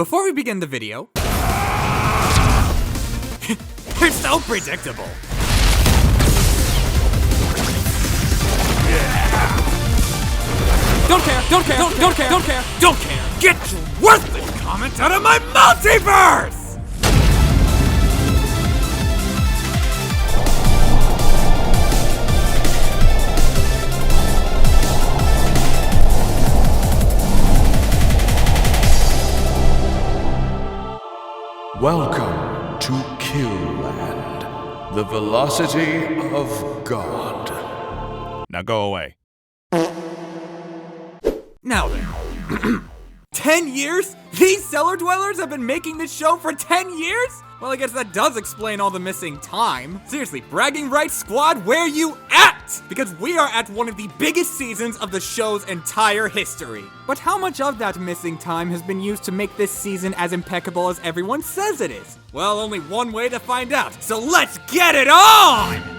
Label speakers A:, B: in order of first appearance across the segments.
A: Before we begin the video, it's so predictable. Don't care, don't care, don't care, don't care, don't care. Get your worthless comments out of my multiverse!
B: Welcome to Kill Land, the velocity of God.
C: Now go away.
A: Now then, 10 years? These cellar dwellers have been making this show for 10 years? Well, I guess that does explain all the missing time. Seriously, bragging rights squad, where you at? Because we are at one of the biggest seasons of the show's entire history. But how much of that missing time has been used to make this season as impeccable as everyone says it is? Well, only one way to find out, so let's get it on!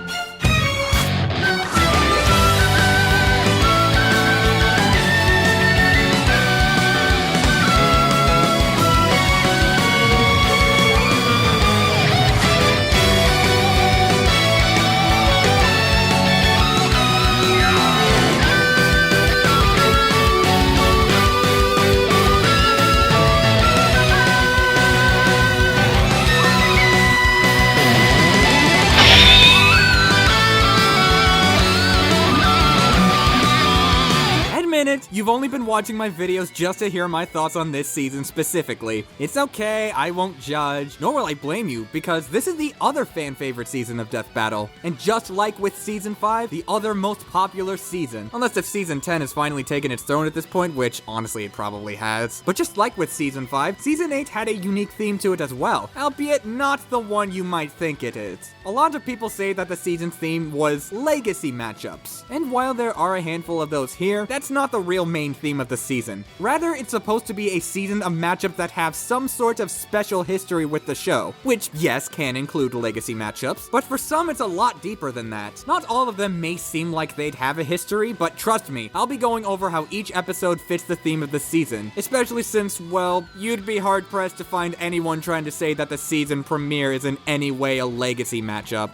A: You've only been watching my videos just to hear my thoughts on this season specifically. It's okay, I won't judge, nor will I blame you, because this is the other fan favorite season of Death Battle. And just like with Season 5, the other most popular season, unless if Season 10 has finally taken its throne at this point, which honestly it probably has. But just like with Season 5, Season 8 had a unique theme to it as well, albeit not the one you might think it is. A lot of people say that the season's theme was legacy matchups, and while there are a handful of those here, that's not the real main theme of the season. Rather, it's supposed to be a season of matchups that have some sort of special history with the show, which, yes, can include legacy matchups, but for some it's a lot deeper than that. Not all of them may seem like they'd have a history, but trust me, I'll be going over how each episode fits the theme of the season, especially since, well, you'd be hard-pressed to find anyone trying to say that the season premiere is in any way a legacy matchup.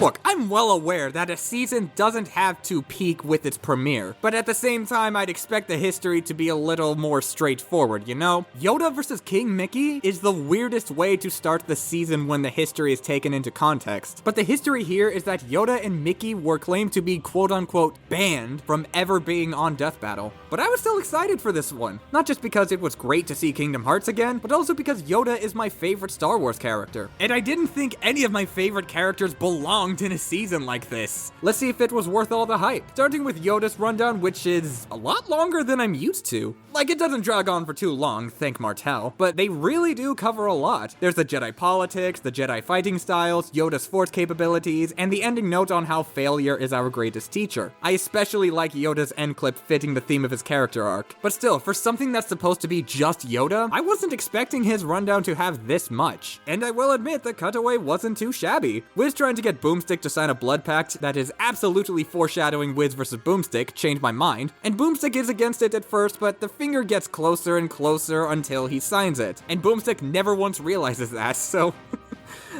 A: Look, I'm well aware that a season doesn't have to peak with its premiere, but at the same time, I'd expect the history to be a little more straightforward, you know? Yoda versus King Mickey is the weirdest way to start the season when the history is taken into context. But the history here is that Yoda and Mickey were claimed to be quote-unquote banned from ever being on Death Battle. But I was still excited for this one. Not just because it was great to see Kingdom Hearts again, but also because Yoda is my favorite Star Wars character. And I didn't think any of my favorite characters belonged in a season like this. Let's see if it was worth all the hype. Starting with Yoda's rundown, which is a lot longer than I'm used to. Like, it doesn't drag on for too long, thank Martell, but they really do cover a lot. There's the Jedi politics, the Jedi fighting styles, Yoda's force capabilities, and the ending note on how failure is our greatest teacher. I especially like Yoda's end clip fitting the theme of his character arc. But still, for something that's supposed to be just Yoda, I wasn't expecting his rundown to have this much. And I will admit the cutaway wasn't too shabby. Wiz trying to get Boomstick to sign a blood pact that is absolutely foreshadowing Wiz versus Boomstick changed my mind, and Boomstick is against it at first, but the finger gets closer and closer until he signs it, and Boomstick never once realizes that, so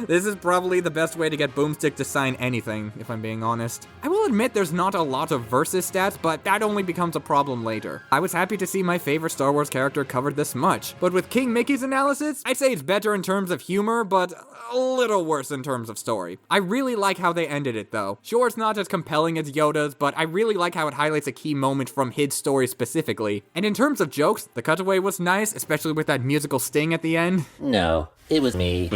A: this is probably the best way to get Boomstick to sign anything, if I'm being honest. I will admit there's not a lot of versus stats, but that only becomes a problem later. I was happy to see my favorite Star Wars character covered this much, but with King Mickey's analysis, I'd say it's better in terms of humor, but a little worse in terms of story. I really like how they ended it though. Sure, it's not as compelling as Yoda's, but I really like how it highlights a key moment from his story specifically. And in terms of jokes, the cutaway was nice, especially with that musical sting at the end.
D: No, it was me.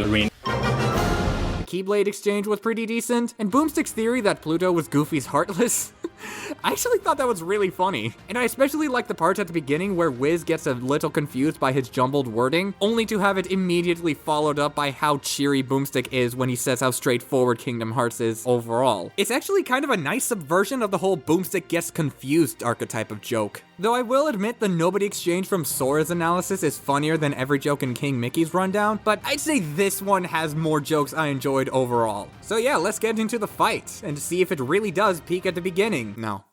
A: Keyblade exchange was pretty decent, and Boomstick's theory that Pluto was Goofy's Heartless. I actually thought that was really funny, and I especially like the part at the beginning where Wiz gets a little confused by his jumbled wording, only to have it immediately followed up by how cheery Boomstick is when he says how straightforward Kingdom Hearts is overall. It's actually kind of a nice subversion of the whole Boomstick gets confused archetype of joke. Though I will admit the nobody exchange from Sora's analysis is funnier than every joke in King Mickey's rundown, but I'd say this one has more jokes I enjoyed overall. So yeah, let's get into the fight, and see if it really does peak at the beginning. No.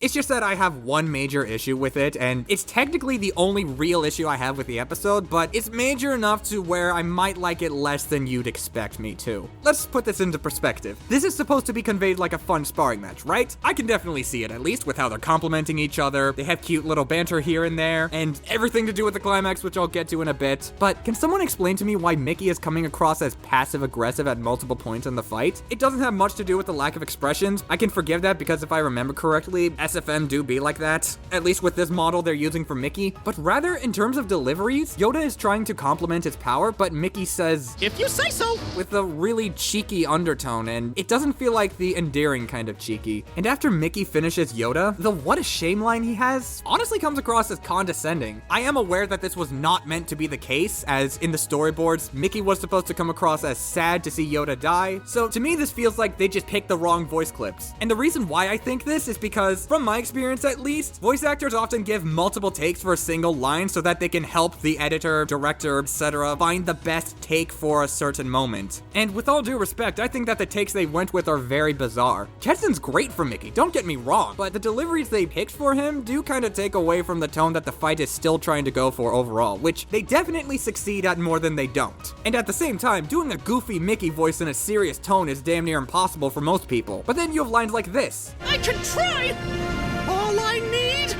A: It's just that I have one major issue with it, and it's technically the only real issue I have with the episode, but it's major enough to where I might like it less than you'd expect me to. Let's put this into perspective. This is supposed to be conveyed like a fun sparring match, right? I can definitely see it, at least with how they're complimenting each other. They have cute little banter here and there, and everything to do with the climax, which I'll get to in a bit. But can someone explain to me why Mickey is coming across as passive-aggressive at multiple points in the fight? It doesn't have much to do with the lack of expressions. I can forgive that because if I remember correctly, SFM do be like that. At least with this model they're using for Mickey. But rather, in terms of deliveries, Yoda is trying to compliment his power, but Mickey says, "If you say so," with a really cheeky undertone, and it doesn't feel like the endearing kind of cheeky. And after Mickey finishes Yoda, the "what a shame" line he has honestly comes across as condescending. I am aware that this was not meant to be the case, as in the storyboards, Mickey was supposed to come across as sad to see Yoda die, so to me this feels like they just picked the wrong voice clips. And the reason why I think this is because, from my experience at least, voice actors often give multiple takes for a single line so that they can help the editor, director, etc. find the best take for a certain moment. And with all due respect, I think that the takes they went with are very bizarre. Ketsun's great for Mickey, don't get me wrong, but the deliveries they picked for him do kind of take away from the tone that the fight is still trying to go for overall, which they definitely succeed at more than they don't. And at the same time, doing a goofy Mickey voice in a serious tone is damn near impossible for most people. But then you have lines like this: "I can try! All I need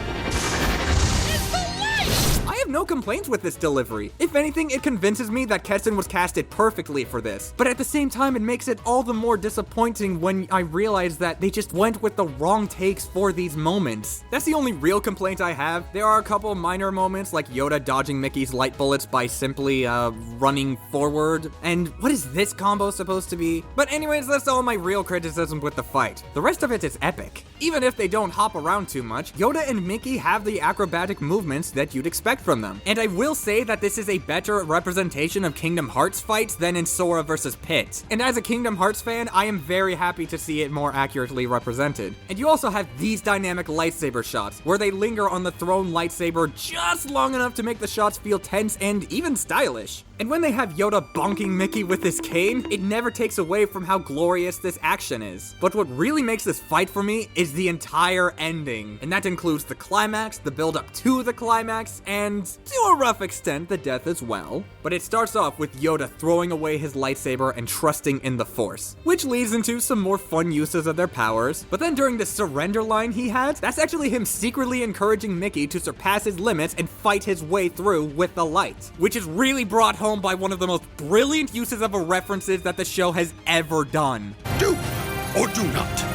A: is the light!" I have no complaints with this delivery. If anything, it convinces me that Ketsun was casted perfectly for this. But at the same time, it makes it all the more disappointing when I realize that they just went with the wrong takes for these moments. That's the only real complaint I have. There are a couple minor moments, like Yoda dodging Mickey's light bullets by simply running forward. And what is this combo supposed to be? But anyways, that's all my real criticism with the fight. The rest of it is epic. Even if they don't hop around too much, Yoda and Mickey have the acrobatic movements that you'd expect from them. And I will say that this is a better representation of Kingdom Hearts fights than in Sora vs. Pit. And as a Kingdom Hearts fan, I am very happy to see it more accurately represented. And you also have these dynamic lightsaber shots, where they linger on the thrown lightsaber just long enough to make the shots feel tense and even stylish. And when they have Yoda bonking Mickey with his cane, it never takes away from how glorious this action is. But what really makes this fight for me is the entire ending. And that includes the climax, the build up to the climax, and to a rough extent, the death as well. But it starts off with Yoda throwing away his lightsaber and trusting in the Force, which leads into some more fun uses of their powers. But then during the surrender line he had, that's actually him secretly encouraging Mickey to surpass his limits and fight his way through with the light, which is really brought home by one of the most brilliant uses of a references that the show has ever done.
D: Do or do not.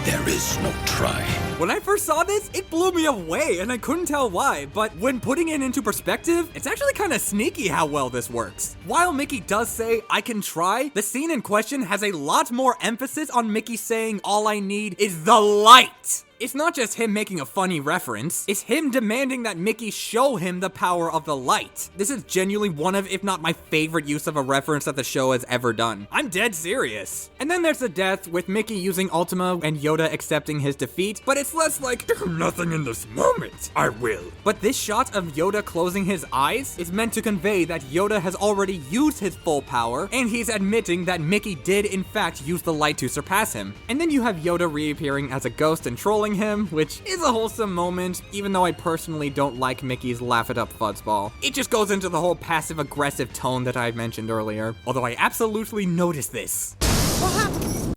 D: There is no try.
A: When I first saw this, it blew me away, and I couldn't tell why, but when putting it into perspective, it's actually kind of sneaky how well this works. While Mickey does say, "I can try," the scene in question has a lot more emphasis on Mickey saying, "All I need is the light." It's not just him making a funny reference, it's him demanding that Mickey show him the power of the light. This is genuinely one of, if not my favorite use of a reference that the show has ever done. I'm dead serious. And then there's the death, with Mickey using Ultima and Yoda accepting his defeat, but it's less like, "Do nothing in this moment, I will." But this shot of Yoda closing his eyes is meant to convey that Yoda has already used his full power, and he's admitting that Mickey did in fact use the light to surpass him. And then you have Yoda reappearing as a ghost and trolling him, which is a wholesome moment, even though I personally don't like Mickey's laugh-it-up fuzzball. It just goes into the whole passive-aggressive tone that I mentioned earlier, although I absolutely noticed this.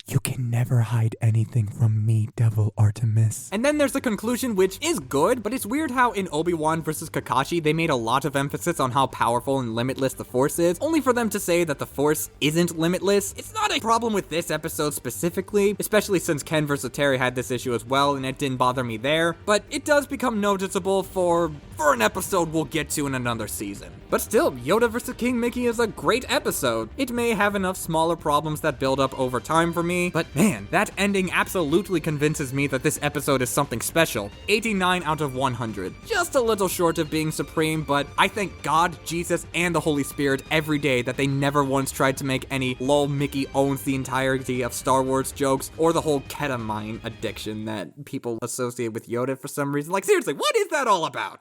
A: You can never hide anything from me, Devil Artemis. And then there's the conclusion, which is good, but it's weird how in Obi-Wan vs. Kakashi, they made a lot of emphasis on how powerful and limitless the Force is, only for them to say that the Force isn't limitless. It's not a problem with this episode specifically, especially since Ken vs. Terry had this issue as well, and it didn't bother me there, but it does become noticeable for an episode we'll get to in another season. But still, Yoda vs. King Mickey is a great episode. It may have enough smaller problems that build up over time for me, but man, that ending absolutely convinces me that this episode is something special. 89 out of 100. Just a little short of being supreme, but I thank God, Jesus, and the Holy Spirit every day that they never once tried to make any "lol, Mickey owns the entirety of Star Wars" jokes, or the whole ketamine addiction that people associate with Yoda for some reason. Like, seriously, what is that all about?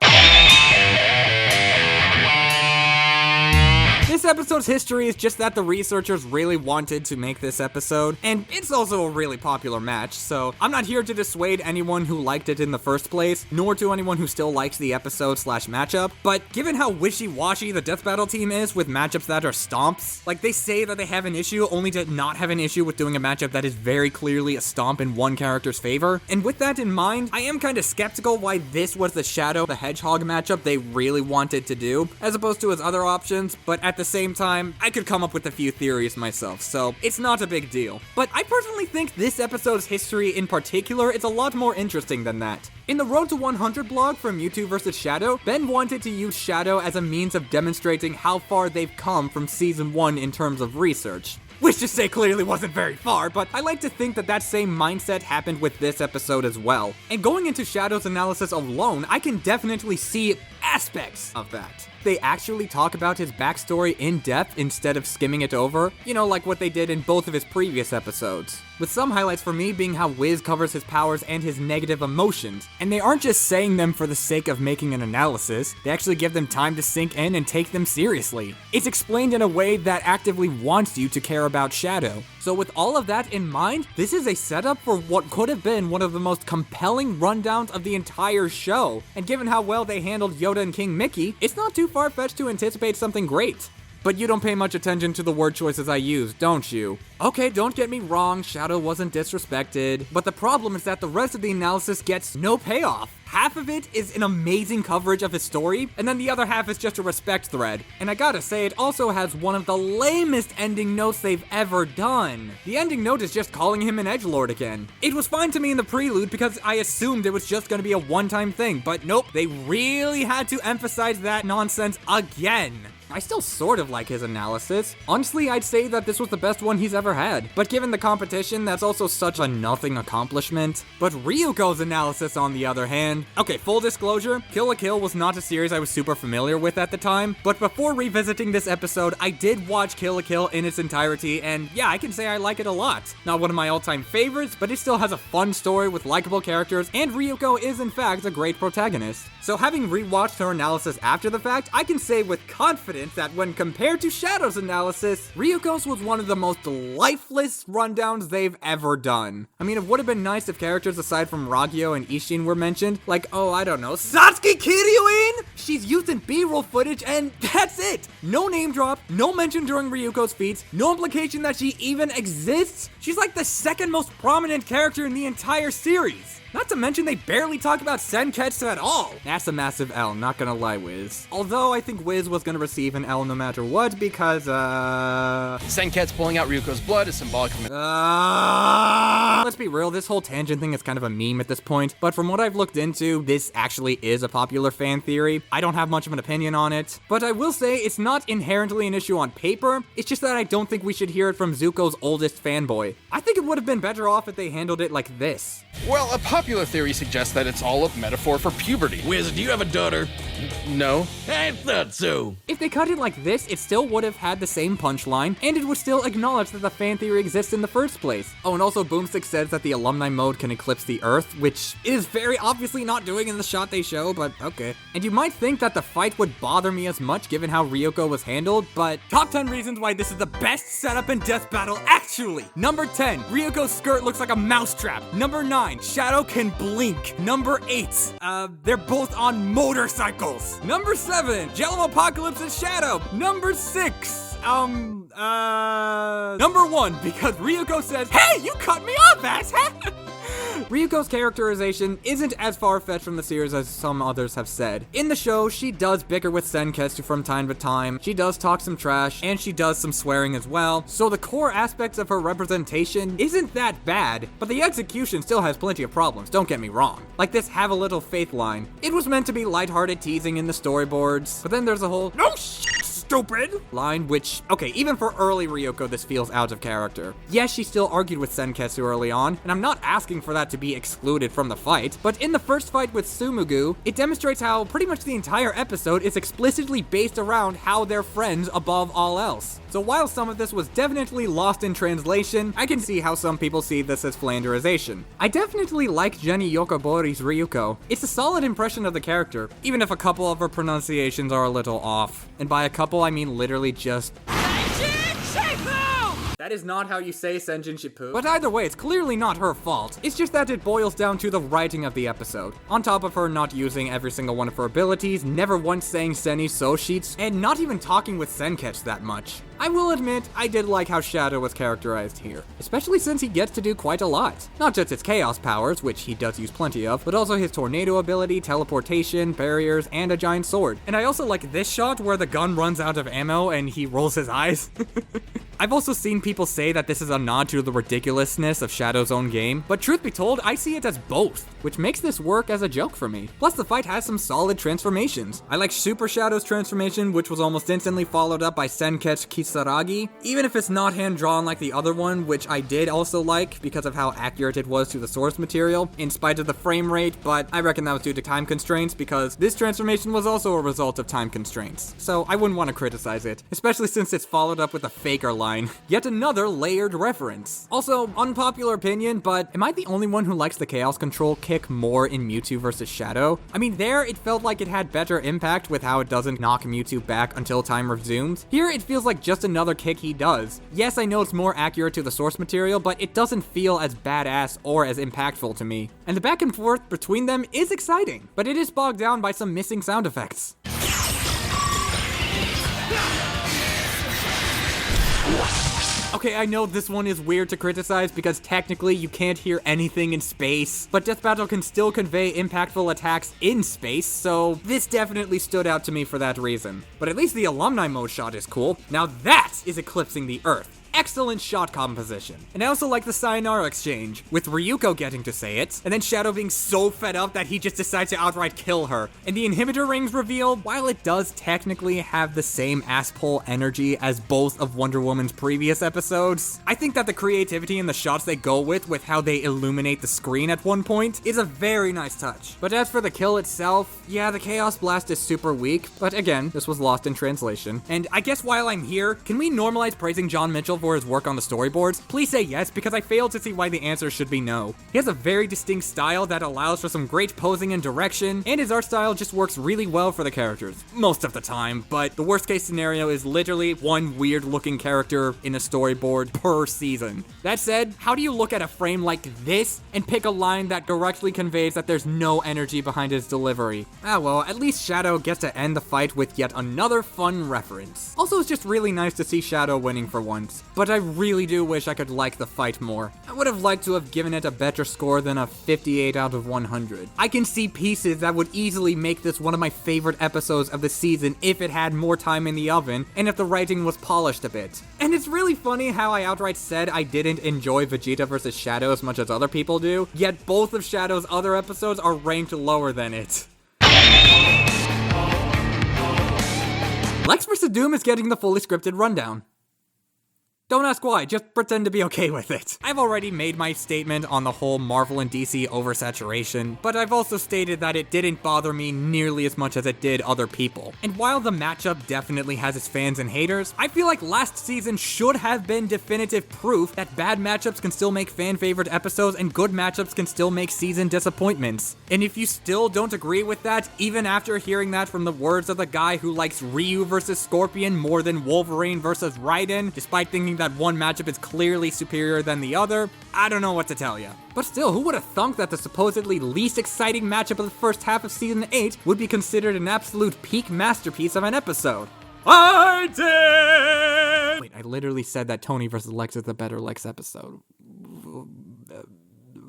A: This episode's history is just that the researchers really wanted to make this episode, and it's also a really popular match, so I'm not here to dissuade anyone who liked it in the first place, nor to anyone who still likes the episode/matchup, but given how wishy-washy the Death Battle team is with matchups that are stomps, like they say that they have an issue only to not have an issue with doing a matchup that is very clearly a stomp in one character's favor, and with that in mind, I am kind of skeptical why this was the Shadow the Hedgehog matchup they really wanted to do, as opposed to his other options, but at the same time, I could come up with a few theories myself, so it's not a big deal. But I personally think this episode's history in particular is a lot more interesting than that. In the Road to 100 blog from Mewtwo vs. Shadow, Ben wanted to use Shadow as a means of demonstrating how far they've come from Season 1 in terms of research. Which to say clearly wasn't very far, but I like to think that that same mindset happened with this episode as well. And going into Shadow's analysis alone, I can definitely see aspects of that. They actually talk about his backstory in depth instead of skimming it over, you know, like what they did in both of his previous episodes. With some highlights for me being how Wiz covers his powers and his negative emotions, and they aren't just saying them for the sake of making an analysis, they actually give them time to sink in and take them seriously. It's explained in a way that actively wants you to care about Shadow. So with all of that in mind, this is a setup for what could have been one of the most compelling rundowns of the entire show, and given how well they handled Yoda and King Mickey, it's not too far-fetched to anticipate something great. But you don't pay much attention to the word choices I use, don't you? Okay, don't get me wrong, Shadow wasn't disrespected, but the problem is that the rest of the analysis gets no payoff. Half of it is an amazing coverage of his story, and then the other half is just a respect thread. And I gotta say, it also has one of the lamest ending notes they've ever done. The ending note is just calling him an edgelord again. It was fine to me in the prelude because I assumed it was just gonna be a one-time thing, but nope, they really had to emphasize that nonsense again. I still sort of like his analysis. Honestly, I'd say that this was the best one he's ever had. But given the competition, that's also such a nothing accomplishment. But Ryuko's analysis, on the other hand... Okay, full disclosure, Kill la Kill was not a series I was super familiar with at the time. But before revisiting this episode, I did watch Kill la Kill in its entirety, and yeah, I can say I like it a lot. Not one of my all-time favorites, but it still has a fun story with likable characters, and Ryuko is in fact a great protagonist. So having rewatched her analysis after the fact, I can say with confidence that when compared to Shadow's analysis, Ryuko's was one of the most lifeless rundowns they've ever done. I mean, it would have been nice if characters aside from Ragyo and Ishin were mentioned, like, oh, I don't know, Satsuki Kiryuin? She's used in B-roll footage, and that's it! No name drop, no mention during Ryuko's feats, no implication that she even exists. She's like the second most prominent character in the entire series. Not to mention they barely talk about Senketsu at all. That's a massive L, not gonna lie, Wiz. Although I think Wiz was gonna receive an L no matter what because,
E: Senketsu pulling out Ryuko's blood is symbolic of...
A: Let's be real, this whole tangent thing is kind of a meme at this point, but from what I've looked into, this actually is a popular fan theory. I don't have much of an opinion on it, but I will say it's not inherently an issue on paper, it's just that I don't think we should hear it from Zuko's oldest fanboy. I think it would have been better off if they handled it like this.
E: Well, a popular theory suggests that it's all a metaphor for puberty.
D: Wiz, do you have a daughter?
E: No.
D: I thought so.
A: If they cut it like this, it still would have had the same punchline, and it would still acknowledge that the fan theory exists in the first place. Oh, and also Boomstick says that the alumni mode can eclipse the Earth, which it is very obviously not doing in the shot they show, but okay. And you might think that the fight would bother me as much given how Ryuko was handled, but top 10 reasons why this is the best setup in Death Battle, actually! Number 10, Ryuko's skirt looks like a mousetrap. Number 9, Shadow can blink. Number 8, they're both on motorcycles. Number 7, Jello Apocalypse and Shadow. Number 6, number 1, because Ryuko says, "Hey, you cut me off, asshat!" Ryuko's characterization isn't as far-fetched from the series as some others have said. In the show, she does bicker with Senketsu from time to time, she does talk some trash, and she does some swearing as well, so the core aspects of her representation isn't that bad, but the execution still has plenty of problems, don't get me wrong. Like this "have a little faith" line. It was meant to be lighthearted teasing in the storyboards, but then there's a whole "no shit, stupid" line, which, okay, even for early Ryuko, this feels out of character. Yes, she still argued with Senketsu early on, and I'm not asking for that to be excluded from the fight, but in the first fight with Tsumugu, it demonstrates how pretty much the entire episode is explicitly based around how they're friends above all else. So while some of this was definitely lost in translation, I can see how some people see this as flanderization. I definitely like Jenny Yokobori's Ryuko. It's a solid impression of the character, even if a couple of her pronunciations are a little off. And by a couple, example, I mean literally just that is not how you say Senjin Shippu. But either way, it's clearly not her fault. It's just that it boils down to the writing of the episode. On top of her not using every single one of her abilities, never once saying Senni So sheets, and not even talking with Senketch that much. I will admit, I did like how Shadow was characterized here, especially since he gets to do quite a lot. Not just his chaos powers, which he does use plenty of, but also his tornado ability, teleportation, barriers, and a giant sword. And I also like this shot where the gun runs out of ammo and he rolls his eyes. I've also seen people say that this is a nod to the ridiculousness of Shadow's own game, but truth be told, I see it as both, which makes this work as a joke for me. Plus, the fight has some solid transformations. I like Super Shadow's transformation, which was almost instantly followed up by Senketch Kisaragi, even if it's not hand-drawn like the other one, which I did also like because of how accurate it was to the source material, in spite of the frame rate, but I reckon that was due to time constraints because this transformation was also a result of time constraints. So I wouldn't want to criticize it, especially since it's followed up with a faker line. Yet another layered reference. Also, unpopular opinion, but am I the only one who likes the Chaos Control kick more in Mewtwo vs. Shadow? I mean, there it felt like it had better impact with how it doesn't knock Mewtwo back until time resumes. Here it feels like just another kick he does. Yes, I know it's more accurate to the source material, but it doesn't feel as badass or as impactful to me. And the back and forth between them is exciting, but it is bogged down by some missing sound effects. Okay, I know this one is weird to criticize because technically you can't hear anything in space, but Death Battle can still convey impactful attacks in space, so this definitely stood out to me for that reason. But at least the alumni mode shot is cool. Now that is eclipsing the Earth. Excellent shot composition. And I also like the Sayonara exchange, with Ryuko getting to say it, and then Shadow being so fed up that he just decides to outright kill her. And the inhibitor rings reveal, while it does technically have the same ass-pull energy as both of Wonder Woman's previous episodes, I think that the creativity in the shots they go with how they illuminate the screen at one point, is a very nice touch. But as for the kill itself, yeah, the Chaos Blast is super weak, but again, this was lost in translation. And I guess while I'm here, can we normalize praising John Mitchell for his work on the storyboards? Please say yes, because I fail to see why the answer should be no. He has a very distinct style that allows for some great posing and direction, and his art style just works really well for the characters, most of the time, but the worst case scenario is literally one weird looking character in a storyboard per season. That said, how do you look at a frame like this and pick a line that directly conveys that there's no energy behind his delivery? Ah well, at least Shadow gets to end the fight with yet another fun reference. Also, it's just really nice to see Shadow winning for once. But I really do wish I could like the fight more. I would have liked to have given it a better score than a 58 out of 100. I can see pieces that would easily make this one of my favorite episodes of the season if it had more time in the oven, and if the writing was polished a bit. And it's really funny how I outright said I didn't enjoy Vegeta vs. Shadow as much as other people do, yet both of Shadow's other episodes are ranked lower than it. Lex vs. Doom is getting the fully scripted rundown. Don't ask why, just pretend to be okay with it. I've already made my statement on the whole Marvel and DC oversaturation, but I've also stated that it didn't bother me nearly as much as it did other people. And while the matchup definitely has its fans and haters, I feel like last season should have been definitive proof that bad matchups can still make fan-favorite episodes and good matchups can still make season disappointments. And if you still don't agree with that, even after hearing that from the words of the guy who likes Ryu versus Scorpion more than Wolverine versus Raiden, despite thinking that one matchup is clearly superior than the other, I don't know what to tell you. But still, who would have thunk that the supposedly least exciting matchup of the first half of Season 8 would be considered an absolute peak masterpiece of an episode? I did! Wait, I literally said that Tony vs. Lex is the better Lex episode.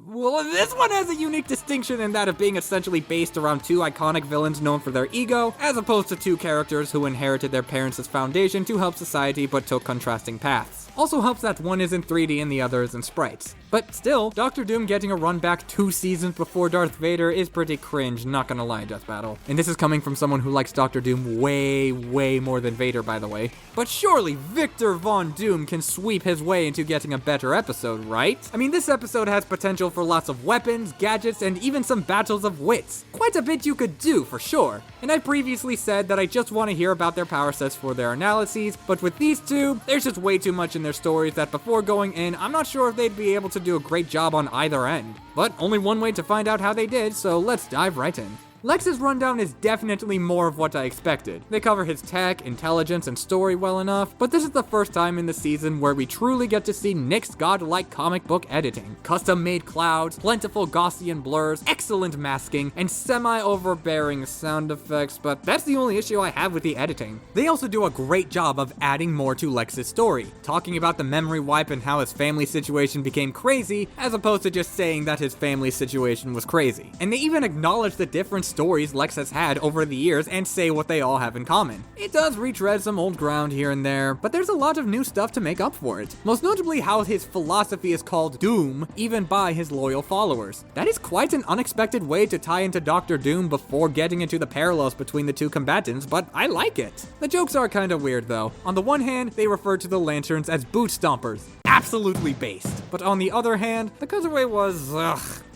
A: Well, this one has a unique distinction in that of being essentially based around two iconic villains known for their ego, as opposed to two characters who inherited their parents' foundation to help society but took contrasting paths. Also helps that one is in 3D and the other is in sprites. But still, Dr. Doom getting a run back 2 seasons before Darth Vader is pretty cringe, not gonna lie, Death Battle. And this is coming from someone who likes Dr. Doom way more than Vader, by the way. But surely Victor Von Doom can sweep his way into getting a better episode, right? I mean, this episode has potential for lots of weapons, gadgets, and even some battles of wits. Quite a bit you could do, for sure. And I previously said that I just want to hear about their power sets for their analyses, but with these two, there's just way too much in their stories that before going in, I'm not sure if they'd be able to do a great job on either end. But only one way to find out how they did, so let's dive right in. Lex's rundown is definitely more of what I expected. They cover his tech, intelligence, and story well enough, but this is the first time in the season where we truly get to see Nick's godlike comic book editing. Custom-made clouds, plentiful Gaussian blurs, excellent masking, and semi-overbearing sound effects, but that's the only issue I have with the editing. They also do a great job of adding more to Lex's story, talking about the memory wipe and how his family situation became crazy, as opposed to just saying that his family situation was crazy. And they even acknowledge the different stories Lex has had over the years and say what they all have in common. It does retread some old ground here and there, but there's a lot of new stuff to make up for it. Most notably how his philosophy is called Doom, even by his loyal followers. That is quite an unexpected way to tie into Dr. Doom before getting into the parallels between the two combatants, but I like it. The jokes are kinda weird though. On the one hand, they refer to the Lanterns as boot stompers. Absolutely based. But on the other hand, the cutaway was,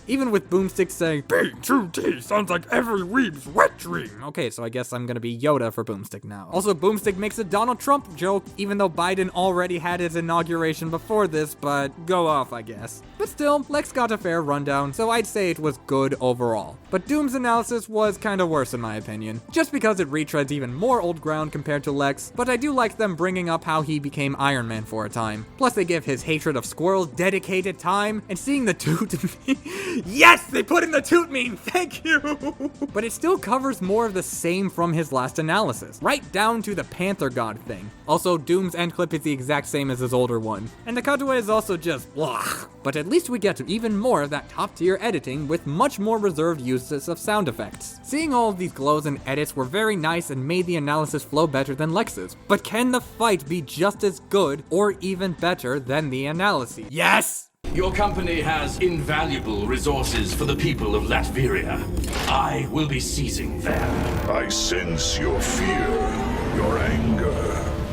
A: even with Boomstick saying, "Being 2D sounds like every weeb's wet dream." Okay, so I guess I'm gonna be Yoda for Boomstick now. Also, Boomstick makes a Donald Trump joke, even though Biden already had his inauguration before this, but go off, I guess. But still, Lex got a fair rundown, so I'd say it was good overall. But Doom's analysis was kinda worse in my opinion, just because it retreads even more old ground compared to Lex, but I do like them bringing up how he became Iron Man for a time. Plus they give his hatred of squirrels dedicated time, and seeing the toot yes, they put in the toot meme, thank you! But it still covers more of the same from his last analysis, right down to the Panther God thing. Also, Doom's end clip is the exact same as his older one, and the cutaway is also just blah. But at least we get even more of that top tier editing with much more reserved uses of sound effects. Seeing all of these glows and edits were very nice and made the analysis flow better than Lex's. But can the fight be just as good or even better than the analysis? Yes!
D: Your company has invaluable resources for the people of Latveria. I will be seizing them.
B: I sense your fear, your anger,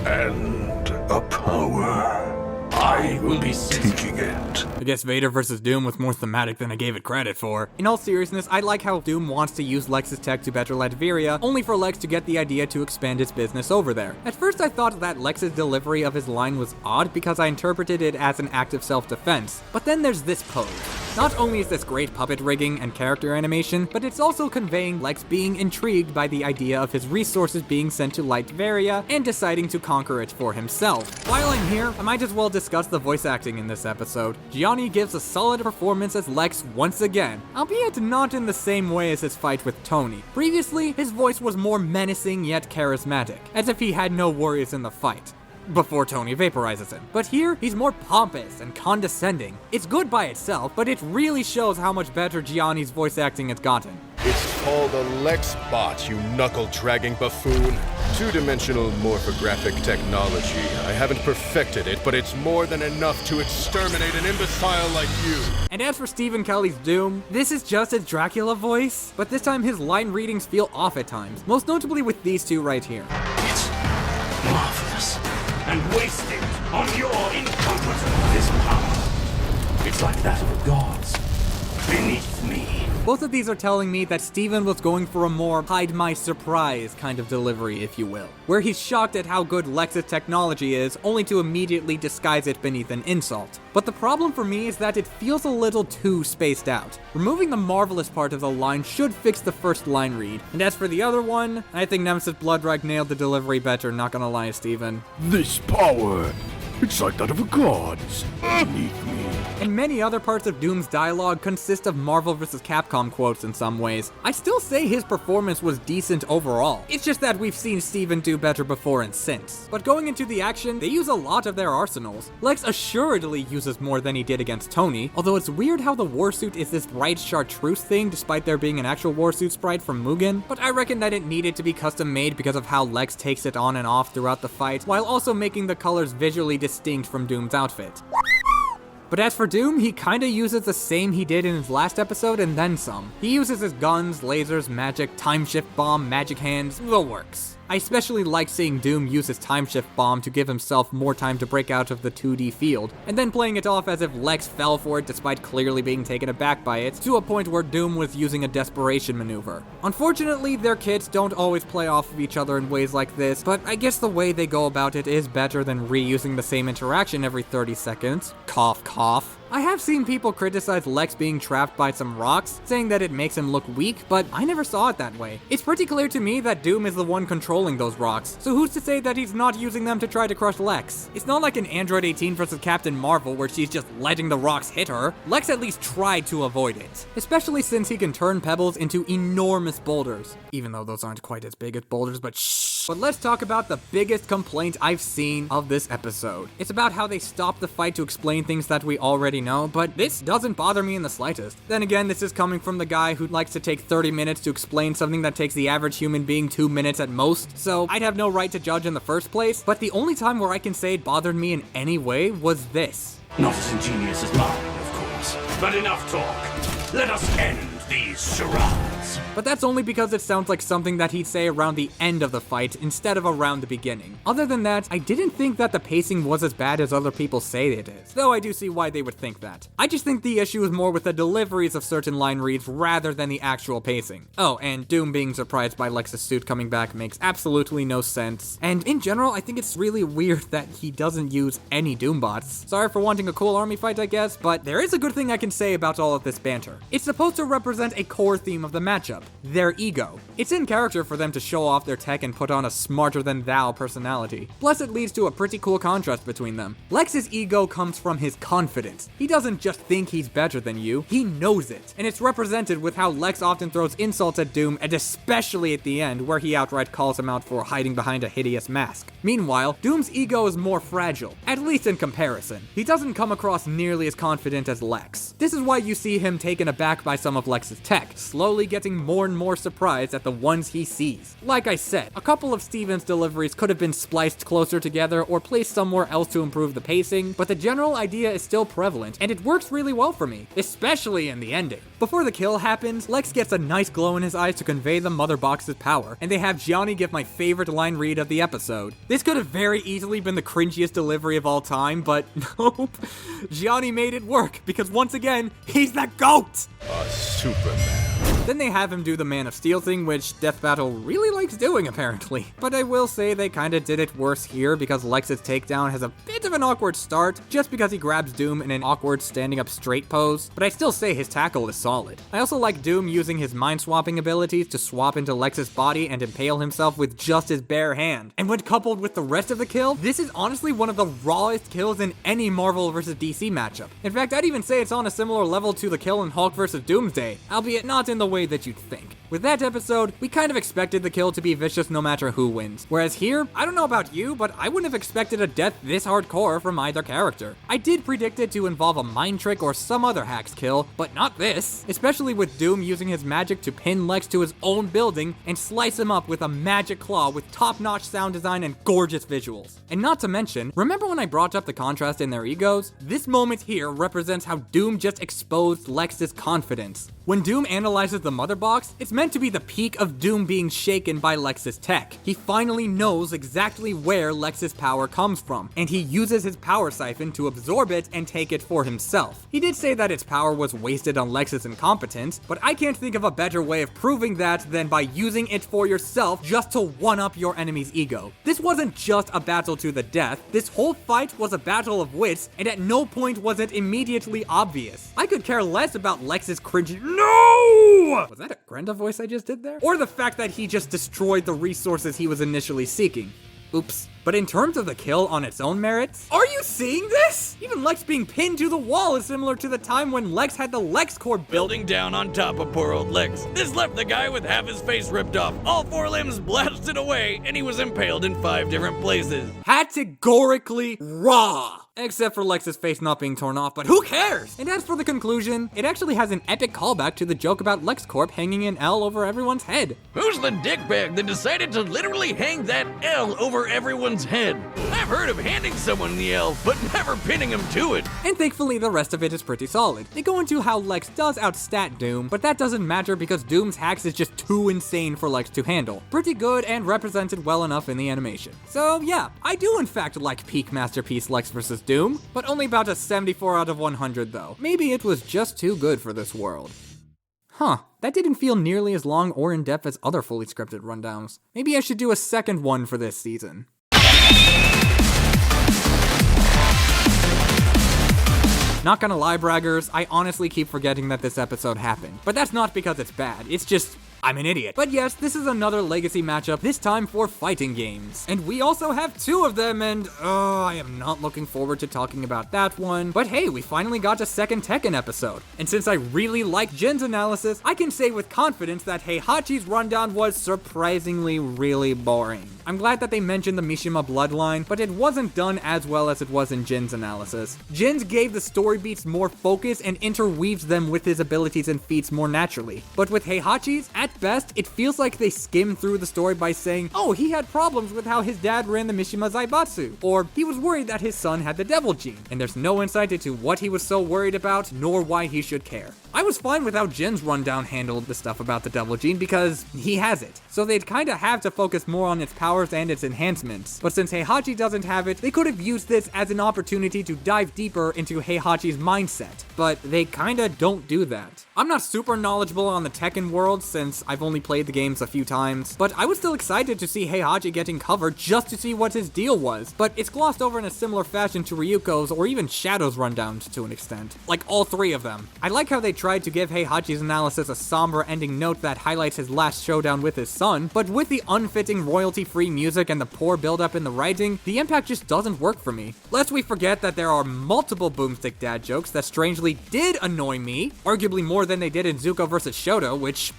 B: and a power.
D: I will be
B: Taking it.
A: I guess Vader vs. Doom was more thematic than I gave it credit for. In all seriousness, I like how Doom wants to use Lex's tech to better Latveria, only for Lex to get the idea to expand his business over there. At first I thought that Lex's delivery of his line was odd because I interpreted it as an act of self-defense. But then there's this pose. Not only is this great puppet rigging and character animation, but it's also conveying Lex being intrigued by the idea of his resources being sent to Latveria and deciding to conquer it for himself. While I'm here, I might as well discuss the voice acting in this episode. Gianni gives a solid performance as Lex once again, albeit not in the same way as his fight with Tony. Previously, his voice was more menacing yet charismatic, as if he had no worries in the fight, before Tony vaporizes him. But here, he's more pompous and condescending. It's good by itself, but it really shows how much better Gianni's voice acting has gotten.
F: It's called a Lex bot, you knuckle-dragging buffoon. Two-dimensional morphographic technology. I haven't perfected it, but it's more than enough to exterminate an imbecile like you.
A: And as for Stephen Kelly's Doom, this is just his Dracula voice, but this time his line readings feel off at times, most notably with these two right here.
D: It's marvelous and wasted on your incompetent power. It's like that of the gods beneath me.
A: Both of these are telling me that Steven was going for a more hide my surprise kind of delivery, if you will, where he's shocked at how good Lex's technology is, only to immediately disguise it beneath an insult. But the problem for me is that it feels a little too spaced out. Removing the marvelous part of the line should fix the first line read. And as for the other one, I think Nemesis Bloodrag nailed the delivery better, not gonna lie, Steven.
G: This power, it's like that of a god's beneath me.
A: And many other parts of Doom's dialogue consist of Marvel vs. Capcom quotes in some ways. I'd still say his performance was decent overall. It's just that we've seen Steven do better before and since. But going into the action, they use a lot of their arsenals. Lex assuredly uses more than he did against Tony, although it's weird how the warsuit is this bright chartreuse thing despite there being an actual warsuit sprite from Mugen. But I reckon that it needed to be custom made because of how Lex takes it on and off throughout the fight, while also making the colors visually distinct from Doom's outfit. But as for Doom, he kinda uses the same he did in his last episode and then some. He uses his guns, lasers, magic, time shift bomb, magic hands, the works. I especially like seeing Doom use his time shift bomb to give himself more time to break out of the 2D field, and then playing it off as if Lex fell for it despite clearly being taken aback by it, to a point where Doom was using a desperation maneuver. Unfortunately, their kits don't always play off of each other in ways like this, but I guess the way they go about it is better than reusing the same interaction every 30 seconds. Cough, cough. I have seen people criticize Lex being trapped by some rocks, saying that it makes him look weak, but I never saw it that way. It's pretty clear to me that Doom is the one controlling those rocks, so who's to say that he's not using them to try to crush Lex? It's not like an Android 18 versus Captain Marvel where she's just letting the rocks hit her. Lex at least tried to avoid it, especially since he can turn pebbles into enormous boulders, even though those aren't quite as big as boulders, but shh. But let's talk about the biggest complaint I've seen of this episode. It's about how they stopped the fight to explain things that we already know, but this doesn't bother me in the slightest. Then again, this is coming from the guy who likes to take 30 minutes to explain something that takes the average human being 2 minutes at most, so I'd have no right to judge in the first place, but the only time where I can say it bothered me in any way was this.
D: Not as ingenious as mine, of course. But enough talk. Let us end these charades.
A: But that's only because it sounds like something that he'd say around the end of the fight instead of around the beginning. Other than that, I didn't think that the pacing was as bad as other people say it is, though I do see why they would think that. I just think the issue is more with the deliveries of certain line reads rather than the actual pacing. Oh, and Doom being surprised by Lex's suit coming back makes absolutely no sense. And in general, I think it's really weird that he doesn't use any Doombots. Sorry for wanting a cool army fight, I guess, but there is a good thing I can say about all of this banter. It's supposed to represent a core theme of the matchup, their ego. It's in character for them to show off their tech and put on a smarter-than-thou personality. Plus, it leads to a pretty cool contrast between them. Lex's ego comes from his confidence. He doesn't just think he's better than you, he knows it. And it's represented with how Lex often throws insults at Doom, and especially at the end, where he outright calls him out for hiding behind a hideous mask. Meanwhile, Doom's ego is more fragile, at least in comparison. He doesn't come across nearly as confident as Lex. This is why you see him taken aback by some of Lex's tech, slowly getting more and more surprised at the ones he sees. Like I said, a couple of Steven's deliveries could have been spliced closer together or placed somewhere else to improve the pacing, but the general idea is still prevalent, and it works really well for me, especially in the ending. Before the kill happens, Lex gets a nice glow in his eyes to convey the Mother Box's power, and they have Gianni give my favorite line read of the episode. This could have very easily been the cringiest delivery of all time, but nope. Gianni made it work, because once again, he's the GOAT!
F: A Superman.
A: Then they have him do the Man of Steel thing, which Death Battle really likes doing, apparently. But I will say they kinda did it worse here because Lex's takedown has a bit of an awkward start, just because he grabs Doom in an awkward standing up straight pose, but I still say his tackle is solid. I also like Doom using his mind-swapping abilities to swap into Lex's body and impale himself with just his bare hand. And when coupled with the rest of the kill, this is honestly one of the rawest kills in any Marvel vs. DC matchup. In fact, I'd even say it's on a similar level to the kill in Hulk vs. Doomsday, albeit not in the way that you'd think. With that episode, we kind of expected the kill to be vicious no matter who wins. Whereas here, I don't know about you, but I wouldn't have expected a death this hardcore from either character. I did predict it to involve a mind trick or some other hack's kill, but not this. Especially with Doom using his magic to pin Lex to his own building and slice him up with a magic claw with top-notch sound design and gorgeous visuals. And not to mention, remember when I brought up the contrast in their egos? This moment here represents how Doom just exposed Lex's confidence. When Doom analyzes the Mother Box, it's meant to be the peak of Doom being shaken by Lex's tech. He finally knows exactly where Lex's power comes from, and he uses his power siphon to absorb it and take it for himself. He did say that its power was wasted on Lex's incompetence, but I can't think of a better way of proving that than by using it for yourself just to one-up your enemy's ego. This wasn't just a battle to the death, this whole fight was a battle of wits, and at no point was it immediately obvious. I could care less about Lex's cringy "No!" Was that a Grenda voice I just did there? Or the fact that he just destroyed the resources he was initially seeking. Oops. But in terms of the kill on its own merits, are you seeing this? Even Lex being pinned to the wall is similar to the time when Lex had the LexCorp
H: building down on top of poor old Lex. This left the guy with half his face ripped off, all 4 limbs blasted away, and he was impaled in 5 different places.
A: Categorically raw. Except for Lex's face not being torn off, but who cares? And as for the conclusion, it actually has an epic callback to the joke about LexCorp hanging an L over everyone's head.
H: Who's the dickbag that decided to literally hang that L over everyone's head? I've heard of handing someone the L, but never pinning him to it.
A: And thankfully, the rest of it is pretty solid. They go into how Lex does outstat Doom, but that doesn't matter because Doom's hacks is just too insane for Lex to handle. Pretty good and represented well enough in the animation. So yeah, I do in fact like peak masterpiece Lex vs. Doom, but only about a 74 out of 100 though. Maybe it was just too good for this world. Huh, that didn't feel nearly as long or in-depth as other fully scripted rundowns. Maybe I should do a second one for this season. Not gonna lie, braggers, I honestly keep forgetting that this episode happened. But that's not because it's bad, it's just I'm an idiot. But yes, this is another legacy matchup, this time for fighting games. And we also have 2 of them, and I am not looking forward to talking about that one. But hey, we finally got a second Tekken episode. And since I really like Jin's analysis, I can say with confidence that Heihachi's rundown was surprisingly really boring. I'm glad that they mentioned the Mishima bloodline, but it wasn't done as well as it was in Jin's analysis. Jin's gave the story beats more focus and interweaves them with his abilities and feats more naturally. But with Heihachi's, at best, it feels like they skimmed through the story by saying, oh, he had problems with how his dad ran the Mishima Zaibatsu, or he was worried that his son had the devil gene, and there's no insight into what he was so worried about, nor why he should care. I was fine with how Jin's rundown handled the stuff about the devil gene because he has it, so they'd kinda have to focus more on its powers and its enhancements. But since Heihachi doesn't have it, they could have used this as an opportunity to dive deeper into Heihachi's mindset, but they kinda don't do that. I'm not super knowledgeable on the Tekken world since I've only played the games a few times, but I was still excited to see Heihachi getting covered just to see what his deal was, but it's glossed over in a similar fashion to Ryuko's or even Shadow's rundowns to an extent. Like all 3 of them. I like how they tried to give Heihachi's analysis a somber ending note that highlights his last showdown with his son, but with the unfitting royalty-free music and the poor build-up in the writing, the impact just doesn't work for me. Lest we forget that there are multiple boomstick dad jokes that strangely did annoy me, arguably more than they did in Zuko vs. Shoto, which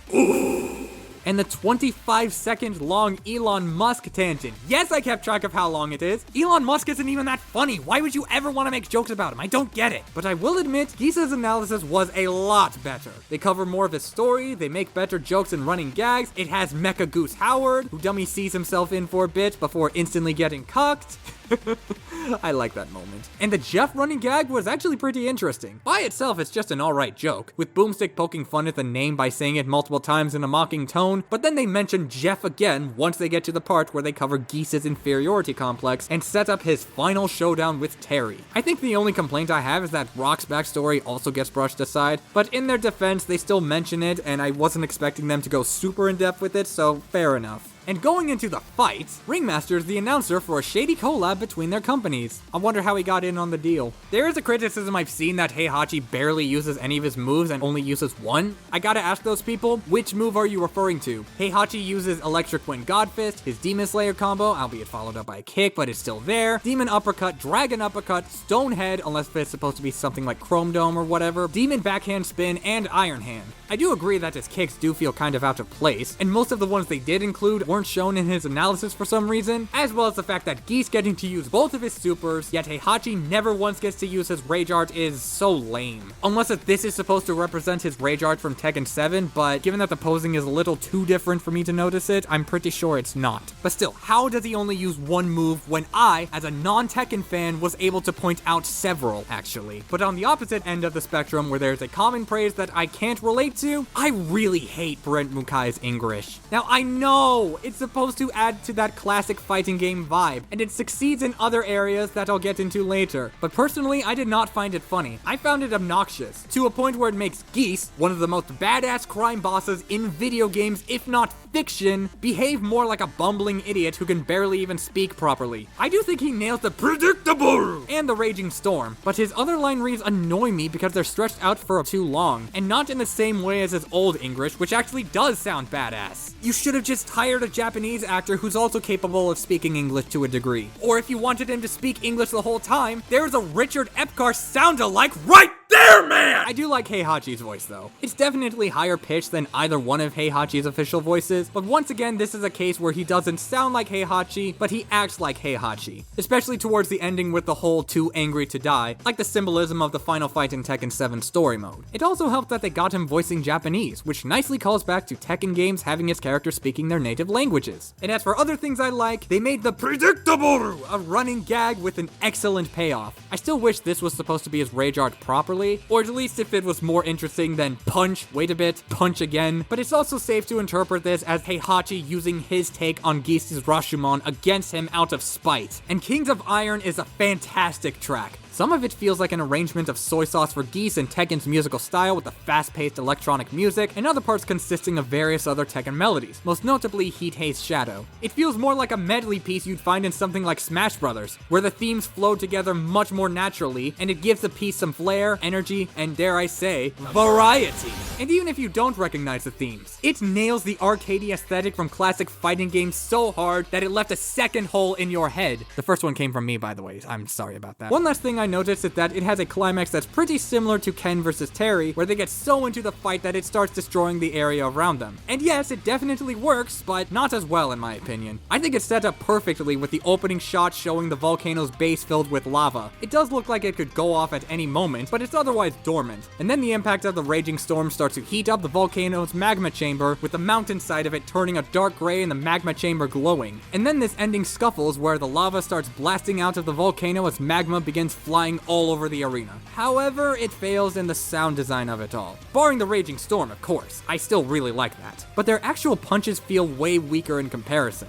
A: and the 25-second long Elon Musk tangent. Yes, I kept track of how long it is. Elon Musk isn't even that funny. Why would you ever want to make jokes about him? I don't get it. But I will admit, Geese's analysis was a lot better. They cover more of his story, they make better jokes and running gags. It has Mecha Goose Howard, who dummy sees himself in for a bit before instantly getting cucked. I like that moment. And the Jeff running gag was actually pretty interesting. By itself, it's just an alright joke, with Boomstick poking fun at the name by saying it multiple times in a mocking tone, but then they mention Jeff again once they get to the part where they cover Geese's inferiority complex and set up his final showdown with Terry. I think the only complaint I have is that Rock's backstory also gets brushed aside, but in their defense, they still mention it, and I wasn't expecting them to go super in-depth with it, so fair enough. And going into the fight, Ringmaster is the announcer for a shady collab between their companies. I wonder how he got in on the deal. There is a criticism I've seen that Heihachi barely uses any of his moves and only uses one. I gotta ask those people, which move are you referring to? Heihachi uses Electric Wind God Fist, his Demon Slayer combo, albeit followed up by a kick, but it's still there, Demon Uppercut, Dragon Uppercut, Stone Head, unless it's supposed to be something like Chrome Dome or whatever, Demon Backhand Spin, and Iron Hand. I do agree that his kicks do feel kind of out of place, and most of the ones they did include weren't shown in his analysis for some reason, as well as the fact that Geese getting to use both of his supers, yet Heihachi never once gets to use his Rage Art is so lame. Unless if this is supposed to represent his Rage Art from Tekken 7, but given that the posing is a little too different for me to notice it, I'm pretty sure it's not. But still, how does he only use one move when I, as a non-Tekken fan, was able to point out several, actually? But on the opposite end of the spectrum, where there's a common praise that I can't relate to, I really hate Brent Mukai's English. Now, I know it's supposed to add to that classic fighting game vibe, and it succeeds in other areas that I'll get into later, but personally, I did not find it funny. I found it obnoxious, to a point where it makes Geese, one of the most badass crime bosses in video games, if not fiction, behave more like a bumbling idiot who can barely even speak properly. I do think he nails the predictable and the raging storm, but his other line reads annoy me because they're stretched out for too long, and not in the same way as his old English, which actually does sound badass. You should have just hired a Japanese actor who's also capable of speaking English to a degree. Or if you wanted him to speak English the whole time, there's a Richard Epcar sound-alike right there, man! I do like Heihachi's voice, though. It's definitely higher pitched than either one of Heihachi's official voices, but once again, this is a case where he doesn't sound like Heihachi, but he acts like Heihachi. Especially towards the ending with the whole too angry to die, like the symbolism of the final fight in Tekken 7 story mode. It also helped that they got him voicing Japanese, which nicely calls back to Tekken games having his characters speaking their native languages. And as for other things I like, they made the predictable a running gag with an excellent payoff. I still wish this was supposed to be his Rage Art properly, or at least if it was more interesting than punch, wait a bit, punch again, but it's also safe to interpret this as Heihachi using his take on Geese's Rashomon against him out of spite. And Kings of Iron is a fantastic track. Some of it feels like an arrangement of soy sauce for Geese and Tekken's musical style with the fast-paced electronic music, and other parts consisting of various other Tekken melodies, most notably Heat Haze Shadow. It feels more like a medley piece you'd find in something like Smash Brothers, where the themes flow together much more naturally, and it gives the piece some flair, energy, and dare I say, variety. And even if you don't recognize the themes, it nails the arcadey aesthetic from classic fighting games so hard that it left a second hole in your head. The first one came from me, by the way. I'm sorry about that. One last thing I noticed is that it has a climax that's pretty similar to Ken vs. Terry, where they get so into the fight that it starts destroying the area around them. And yes, it definitely works, but not as well in my opinion. I think it's set up perfectly with the opening shot showing the volcano's base filled with lava. It does look like it could go off at any moment, but it's otherwise dormant. And then the impact of the raging storm starts to heat up the volcano's magma chamber, with the mountain side of it turning a dark gray and the magma chamber glowing. And then this ending scuffles where the lava starts blasting out of the volcano as magma begins flying all over the arena. However, it fails in the sound design of it all. Barring the raging storm, of course. I still really like that. But their actual punches feel way weaker in comparison.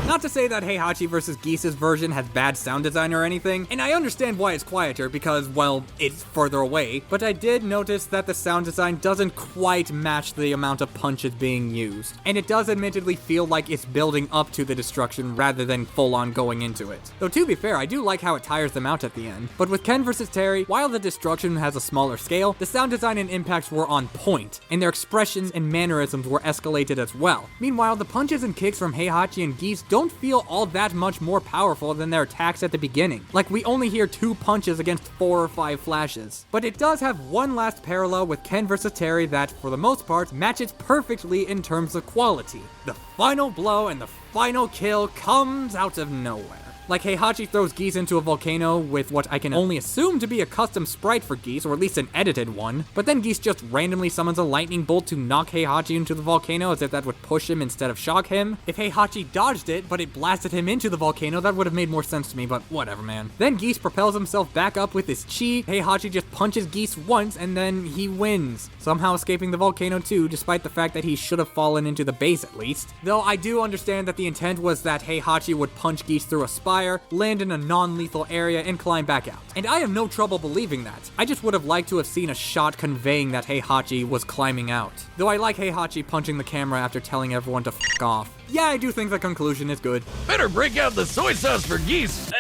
A: Not to say that Heihachi vs. Geese's version has bad sound design or anything, and I understand why it's quieter because, well, it's further away, but I did notice that the sound design doesn't quite match the amount of punches being used, and it does admittedly feel like it's building up to the destruction rather than full-on going into it. Though to be fair, I do like how it tires them out at the end, but with Ken vs. Terry, while the destruction has a smaller scale, the sound design and impacts were on point, and their expressions and mannerisms were escalated as well. Meanwhile, the punches and kicks from Heihachi and Geese don't feel all that much more powerful than their attacks at the beginning. Like, we only hear 2 punches against 4 or 5 flashes. But it does have one last parallel with Ken vs. Terry that, for the most part, matches perfectly in terms of quality. The final blow and the final kill comes out of nowhere. Like, Heihachi throws Geese into a volcano with what I can only assume to be a custom sprite for Geese, or at least an edited one, but then Geese just randomly summons a lightning bolt to knock Heihachi into the volcano as if that would push him instead of shock him. If Heihachi dodged it, but it blasted him into the volcano, that would have made more sense to me, but whatever, man. Then Geese propels himself back up with his chi, Heihachi just punches Geese once, and then he wins, somehow escaping the volcano too, despite the fact that he should have fallen into the base at least. Though I do understand that the intent was that Heihachi would punch Geese through a spire, land in a non-lethal area, and climb back out. And I have no trouble believing that. I just would have liked to have seen a shot conveying that Heihachi was climbing out. Though I like Heihachi punching the camera after telling everyone to f*** off. Yeah, I do think the conclusion is good.
H: Better break out the soy sauce for Geese.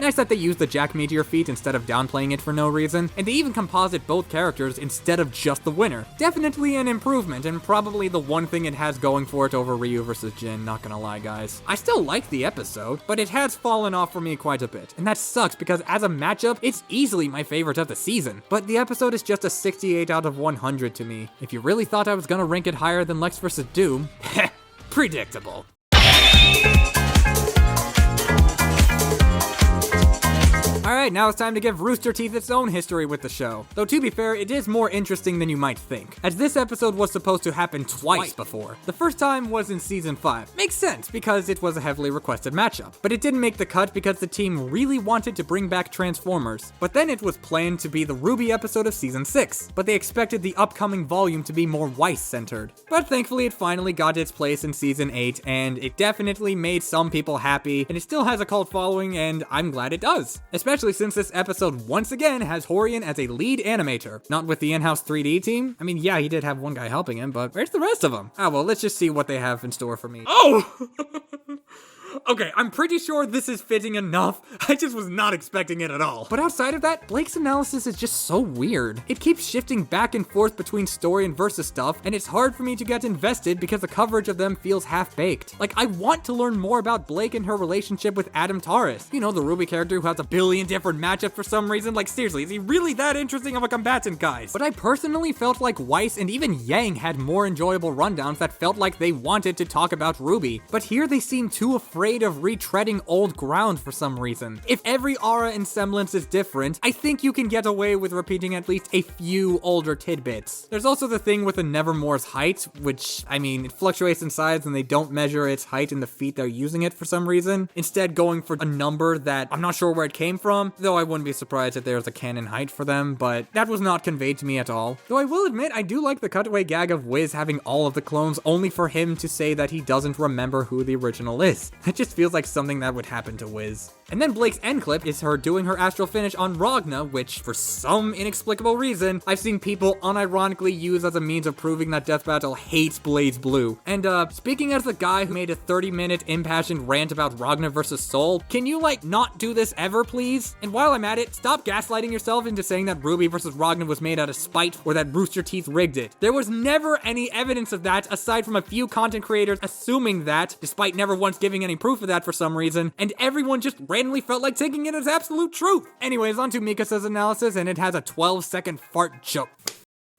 A: Nice that they used the Jack Meteor feat instead of downplaying it for no reason, and they even composite both characters instead of just the winner. Definitely an improvement, and probably the one thing it has going for it over Ryu vs. Jin, not gonna lie guys. I still like the episode, but it has fallen off for me quite a bit, and that sucks because as a matchup, it's easily my favorite of the season. But the episode is just a 68 out of 100 to me. If you really thought I was gonna rank it higher than Lex vs. Doom, heh, predictable. Alright, now it's time to give Rooster Teeth its own history with the show. Though to be fair, it is more interesting than you might think, as this episode was supposed to happen twice before. The first time was in Season 5. Makes sense, because it was a heavily requested matchup. But it didn't make the cut because the team really wanted to bring back Transformers. But then it was planned to be the Ruby episode of Season 6, but they expected the upcoming volume to be more Weiss-centered. But thankfully it finally got its place in Season 8, and it definitely made some people happy, and it still has a cult following, and I'm glad it does. Especially since this episode once again has Horian as a lead animator. Not with the in-house 3D team. I mean, yeah, he did have one guy helping him, but where's the rest of them? Ah, well, let's just see what they have in store for me. Oh! Okay, I'm pretty sure this is fitting enough. I just was not expecting it at all. But outside of that, Blake's analysis is just so weird. It keeps shifting back and forth between story and versus stuff, and it's hard for me to get invested because the coverage of them feels half-baked. Like, I want to learn more about Blake and her relationship with Adam Taurus. You know, the Ruby character who has a billion different matchups for some reason. Like, seriously, is he really that interesting of a combatant, guys? But I personally felt like Weiss and even Yang had more enjoyable rundowns that felt like they wanted to talk about Ruby. But here they seem too afraid afraid of retreading old ground for some reason. If every aura and semblance is different, I think you can get away with repeating at least a few older tidbits. There's also the thing with the Nevermore's height, which, I mean, it fluctuates in size and they don't measure its height in the feet they're using it for some reason, instead going for a number that I'm not sure where it came from, though I wouldn't be surprised if there's a canon height for them, but that was not conveyed to me at all. Though I will admit, I do like the cutaway gag of Wiz having all of the clones only for him to say that he doesn't remember who the original is. It just feels like something that would happen to Wiz. And then Blake's end clip is her doing her astral finish on Ragna, which, for some inexplicable reason, I've seen people unironically use as a means of proving that Death Battle hates Blaze Blue. And, speaking as the guy who made a 30-minute impassioned rant about Ragna versus Soul, can you, not do this ever, please? And while I'm at it, stop gaslighting yourself into saying that Ruby versus Ragna was made out of spite or that Rooster Teeth rigged it. There was never any evidence of that, aside from a few content creators assuming that, despite never once giving any proof of that for some reason, and everyone just randomly felt like taking it as absolute truth. Anyways, on to Mikasa's analysis, and it has a 12-second fart joke.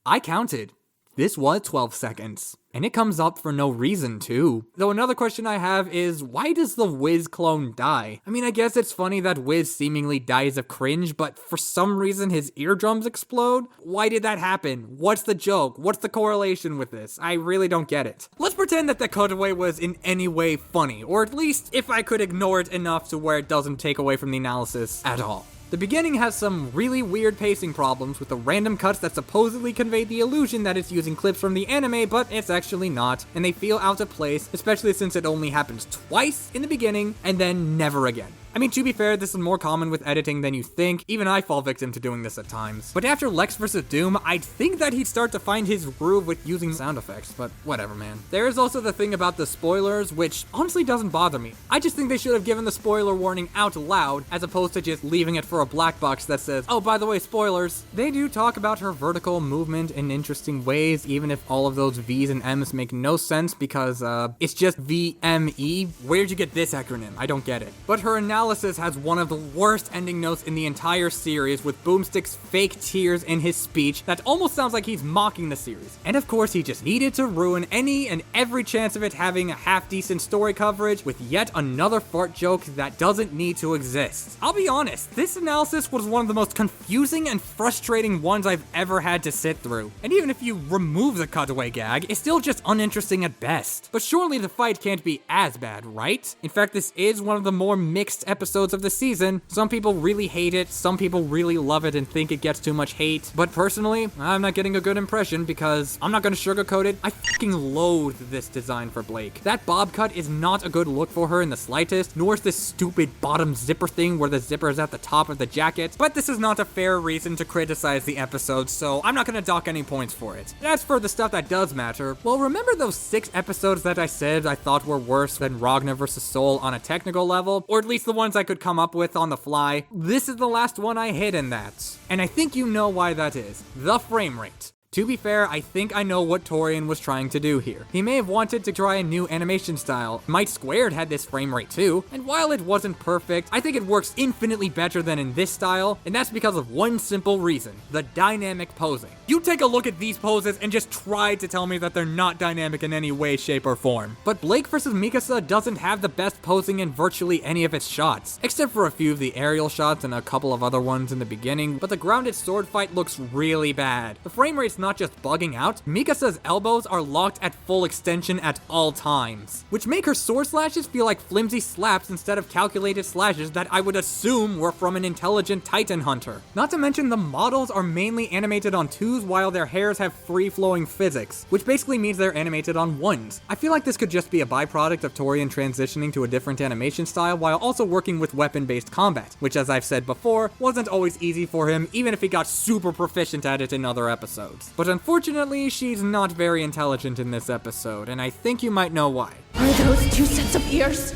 A: I counted. This was 12 seconds. And it comes up for no reason, too. Though another question I have is, why does the Wiz clone die? I mean, I guess it's funny that Wiz seemingly dies of cringe, but for some reason his eardrums explode? Why did that happen? What's the joke? What's the correlation with this? I really don't get it. Let's pretend that the cutaway was in any way funny, or at least if I could ignore it enough to where it doesn't take away from the analysis at all. The beginning has some really weird pacing problems with the random cuts that supposedly convey the illusion that it's using clips from the anime, but it's actually not, and they feel out of place, especially since it only happens twice in the beginning, and then never again. I mean, to be fair, this is more common with editing than you think. Even I fall victim to doing this at times. But after Lex vs. Doom, I'd think that he'd start to find his groove with using sound effects, but whatever, man. There is also the thing about the spoilers, which honestly doesn't bother me. I just think they should have given the spoiler warning out loud, as opposed to just leaving it for a black box that says, oh, by the way, spoilers. They do talk about her vertical movement in interesting ways, even if all of those V's and M's make no sense because, it's just VME. Where'd you get this acronym? I don't get it. But her analysis has one of the worst ending notes in the entire series, with Boomstick's fake tears in his speech that almost sounds like he's mocking the series. And of course, he just needed to ruin any and every chance of it having a half-decent story coverage with yet another fart joke that doesn't need to exist. I'll be honest, this analysis was one of the most confusing and frustrating ones I've ever had to sit through. And even if you remove the cutaway gag, it's still just uninteresting at best. But surely the fight can't be as bad, right? In fact, this is one of the more mixed episodes of the season. Some people really hate it, some people really love it and think it gets too much hate, but personally, I'm not getting a good impression because I'm not gonna sugarcoat it, I fucking loathe this design for Blake. That bob cut is not a good look for her in the slightest, nor is this stupid bottom zipper thing where the zipper is at the top of the jacket, but this is not a fair reason to criticize the episode, so I'm not gonna dock any points for it. And as for the stuff that does matter, well, remember those 6 episodes that I said I thought were worse than Ragna vs. Soul on a technical level, or at least the ones I could come up with on the fly? This is the last one I hit in that. And I think you know why that is. The frame rate. To be fair, I think I know what Torian was trying to do here. He may have wanted to try a new animation style. Might Squared had this frame rate too, and while it wasn't perfect, I think it works infinitely better than in this style, and that's because of one simple reason: the dynamic posing. You take a look at these poses and just try to tell me that they're not dynamic in any way, shape, or form. But Blake vs. Mikasa doesn't have the best posing in virtually any of its shots, except for a few of the aerial shots and a couple of other ones in the beginning, but the grounded sword fight looks really bad. The frame rate's not just bugging out, Mikasa's elbows are locked at full extension at all times, which make her sword slashes feel like flimsy slaps instead of calculated slashes that I would assume were from an intelligent Titan hunter. Not to mention the models are mainly animated on 2s while their hairs have free-flowing physics, which basically means they're animated on 1s. I feel like this could just be a byproduct of Torian transitioning to a different animation style while also working with weapon-based combat, which, as I've said before, wasn't always easy for him even if he got super proficient at it in other episodes. But unfortunately, she's not very intelligent in this episode, and I think you might know why.
I: Are those 2 sets of ears?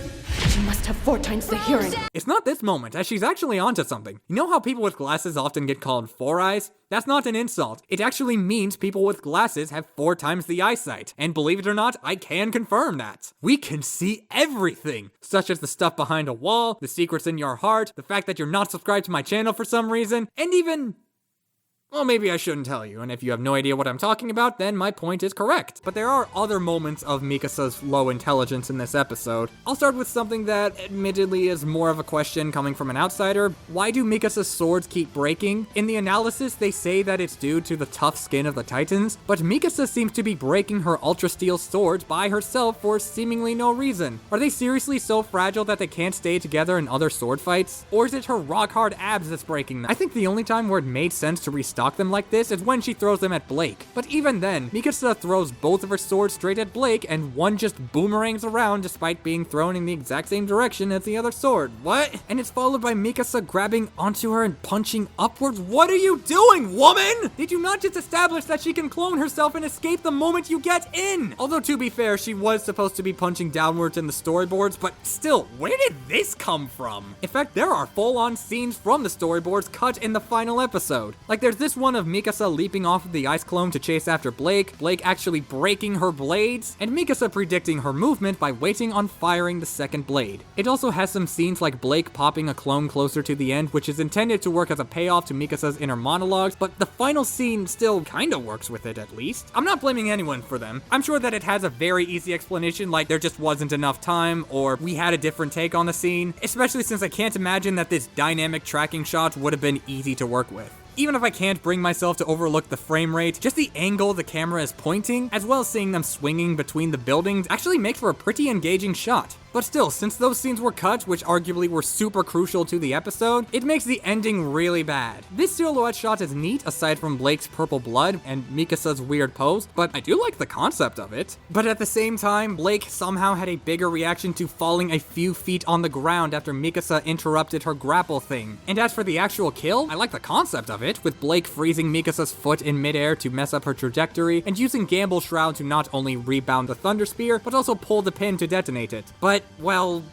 I: She must have 4 times the hearing.
A: It's not this moment, as she's actually onto something. You know how people with glasses often get called 4 eyes? That's not an insult. It actually means people with glasses have 4 times the eyesight. And believe it or not, I can confirm that. We can see everything, such as the stuff behind a wall, the secrets in your heart, the fact that you're not subscribed to my channel for some reason, and even Well, maybe I shouldn't tell you, and if you have no idea what I'm talking about, then my point is correct. But there are other moments of Mikasa's low intelligence in this episode. I'll start with something that admittedly is more of a question coming from an outsider. Why do Mikasa's swords keep breaking? In the analysis, they say that it's due to the tough skin of the Titans, but Mikasa seems to be breaking her Ultra Steel swords by herself for seemingly no reason. Are they seriously so fragile that they can't stay together in other sword fights? Or is it her rock-hard abs that's breaking them? I think the only time where it made sense to restock them like this is when she throws them at Blake. But even then, Mikasa throws both of her swords straight at Blake, and one just boomerangs around despite being thrown in the exact same direction as the other sword. What? And it's followed by Mikasa grabbing onto her and punching upwards. What are you doing, woman? Did you not just establish that she can clone herself and escape the moment you get in? Although, to be fair, she was supposed to be punching downwards in the storyboards, but still, where did this come from? In fact, there are full-on scenes from the storyboards cut in the final episode. Like, there's this one of Mikasa leaping off of the ice clone to chase after Blake, Blake actually breaking her blades, and Mikasa predicting her movement by waiting on firing the second blade. It also has some scenes like Blake popping a clone closer to the end, which is intended to work as a payoff to Mikasa's inner monologues, but the final scene still kinda works with it, at least. I'm not blaming anyone for them. I'm sure that it has a very easy explanation, like there just wasn't enough time, or we had a different take on the scene, especially since I can't imagine that this dynamic tracking shot would have been easy to work with. Even if I can't bring myself to overlook the frame rate, just the angle the camera is pointing, as well as seeing them swinging between the buildings, actually makes for a pretty engaging shot. But still, since those scenes were cut, which arguably were super crucial to the episode, it makes the ending really bad. This silhouette shot is neat, aside from Blake's purple blood and Mikasa's weird pose, but I do like the concept of it. But at the same time, Blake somehow had a bigger reaction to falling a few feet on the ground after Mikasa interrupted her grapple thing. And as for the actual kill, I like the concept of it, with Blake freezing Mikasa's foot in midair to mess up her trajectory, and using Gamble Shroud to not only rebound the Thunder Spear, but also pull the pin to detonate it. But, well...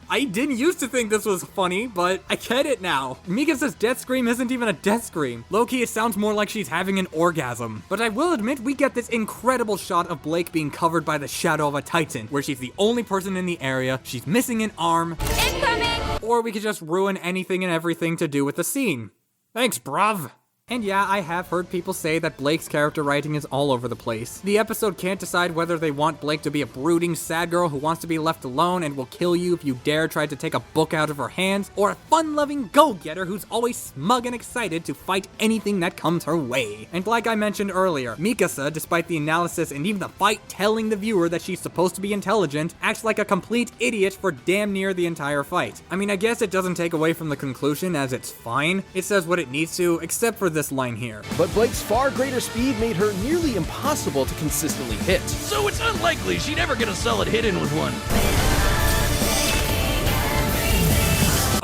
A: I didn't used to think this was funny, but I get it now. Mikasa's death scream isn't even a death scream. Low-key, it sounds more like she's having an orgasm. But I will admit, we get this incredible shot of Blake being covered by the shadow of a Titan, where she's the only person in the area, she's missing an arm. Incoming! Or we could just ruin anything and everything to do with the scene. Thanks, bruv. And yeah, I have heard people say that Blake's character writing is all over the place. The episode can't decide whether they want Blake to be a brooding sad girl who wants to be left alone and will kill you if you dare try to take a book out of her hands, or a fun-loving go-getter who's always smug and excited to fight anything that comes her way. And like I mentioned earlier, Mikasa, despite the analysis and even the fight telling the viewer that she's supposed to be intelligent, acts like a complete idiot for damn near the entire fight. I mean, I guess it doesn't take away from the conclusion, as it's fine. It says what it needs to, except for this line here.
J: But Blake's far greater speed made her nearly impossible to consistently hit.
H: So it's unlikely she'd ever get a solid hit in with one.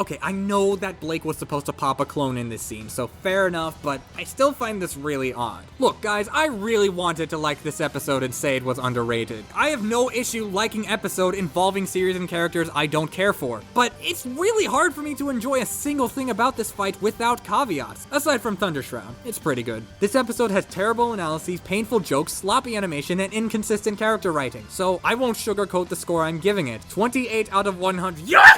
A: Okay, I know that Blake was supposed to pop a clone in this scene, so fair enough, but I still find this really odd. Look, guys, I really wanted to like this episode and say it was underrated. I have no issue liking episode involving series and characters I don't care for, but it's really hard for me to enjoy a single thing about this fight without caveats. Aside from Thunder Shroud, it's pretty good. This episode has terrible analyses, painful jokes, sloppy animation, and inconsistent character writing, so I won't sugarcoat the score I'm giving it. 28 out of 100. Yeah!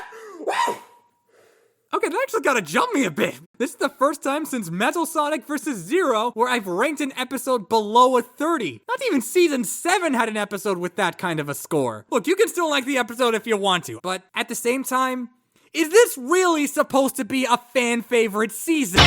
A: Okay, that actually gotta jump me a bit. This is the first time since Metal Sonic vs. Zero where I've ranked an episode below a 30. Not even Season 7 had an episode with that kind of a score. Look, you can still like the episode if you want to, but at the same time, is this really supposed to be a fan favorite season?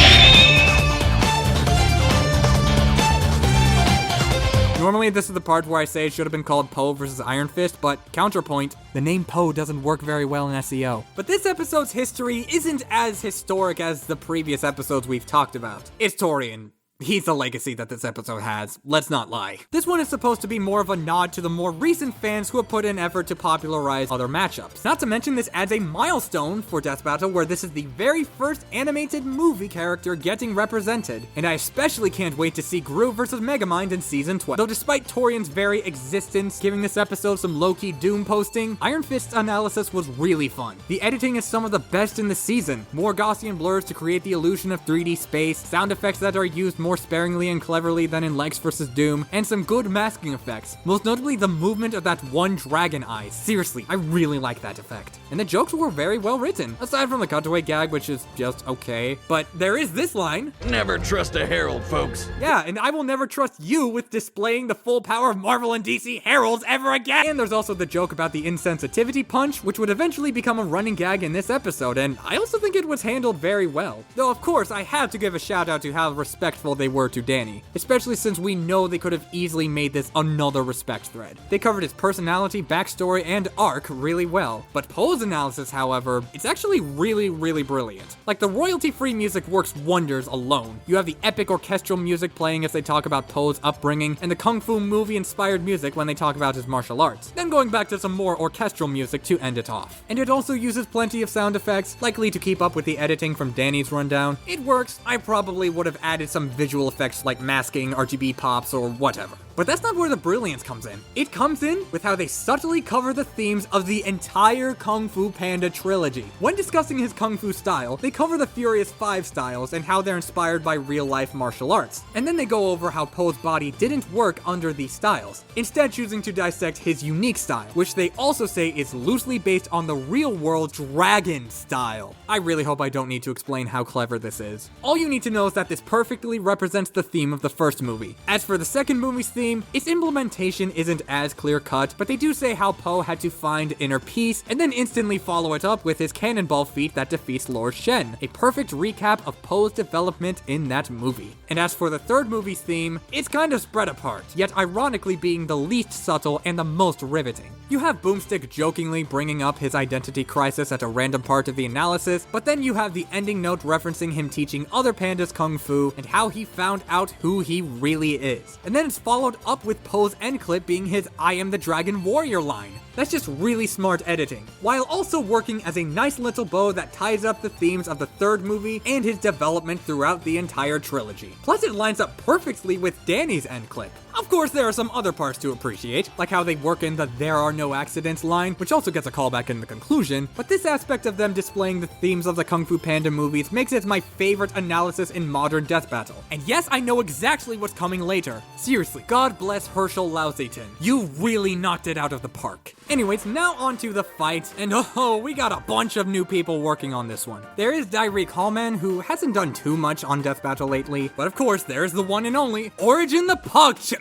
A: Normally, this is the part where I say it should have been called Poe vs. Iron Fist, but counterpoint, the name Poe doesn't work very well in SEO. But this episode's history isn't as historic as the previous episodes we've talked about. It's Torian. He's the legacy that this episode has, let's not lie. This one is supposed to be more of a nod to the more recent fans who have put in effort to popularize other matchups. Not to mention this adds a milestone for Death Battle where this is the very first animated movie character getting represented. And I especially can't wait to see Gru vs. Megamind in Season 12. Though despite Torian's very existence giving this episode some low-key doom posting, Iron Fist's analysis was really fun. The editing is some of the best in the season. More Gaussian blurs to create the illusion of 3D space, sound effects that are used more more sparingly and cleverly than in Lex vs. Doom, and some good masking effects, most notably the movement of that one dragon eye. Seriously, I really like that effect. And the jokes were very well written, aside from the cutaway gag, which is just okay. But there is this line.
H: Never trust a herald, folks.
A: Yeah, and I will never trust you with displaying the full power of Marvel and DC heralds ever again. And there's also the joke about the insensitivity punch, which would eventually become a running gag in this episode, and I also think it was handled very well. Though of course, I have to give a shout out to how respectful they were to Danny, especially since we know they could have easily made this another respect thread. They covered his personality, backstory, and arc really well. But Poe's analysis, however, it's actually really brilliant. Like, the royalty-free music works wonders alone. You have the epic orchestral music playing as they talk about Poe's upbringing, and the Kung Fu movie-inspired music when they talk about his martial arts. Then going back to some more orchestral music to end it off. And it also uses plenty of sound effects, likely to keep up with the editing from Danny's rundown. It works. I probably would have added some visual effects like masking, RGB pops, or whatever. But that's not where the brilliance comes in. It comes in with how they subtly cover the themes of the entire Kung Fu Panda trilogy. When discussing his Kung Fu style, they cover the Furious 5 styles and how they're inspired by real-life martial arts. And then they go over how Poe's body didn't work under these styles, instead choosing to dissect his unique style, which they also say is loosely based on the real-world dragon style. I really hope I don't need to explain how clever this is. All you need to know is that this perfectly represents the theme of the first movie. As for the second movie's theme, its implementation isn't as clear-cut, but they do say how Poe had to find inner peace, and then instantly follow it up with his cannonball feat that defeats Lord Shen, a perfect recap of Poe's development in that movie. And as for the third movie's theme, it's kind of spread apart, yet ironically being the least subtle and the most riveting. You have Boomstick jokingly bringing up his identity crisis at a random part of the analysis, but then you have the ending note referencing him teaching other pandas kung fu and how he found out who he really is. And then it's followed up with Poe's end clip being his "I am the Dragon Warrior" line. That's just really smart editing, while also working as a nice little bow that ties up the themes of the third movie and his development throughout the entire trilogy. Plus it lines up perfectly with Danny's end clip. Of course, there are some other parts to appreciate, like how they work in the "there are no accidents" line, which also gets a callback in the conclusion, but this aspect of them displaying the themes of the Kung Fu Panda movies makes it my favorite analysis in modern death battle. And yes, I know exactly what's coming later. Seriously, God bless Herschel Lauseyton. You really knocked it out of the park. Anyways, now on to the fight, and oh, we got a bunch of new people working on this one. There is Dyreek Hallman, who hasn't done too much on Death Battle lately, but of course, there's the one and only Origin the Pugch.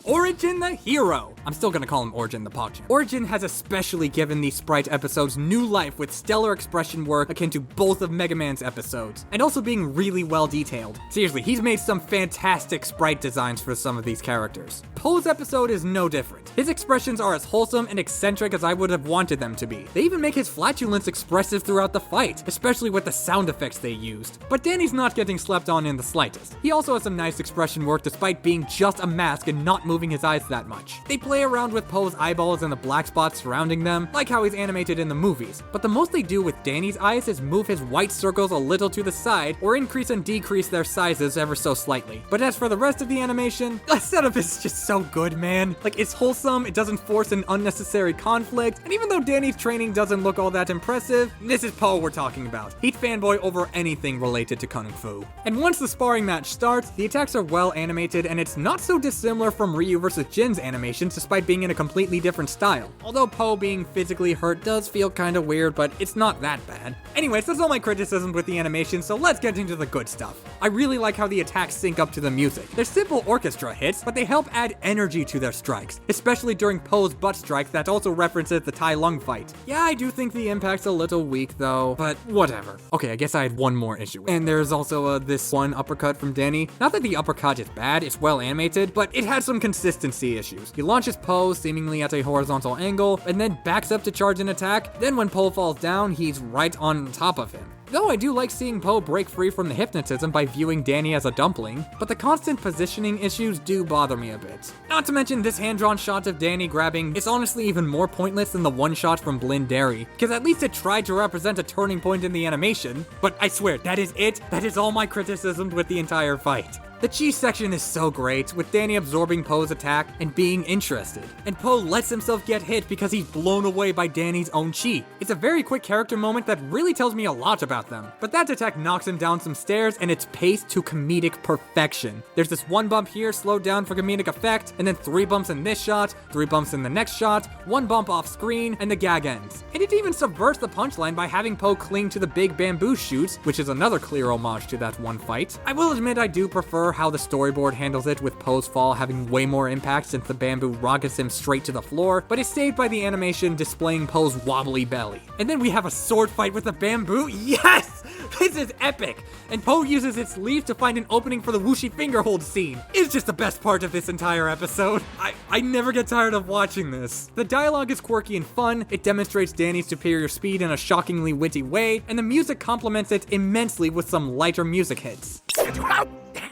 A: Origin the Hero. I'm still gonna call him Origin the Pugch. Origin has especially given these Sprite episodes new life with stellar expression work akin to both of Mega Man's episodes, and also being really well detailed. Seriously, he's made some fantastic Sprite designs for some of these characters. Poe's episode is no different. His expressions are as wholesome and eccentric as I would have wanted them to be. They even make his flatulence expressive throughout the fight, especially with the sound effects they used. But Danny's not getting slept on in the slightest. He also has some nice expression work despite being just a mask and not moving his eyes that much. They play around with Poe's eyeballs and the black spots surrounding them, like how he's animated in the movies. But the most they do with Danny's eyes is move his white circles a little to the side, or increase and decrease their sizes ever so slightly. But as for the rest of the animation, the setup is just so good, man. Like, it's wholesome, it doesn't force an unnecessary conflict, and even though Danny's training doesn't look all that impressive, this is Poe we're talking about. He'd fanboy over anything related to Kung Fu. And once the sparring match starts, the attacks are well animated, and it's not so dissimilar from Ryu vs. Jin's animations despite being in a completely different style. Although Poe being physically hurt does feel kinda weird, but it's not that bad. Anyways, that's all my criticisms with the animation, so let's get into the good stuff. I really like how the attacks sync up to the music. They're simple orchestra hits, but they help add energy to their strikes, especially during Poe's butt strike that also references the Tai Lung fight. Yeah, I do think the impact's a little weak though, but whatever. Okay, I guess I had one more issue. And there's also this one uppercut from Danny. Not that the uppercut is bad, it's well animated, but it had some consistency issues. He launches Poe seemingly at a horizontal angle, and then backs up to charge an attack. Then when Poe falls down, he's right on top of him. Though I do like seeing Poe break free from the hypnotism by viewing Danny as a dumpling, but the constant positioning issues do bother me a bit. Not to mention this hand-drawn shot of Danny grabbing is honestly even more pointless than the one shot from Blinn Derry, because at least it tried to represent a turning point in the animation, but I swear, that is it. That is all my criticisms with the entire fight. The chi section is so great, with Danny absorbing Poe's attack and being interested. And Poe lets himself get hit because he's blown away by Danny's own chi. It's a very quick character moment that really tells me a lot about them. But that attack knocks him down some stairs and it's paced to comedic perfection. There's this one bump here slowed down for comedic effect, and then 3 bumps in this shot, 3 bumps in the next shot, 1 bump off screen, and the gag ends. And it even subverts the punchline by having Poe cling to the big bamboo shoots, which is another clear homage to that one fight. I will admit I do prefer how the storyboard handles it, with Poe's fall having way more impact since the bamboo rockets him straight to the floor, but it's saved by the animation displaying Poe's wobbly belly. And then we have a sword fight with the bamboo. Yes! This is epic! And Poe uses its leaf to find an opening for the whooshy finger hold scene. It's just the best part of this entire episode. I never get tired of watching this. The dialogue is quirky and fun, it demonstrates Danny's superior speed in a shockingly witty way, and the music complements it immensely with some lighter music hits.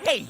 K: Hey!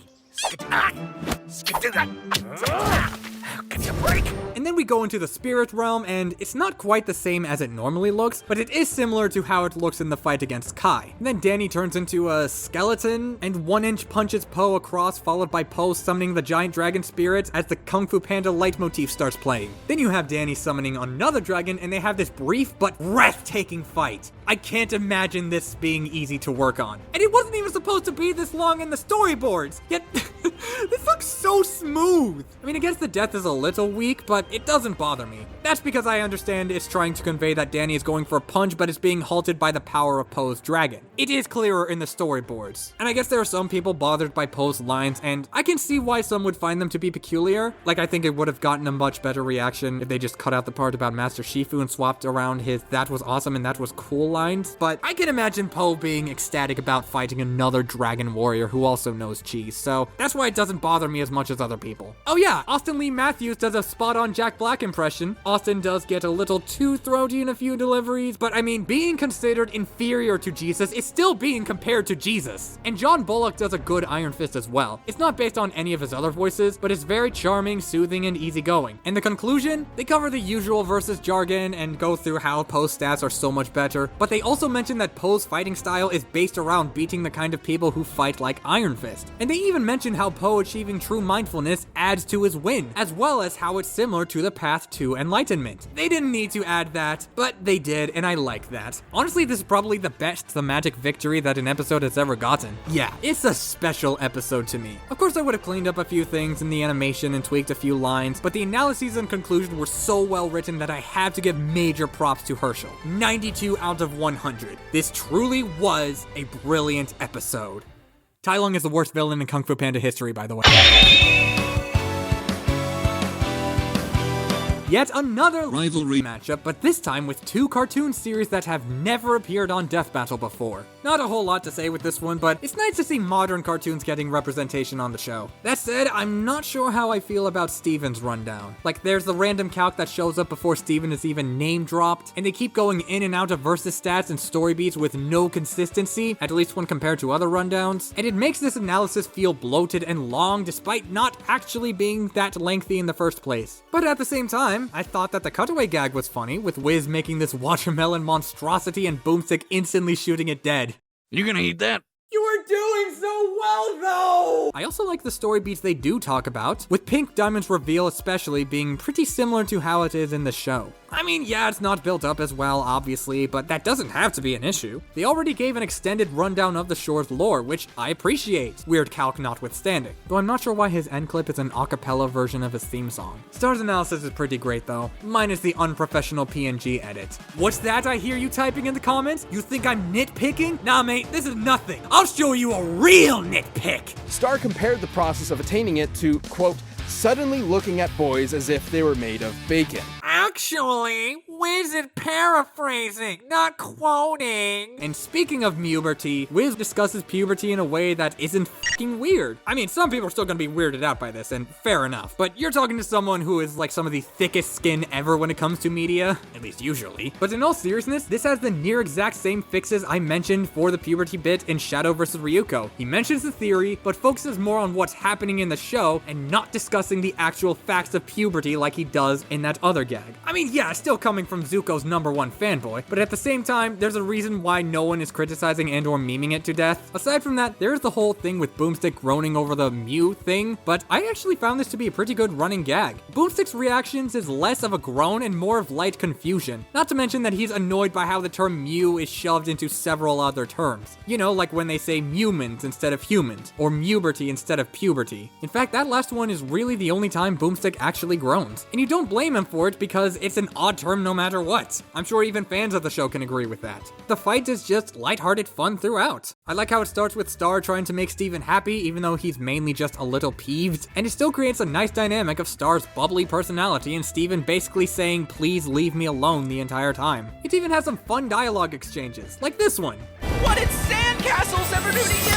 K: Give you a break!
A: And then we go into the spirit realm, and it's not quite the same as it normally looks, but it is similar to how it looks in the fight against Kai. And then Danny turns into a skeleton, and 1-inch punches Poe across, followed by Poe summoning the giant dragon spirit as the Kung Fu Panda leitmotif starts playing. Then you have Danny summoning another dragon, and they have this brief but breathtaking fight. I can't imagine this being easy to work on. And it wasn't even supposed to be this long in the storyboards, yet this looks so smooth. I mean, against the death is a little weak, but it doesn't bother me. That's because I understand it's trying to convey that Danny is going for a punch, but is being halted by the power of Poe's dragon. It is clearer in the storyboards. And I guess there are some people bothered by Poe's lines, and I can see why some would find them to be peculiar. Like, I think it would have gotten a much better reaction if they just cut out the part about Master Shifu and swapped around his "that was awesome" and "that was cool" lines. But I can imagine Poe being ecstatic about fighting another dragon warrior who also knows chi, so that's why it doesn't bother me as much as other people. Oh yeah, Austin Lee Matthews does a spot-on Jack Black impression. Austin does get a little too throaty in a few deliveries, but I mean, being considered inferior to Jesus is still being compared to Jesus. And John Bullock does a good Iron Fist as well. It's not based on any of his other voices, but it's very charming, soothing, and easygoing. And the conclusion? They cover the usual versus jargon and go through how Poe's stats are so much better, but they also mention that Poe's fighting style is based around beating the kind of people who fight like Iron Fist. And they even mention how Poe achieving true mindfulness adds to his win, as well as how it's similar to the path to enlightenment. They didn't need to add that, but they did, and I like that. Honestly, this is probably the best thematic victory that an episode has ever gotten. Yeah, it's a special episode to me. Of course, I would have cleaned up a few things in the animation and tweaked a few lines, but the analyses and conclusion were so well written that I have to give major props to Herschel. 92 out of 100. This truly was a brilliant episode. Tai Lung is the worst villain in Kung Fu Panda history, by the way. Yet another rivalry matchup, but this time with 2 cartoon series that have never appeared on Death Battle before. Not a whole lot to say with this one, but it's nice to see modern cartoons getting representation on the show. That said, I'm not sure how I feel about Steven's rundown. Like, there's the random calc that shows up before Steven is even name dropped, and they keep going in and out of versus stats and story beats with no consistency, at least when compared to other rundowns, and it makes this analysis feel bloated and long despite not actually being that lengthy in the first place. But at the same time, I thought that the cutaway gag was funny, with Wiz making this watermelon monstrosity and Boomstick instantly shooting it dead.
H: You gonna eat that?
A: You are doing so well, though! I also like the story beats they do talk about, with Pink Diamond's reveal especially being pretty similar to how it is in the show. I mean, yeah, it's not built up as well, obviously, but that doesn't have to be an issue. They already gave an extended rundown of the shore's lore, which I appreciate, weird calc notwithstanding. Though I'm not sure why his end clip is an a cappella version of his theme song. Star's analysis is pretty great though, minus the unprofessional PNG edit. What's that I hear you typing in the comments? You think I'm nitpicking? Nah mate, this is nothing. I'll show you a real nitpick!
J: Star compared the process of attaining it to, quote, suddenly looking at boys as if they were made of bacon.
A: Actually, Wiz is paraphrasing, not quoting. And speaking of puberty, Wiz discusses puberty in a way that isn't fucking weird. I mean, some people are still gonna be weirded out by this, and fair enough. But you're talking to someone who is like some of the thickest skin ever when it comes to media, at least usually. But in all seriousness, this has the near exact same fixes I mentioned for the puberty bit in Shadow vs. Ryuko. He mentions the theory, but focuses more on what's happening in the show and not discussing the actual facts of puberty like he does in that other gag. I mean, yeah, still coming from from Zuko's #1 fanboy, but at the same time, there's a reason why no one is criticizing and or memeing it to death. Aside from that, there's the whole thing with Boomstick groaning over the Mew thing, but I actually found this to be a pretty good running gag. Boomstick's reactions is less of a groan and more of light confusion, not to mention that he's annoyed by how the term Mew is shoved into several other terms. You know, like when they say Mewmans instead of humans, or Muberty instead of puberty. In fact, that last one is really the only time Boomstick actually groans. And you don't blame him for it because it's an odd term no matter what. I'm sure even fans of the show can agree with that. The fight is just lighthearted fun throughout. I like how it starts with Star trying to make Steven happy even though he's mainly just a little peeved, and it still creates a nice dynamic of Star's bubbly personality and Steven basically saying please leave me alone the entire time. It even has some fun dialogue exchanges, like this one.
K: What did sandcastles ever do to you?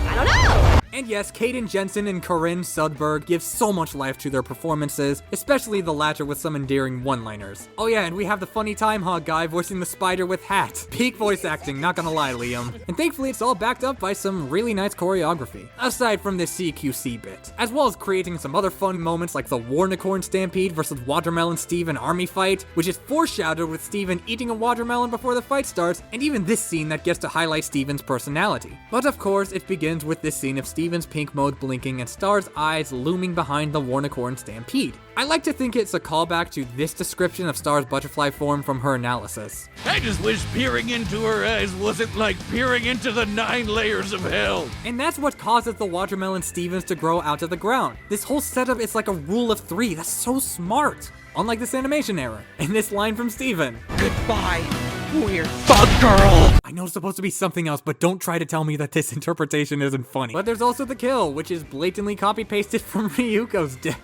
I: I don't know!
A: And yes, Kaden Jensen and Corinne Sudberg give so much life to their performances, especially the latter with some endearing one-liners. Oh yeah, and we have the funny Time Hog guy voicing the spider with hat. Peak voice acting, not gonna lie, Liam. And thankfully it's all backed up by some really nice choreography, aside from this CQC bit, as well as creating some other fun moments like the Warnicorn Stampede versus Watermelon Steven army fight, which is foreshadowed with Steven eating a watermelon before the fight starts, and even this scene that gets to highlight Steven's personality. But of course, it begins with this scene of Steven's pink mode blinking and Star's eyes looming behind the Warnicorn Stampede. I like to think it's a callback to this description of Star's butterfly form from her analysis.
H: I just wish peering into her eyes wasn't like peering into the 9 layers of hell.
A: And that's what causes the Watermelon Stevens to grow out of the ground. This whole setup is like a rule of 3. That's so smart. Unlike this animation era. And this line from Steven.
K: Goodbye, weird bug girl.
A: I know it's supposed to be something else, but don't try to tell me that this interpretation isn't funny. But there's also the kill, which is blatantly copy-pasted from Ryuko's death.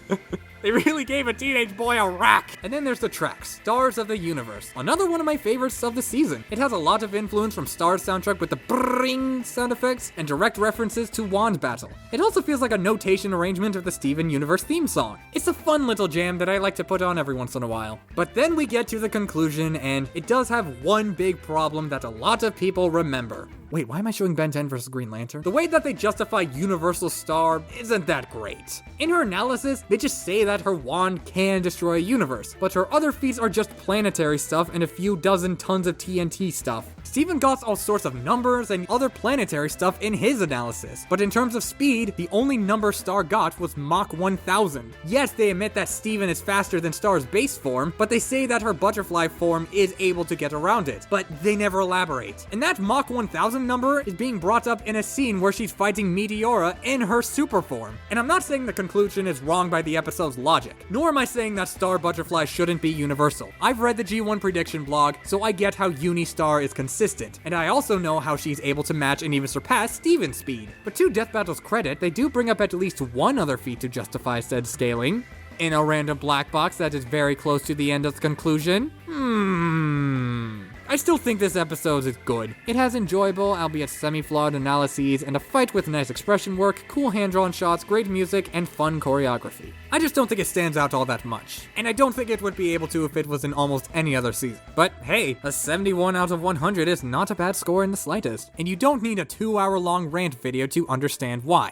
A: They really gave a teenage boy a rack. And then there's the track, Stars of the Universe. Another one of my favorites of the season. It has a lot of influence from Star's soundtrack with the brrring sound effects and direct references to Wand Battle. It also feels like a notation arrangement of the Steven Universe theme song. It's a fun little jam that I like to put on every once in a while. But then we get to the conclusion, and it does have one big problem that a lot of people remember. Wait, why am I showing Ben 10 versus Green Lantern? The way that they justify Universal Star isn't that great. In her analysis, they just say that her wand can destroy a universe, but her other feats are just planetary stuff and a few dozen tons of TNT stuff. Steven got all sorts of numbers and other planetary stuff in his analysis, but in terms of speed, the only number Star got was Mach 1000. Yes, they admit that Steven is faster than Star's base form, but they say that her butterfly form is able to get around it, but they never elaborate. And that Mach 1000 number is being brought up in a scene where she's fighting Meteora in her super form. And I'm not saying the conclusion is wrong by the episode's logic, nor am I saying that Star Butterfly shouldn't be universal. I've read the G1 prediction blog, so I get how Unistar is consistent, and I also know how she's able to match and even surpass Steven's speed. But to Death Battle's credit, they do bring up at least one other feat to justify said scaling. In a random black box that is very close to the end of the conclusion. I still think this episode is good. It has enjoyable, albeit semi-flawed analyses, and a fight with nice expression work, cool hand-drawn shots, great music, and fun choreography. I just don't think it stands out all that much. And I don't think it would be able to if it was in almost any other season. But hey, a 71 out of 100 is not a bad score in the slightest. And you don't need a 2-hour-long rant video to understand why.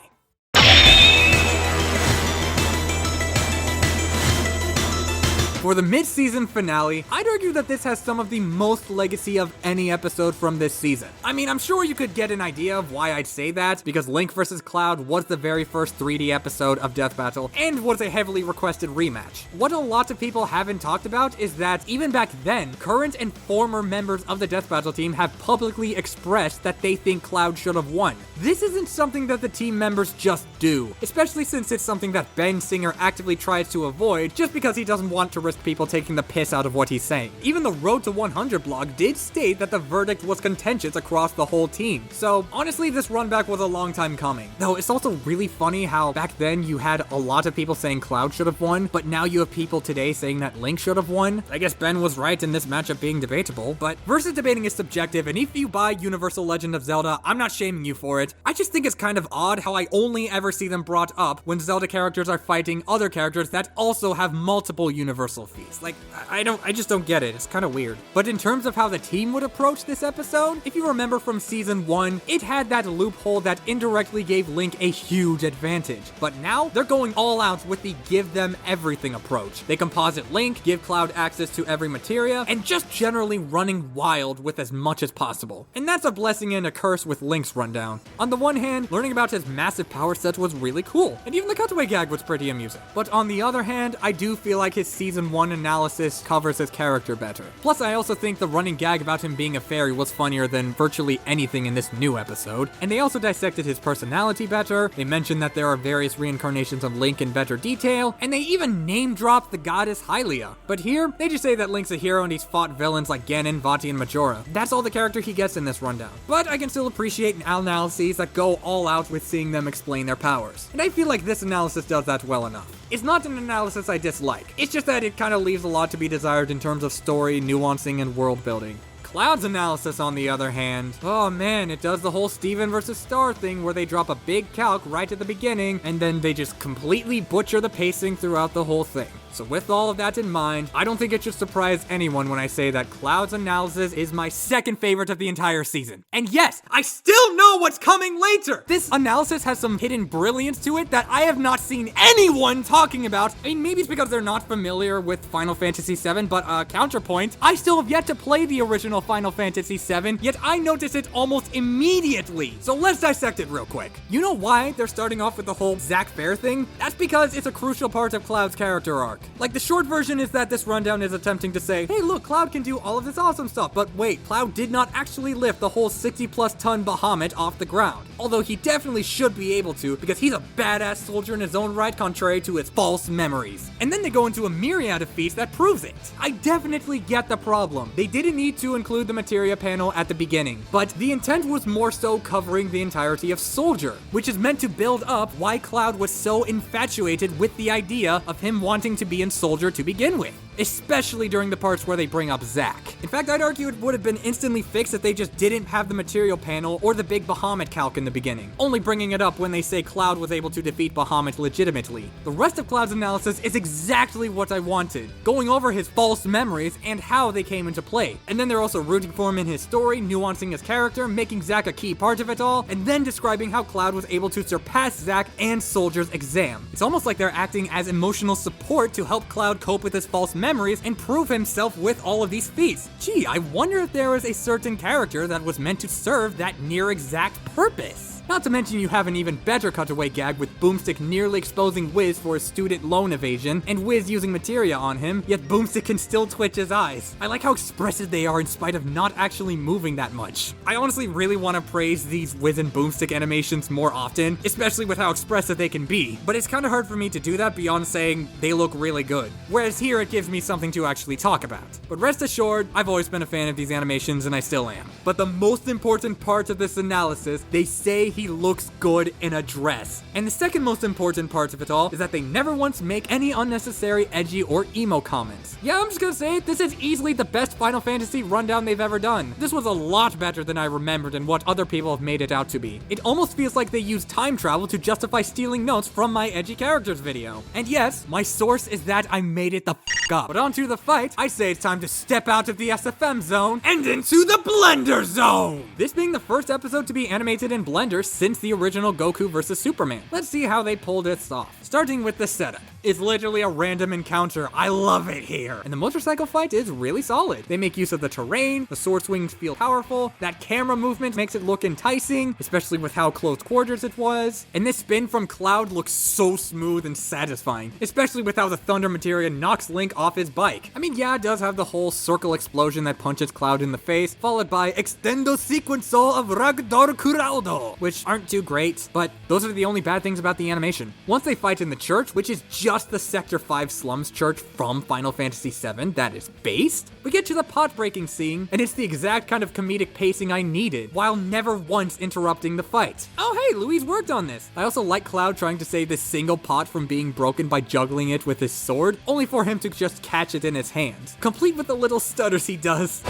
A: For the mid-season finale, I'd argue that this has some of the most legacy of any episode from this season. I mean, I'm sure you could get an idea of why I'd say that, because Link vs. Cloud was the very first 3D episode of Death Battle, and was a heavily requested rematch. What a lot of people haven't talked about is that, even back then, current and former members of the Death Battle team have publicly expressed that they think Cloud should have won. This isn't something that the team members just do, especially since it's something that Ben Singer actively tries to avoid just because he doesn't want to risk people taking the piss out of what he's saying. Even the Road to 100 blog did state that the verdict was contentious across the whole team. So honestly, this run back was a long time coming. Though it's also really funny how back then you had a lot of people saying Cloud should have won, but now you have people today saying that Link should have won. I guess Ben was right in this matchup being debatable, but versus debating is subjective, and if you buy Universal Legend of Zelda, I'm not shaming you for it. I just think it's kind of odd how I only ever see them brought up when Zelda characters are fighting other characters that also have multiple Universal castle feast. Like, I just don't get it. It's kind of weird. But in terms of how the team would approach this episode, if you remember from season 1, it had that loophole that indirectly gave Link a huge advantage. But now, they're going all out with the give them everything approach. They composite Link, give Cloud access to every materia, and just generally running wild with as much as possible. And that's a blessing and a curse with Link's rundown. On the one hand, learning about his massive power sets was really cool, and even the cutaway gag was pretty amusing. But on the other hand, I do feel like his season 1 analysis covers his character better. Plus, I also think the running gag about him being a fairy was funnier than virtually anything in this new episode, and they also dissected his personality better. They mentioned that there are various reincarnations of Link in better detail, and they even name-dropped the goddess Hylia. But here, they just say that Link's a hero and he's fought villains like Ganon, Vati, and Majora. That's all the character he gets in this rundown. But I can still appreciate analyses that go all out with seeing them explain their powers. And I feel like this analysis does that well enough. It's not an analysis I dislike. It's just that it kind of leaves a lot to be desired in terms of story, nuancing, and world building. Cloud's analysis, on the other hand, oh man, it does the whole Steven versus Star thing where they drop a big calc right at the beginning, and then they just completely butcher the pacing throughout the whole thing. So with all of that in mind, I don't think it should surprise anyone when I say that Cloud's analysis is my second favorite of the entire season. And yes, I still know what's coming later! This analysis has some hidden brilliance to it that I have not seen anyone talking about. I mean, maybe it's because they're not familiar with Final Fantasy VII, but counterpoint, I still have yet to play the original Final Fantasy VII, yet I noticed it almost immediately. So let's dissect it real quick. You know why they're starting off with the whole Zack Fair thing? That's because it's a crucial part of Cloud's character arc. Like, the short version is that this rundown is attempting to say, hey look, Cloud can do all of this awesome stuff, but wait, Cloud did not actually lift the whole 60+ ton Bahamut off the ground. Although he definitely should be able to, because he's a badass soldier in his own right, contrary to his false memories. And then they go into a myriad of feats that proves it. I definitely get the problem. They didn't need to include the materia panel at the beginning, but the intent was more so covering the entirety of Soldier, which is meant to build up why Cloud was so infatuated with the idea of him wanting to be in Soldier to begin with, especially during the parts where they bring up Zack. In fact, I'd argue it would have been instantly fixed if they just didn't have the material panel or the big Bahamut calc in the beginning, only bringing it up when they say Cloud was able to defeat Bahamut legitimately. The rest of Cloud's analysis is exactly what I wanted, going over his false memories and how they came into play. And then they're also rooting for him in his story, nuancing his character, making Zack a key part of it all, and then describing how Cloud was able to surpass Zack and Soldier's exam. It's almost like they're acting as emotional support to help Cloud cope with his false memories and prove himself with all of these feats. Gee, I wonder if there was a certain character that was meant to serve that near exact purpose. Not to mention you have an even better cutaway gag with Boomstick nearly exposing Wiz for his student loan evasion, and Wiz using materia on him, yet Boomstick can still twitch his eyes. I like how expressive they are in spite of not actually moving that much. I honestly really want to praise these Wiz and Boomstick animations more often, especially with how expressive they can be, but it's kind of hard for me to do that beyond saying they look really good. Whereas here it gives me something to actually talk about. But rest assured, I've always been a fan of these animations and I still am. But the most important part of this analysis, they say he looks good in a dress. And the second most important part of it all is that they never once make any unnecessary edgy or emo comments. Yeah, I'm just gonna say it, this is easily the best Final Fantasy rundown they've ever done. This was a lot better than I remembered and what other people have made it out to be. It almost feels like they used time travel to justify stealing notes from my edgy characters video. And yes, my source is that I made it the f*** up. But onto the fight, I say it's time to step out of the SFM zone and into the Blender zone! This being the first episode to be animated in Blender since the original Goku vs. Superman. Let's see how they pulled this off. Starting with the setup. It's literally a random encounter. I love it here. And the motorcycle fight is really solid. They make use of the terrain, the sword swings feel powerful, that camera movement makes it look enticing, especially with how close quarters it was. And this spin from Cloud looks so smooth and satisfying, especially with how the thunder materia knocks Link off his bike. I mean, yeah, it does have the whole circle explosion that punches Cloud in the face, followed by Extendo Sequenzo of Ragdor Kuraudo, which aren't too great, but those are the only bad things about the animation. Once they fight in the church, which is just the Sector 5 slums church from Final Fantasy VII that is based, we get to the pot-breaking scene, and it's the exact kind of comedic pacing I needed, while never once interrupting the fight. Oh hey, Louise worked on this. I also like Cloud trying to save this single pot from being broken by juggling it with his sword, only for him to just catch it in his hand, complete with the little stutters he does.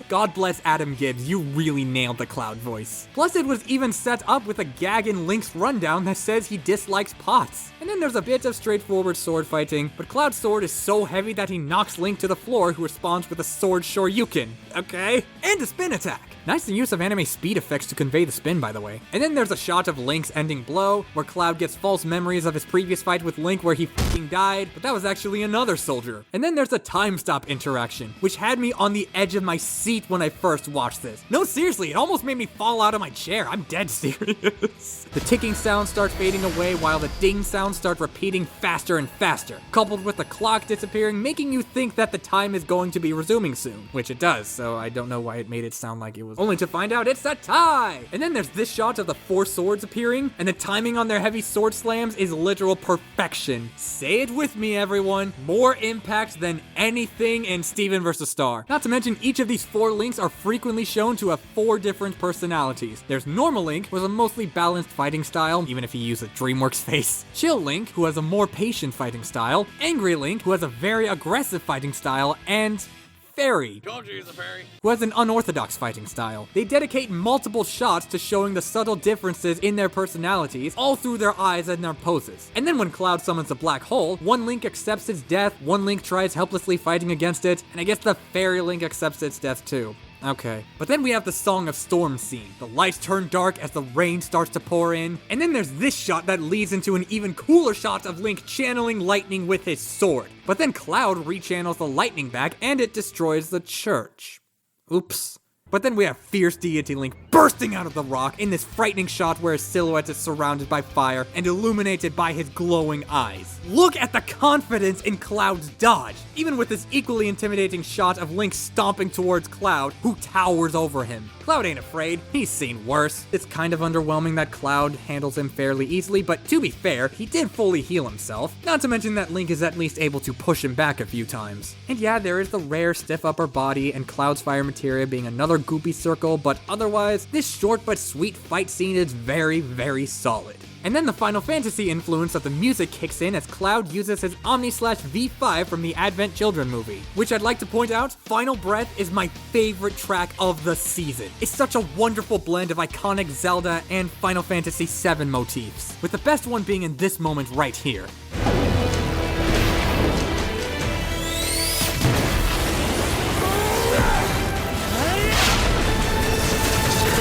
A: God bless Adam Gibbs, you really nailed the Cloud voice. Plus it was even set up with a gag in Link's rundown that says he dislikes pots. And then there's a bit of straightforward sword fighting, but Cloud's sword is so heavy that he knocks Link to the floor, who responds with a sword shoryuken. Okay? And a spin attack. Nice use of anime speed effects to convey the spin, by the way. And then there's a shot of Link's ending blow, where Cloud gets false memories of his previous fight with Link where he f***ing died, but that was actually another soldier. And then there's a time stop interaction, which had me on the edge of my seat when I first watched this. No, seriously, it almost made me fall out of my chair. I'm dead serious. The ticking sound starts fading away while the ding sounds start repeating faster and faster, coupled with the clock disappearing, making you think that the time is going to be resuming soon, which it does, so I don't know why it made it sound like it was, only to find out it's a tie! And then there's this shot of the 4 swords appearing, and the timing on their heavy sword slams is literal perfection. Say it with me, everyone. More impact than anything in Steven vs. Star. Not to mention, each of these 4 Links are frequently shown to have 4 different personalities. There's Normal Link, who has a mostly balanced fighting style, even if he used a DreamWorks face. Chill Link, who has a more patient fighting style. Angry Link, who has a very aggressive fighting style. And Fairy,
H: Told you he's a fairy.
A: who has an unorthodox fighting style. They dedicate multiple shots to showing the subtle differences in their personalities, all through their eyes and their poses. And then when Cloud summons a black hole, one Link accepts its death, one Link tries helplessly fighting against it, and I guess the Fairy Link accepts its death too. Okay. But then we have the Song of Storm scene. The lights turn dark as the rain starts to pour in, and then there's this shot that leads into an even cooler shot of Link channeling lightning with his sword. But then Cloud rechannels the lightning back, and it destroys the church. Oops. But then we have Fierce Deity Link bursting out of the rock in this frightening shot where his silhouette is surrounded by fire and illuminated by his glowing eyes. Look at the confidence in Cloud's dodge, even with this equally intimidating shot of Link stomping towards Cloud, who towers over him. Cloud ain't afraid, he's seen worse. It's kind of underwhelming that Cloud handles him fairly easily, but to be fair, he did fully heal himself. Not to mention that Link is at least able to push him back a few times. And yeah, there is the rare stiff upper body and Cloud's fire materia being another goopy circle, but otherwise, this short but sweet fight scene is very, very solid. And then the Final Fantasy influence of the music kicks in as Cloud uses his Omni/V5 from the Advent Children movie. Which I'd like to point out, Final Breath is my favorite track of the season. It's such a wonderful blend of iconic Zelda and Final Fantasy VII motifs, with the best one being in this moment right here.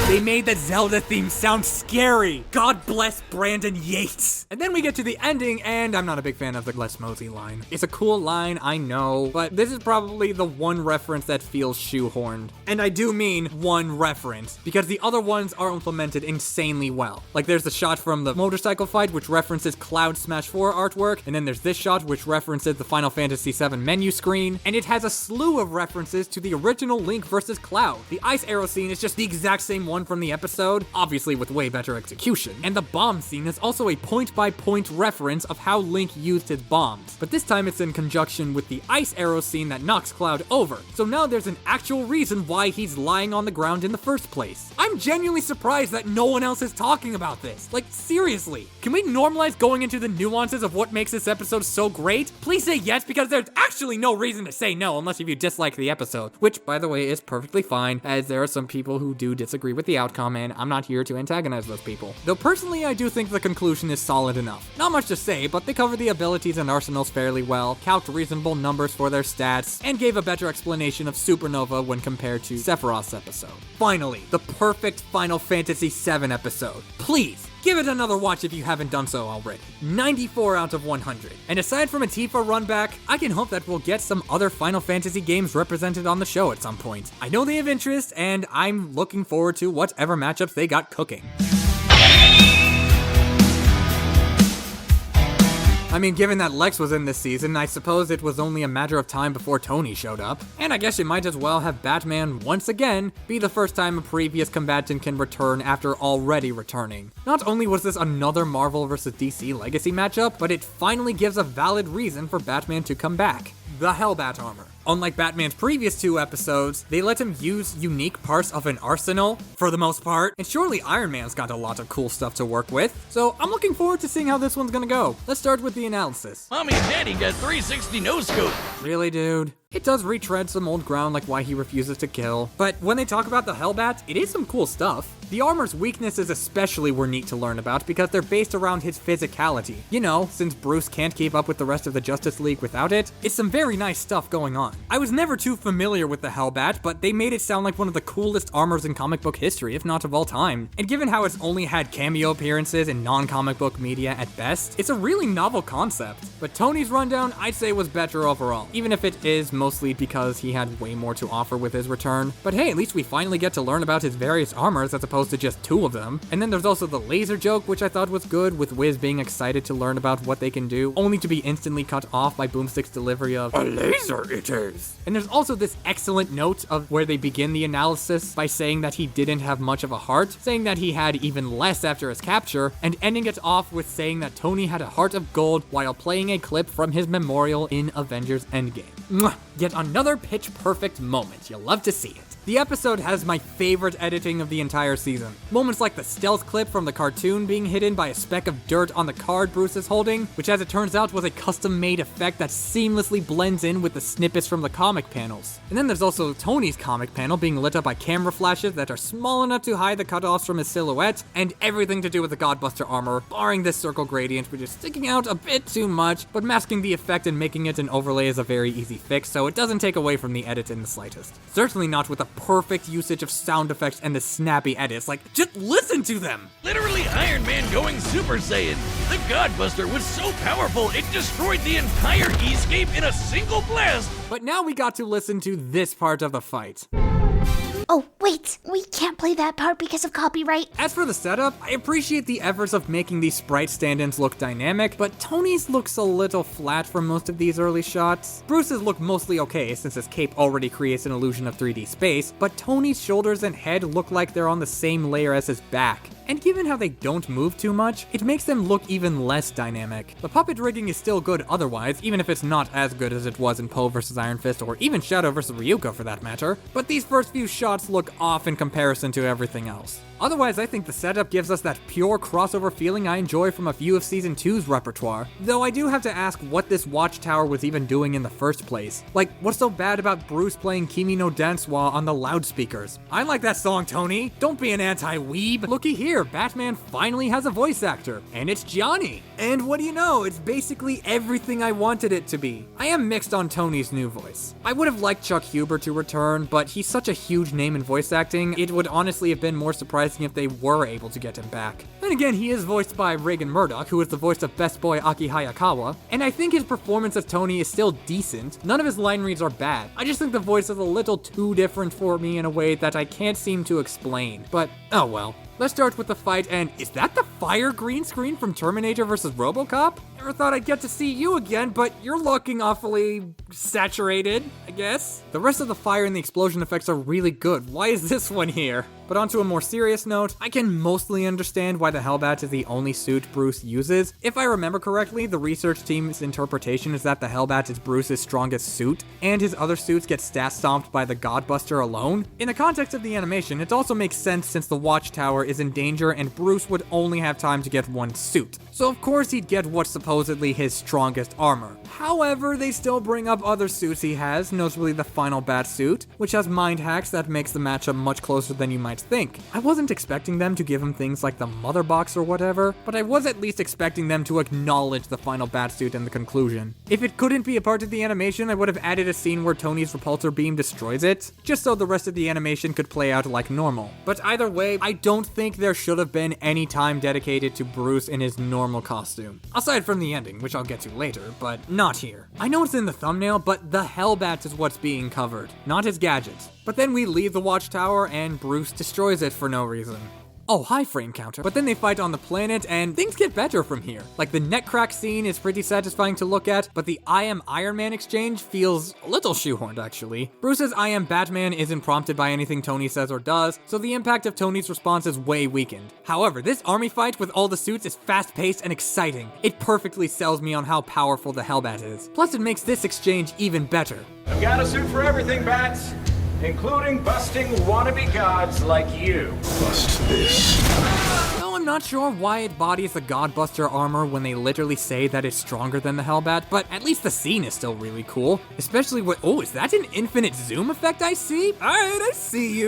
A: They made the Zelda theme sound scary. God bless Brandon Yates. And then we get to the ending, and I'm not a big fan of the Les Mosey line. It's a cool line, I know, but this is probably the one reference that feels shoehorned. And I do mean one reference, because the other ones are implemented insanely well. Like there's the shot from the motorcycle fight, which references Cloud Smash 4 artwork, and then there's this shot, which references the Final Fantasy VII menu screen, and it has a slew of references to the original Link versus Cloud. The ice arrow scene is just the exact same one from the episode, obviously with way better execution. And the bomb scene is also a point-by-point reference of how Link used his bombs, but this time it's in conjunction with the ice arrow scene that knocks Cloud over. So now there's an actual reason why he's lying on the ground in the first place. I'm genuinely surprised that no one else is talking about this. Like, seriously, can we normalize going into the nuances of what makes this episode so great? Please say yes, because there's actually no reason to say no unless if you dislike the episode, which, by the way, is perfectly fine, as there are some people who do disagree with the outcome, and I'm not here to antagonize those people. Though personally, I do think the conclusion is solid enough. Not much to say, but they cover the abilities and arsenals fairly well, calced reasonable numbers for their stats, and gave a better explanation of Supernova when compared to Sephiroth's episode. Finally, the perfect Final Fantasy VII episode. Please, give it another watch if you haven't done so already. 94 out of 100. And aside from a Tifa run back, I can hope that we'll get some other Final Fantasy games represented on the show at some point. I know they have interest, and I'm looking forward to whatever matchups they got cooking. I mean, given that Lex was in this season, I suppose it was only a matter of time before Tony showed up. And I guess you might as well have Batman, once again, be the first time a previous combatant can return after already returning. Not only was this another Marvel vs. DC Legacy matchup, but it finally gives a valid reason for Batman to come back. The Hellbat armor. Unlike Batman's previous 2 episodes, they let him use unique parts of an arsenal, for the most part, and surely Iron Man's got a lot of cool stuff to work with, so I'm looking forward to seeing how this one's gonna go. Let's start with the analysis.
H: Mommy and Daddy got 360 no-scope.
A: Really, dude? It does retread some old ground like why he refuses to kill, but when they talk about the Hellbats, it is some cool stuff. The armor's weaknesses especially were neat to learn about because they're based around his physicality. You know, since Bruce can't keep up with the rest of the Justice League without it, it's some very nice stuff going on. I was never too familiar with the Hellbat, but they made it sound like one of the coolest armors in comic book history, if not of all time. And given how it's only had cameo appearances in non-comic book media at best, it's a really novel concept. But Tony's rundown, I'd say, was better overall, even if it is mostly because he had way more to offer with his return. But hey, at least we finally get to learn about his various armors as opposed to just 2 of them. And then there's also the laser joke, which I thought was good, with Wiz being excited to learn about what they can do, only to be instantly cut off by Boomstick's delivery of, "A laser it is!" And there's also this excellent note of where they begin the analysis by saying that he didn't have much of a heart, saying that he had even less after his capture, and ending it off with saying that Tony had a heart of gold while playing a clip from his memorial in Avengers Endgame. Mwah! Yet another pitch-perfect moment. You'll love to see it. The episode has my favorite editing of the entire season. Moments like the stealth clip from the cartoon being hidden by a speck of dirt on the card Bruce is holding, which as it turns out was a custom-made effect that seamlessly blends in with the snippets from the comic panels. And then there's also Tony's comic panel being lit up by camera flashes that are small enough to hide the cutoffs from his silhouette, and everything to do with the Godbuster armor, barring this circle gradient, which is sticking out a bit too much, but masking the effect and making it an overlay is a very easy fix, so it doesn't take away from the edit in the slightest. Certainly not with the perfect usage of sound effects and the snappy edits. Like, just listen to them!
H: Literally Iron Man going Super Saiyan. The Godbuster was so powerful it destroyed the entire Escape in a single blast.
A: But now we got to listen to this part of the fight.
L: Oh, wait, we can't play that part because of copyright.
A: As for the setup, I appreciate the efforts of making these sprite stand-ins look dynamic, but Tony's looks a little flat for most of these early shots. Bruce's look mostly okay since his cape already creates an illusion of 3D space, but Tony's shoulders and head look like they're on the same layer as his back. And given how they don't move too much, it makes them look even less dynamic. The puppet rigging is still good otherwise, even if it's not as good as it was in Poe vs. Iron Fist or even Shadow vs. Ryuko for that matter, but these first few shots look off in comparison to everything else. Otherwise, I think the setup gives us that pure crossover feeling I enjoy from a few of Season 2's repertoire. Though I do have to ask what this watchtower was even doing in the first place. Like, what's so bad about Bruce playing Kimi no Dancewa on the loudspeakers? I like that song, Tony! Don't be an anti-weeb! Looky here, Batman finally has a voice actor, and it's Johnny! And what do you know, it's basically everything I wanted it to be. I am mixed on Tony's new voice. I would have liked Chuck Huber to return, but he's such a huge name in voice acting, it would honestly have been more surprising if they were able to get him back. Then again, he is voiced by Reagan Murdoch, who is the voice of Best Boy Aki Hayakawa, and I think his performance as Tony is still decent. None of his line reads are bad. I just think the voice is a little too different for me in a way that I can't seem to explain. But, oh well. Let's start with the fight, and is that the fire green screen from Terminator vs. RoboCop? Never thought I'd get to see you again, but you're looking awfully saturated, I guess. The rest of the fire and the explosion effects are really good. Why is this one here? But onto a more serious note, I can mostly understand why the Hellbat is the only suit Bruce uses. If I remember correctly, the research team's interpretation is that the Hellbat is Bruce's strongest suit, and his other suits get stat stomped by the Godbuster alone. In the context of the animation, it also makes sense since the Watchtower is in danger and Bruce would only have time to get one suit. So of course he'd get what's supposedly his strongest armor. However, they still bring up other suits he has, notably the final Bat suit, which has mind hacks that makes the matchup much closer than you might think. I wasn't expecting them to give him things like the Mother Box or whatever, but I was at least expecting them to acknowledge the final Bat suit in the conclusion. If it couldn't be a part of the animation, I would have added a scene where Tony's repulsor beam destroys it, just so the rest of the animation could play out like normal. But either way, I don't think there should have been any time dedicated to Bruce in his normal costume. Aside from the ending, which I'll get to later, but not here. I know it's in the thumbnail, but the Hellbat is what's being covered, not his gadgets. But then we leave the Watchtower and Bruce destroys it for no reason. Oh, hi frame counter. But then they fight on the planet and things get better from here. Like the neck crack scene is pretty satisfying to look at, but the I am Iron Man exchange feels a little shoehorned actually. Bruce's I am Batman isn't prompted by anything Tony says or does, so the impact of Tony's response is way weakened. However, this army fight with all the suits is fast-paced and exciting. It perfectly sells me on how powerful the Hellbat is. Plus it makes this exchange even better.
M: I've got a suit for everything, Bats. Including busting wannabe gods like you.
G: Bust this.
A: Though I'm I'm not sure why it bodies the Godbuster armor when they literally say that it's stronger than the Hellbat, but at least the scene is still really cool. Especially with, oh, is that an infinite zoom effect I see? Alright, I see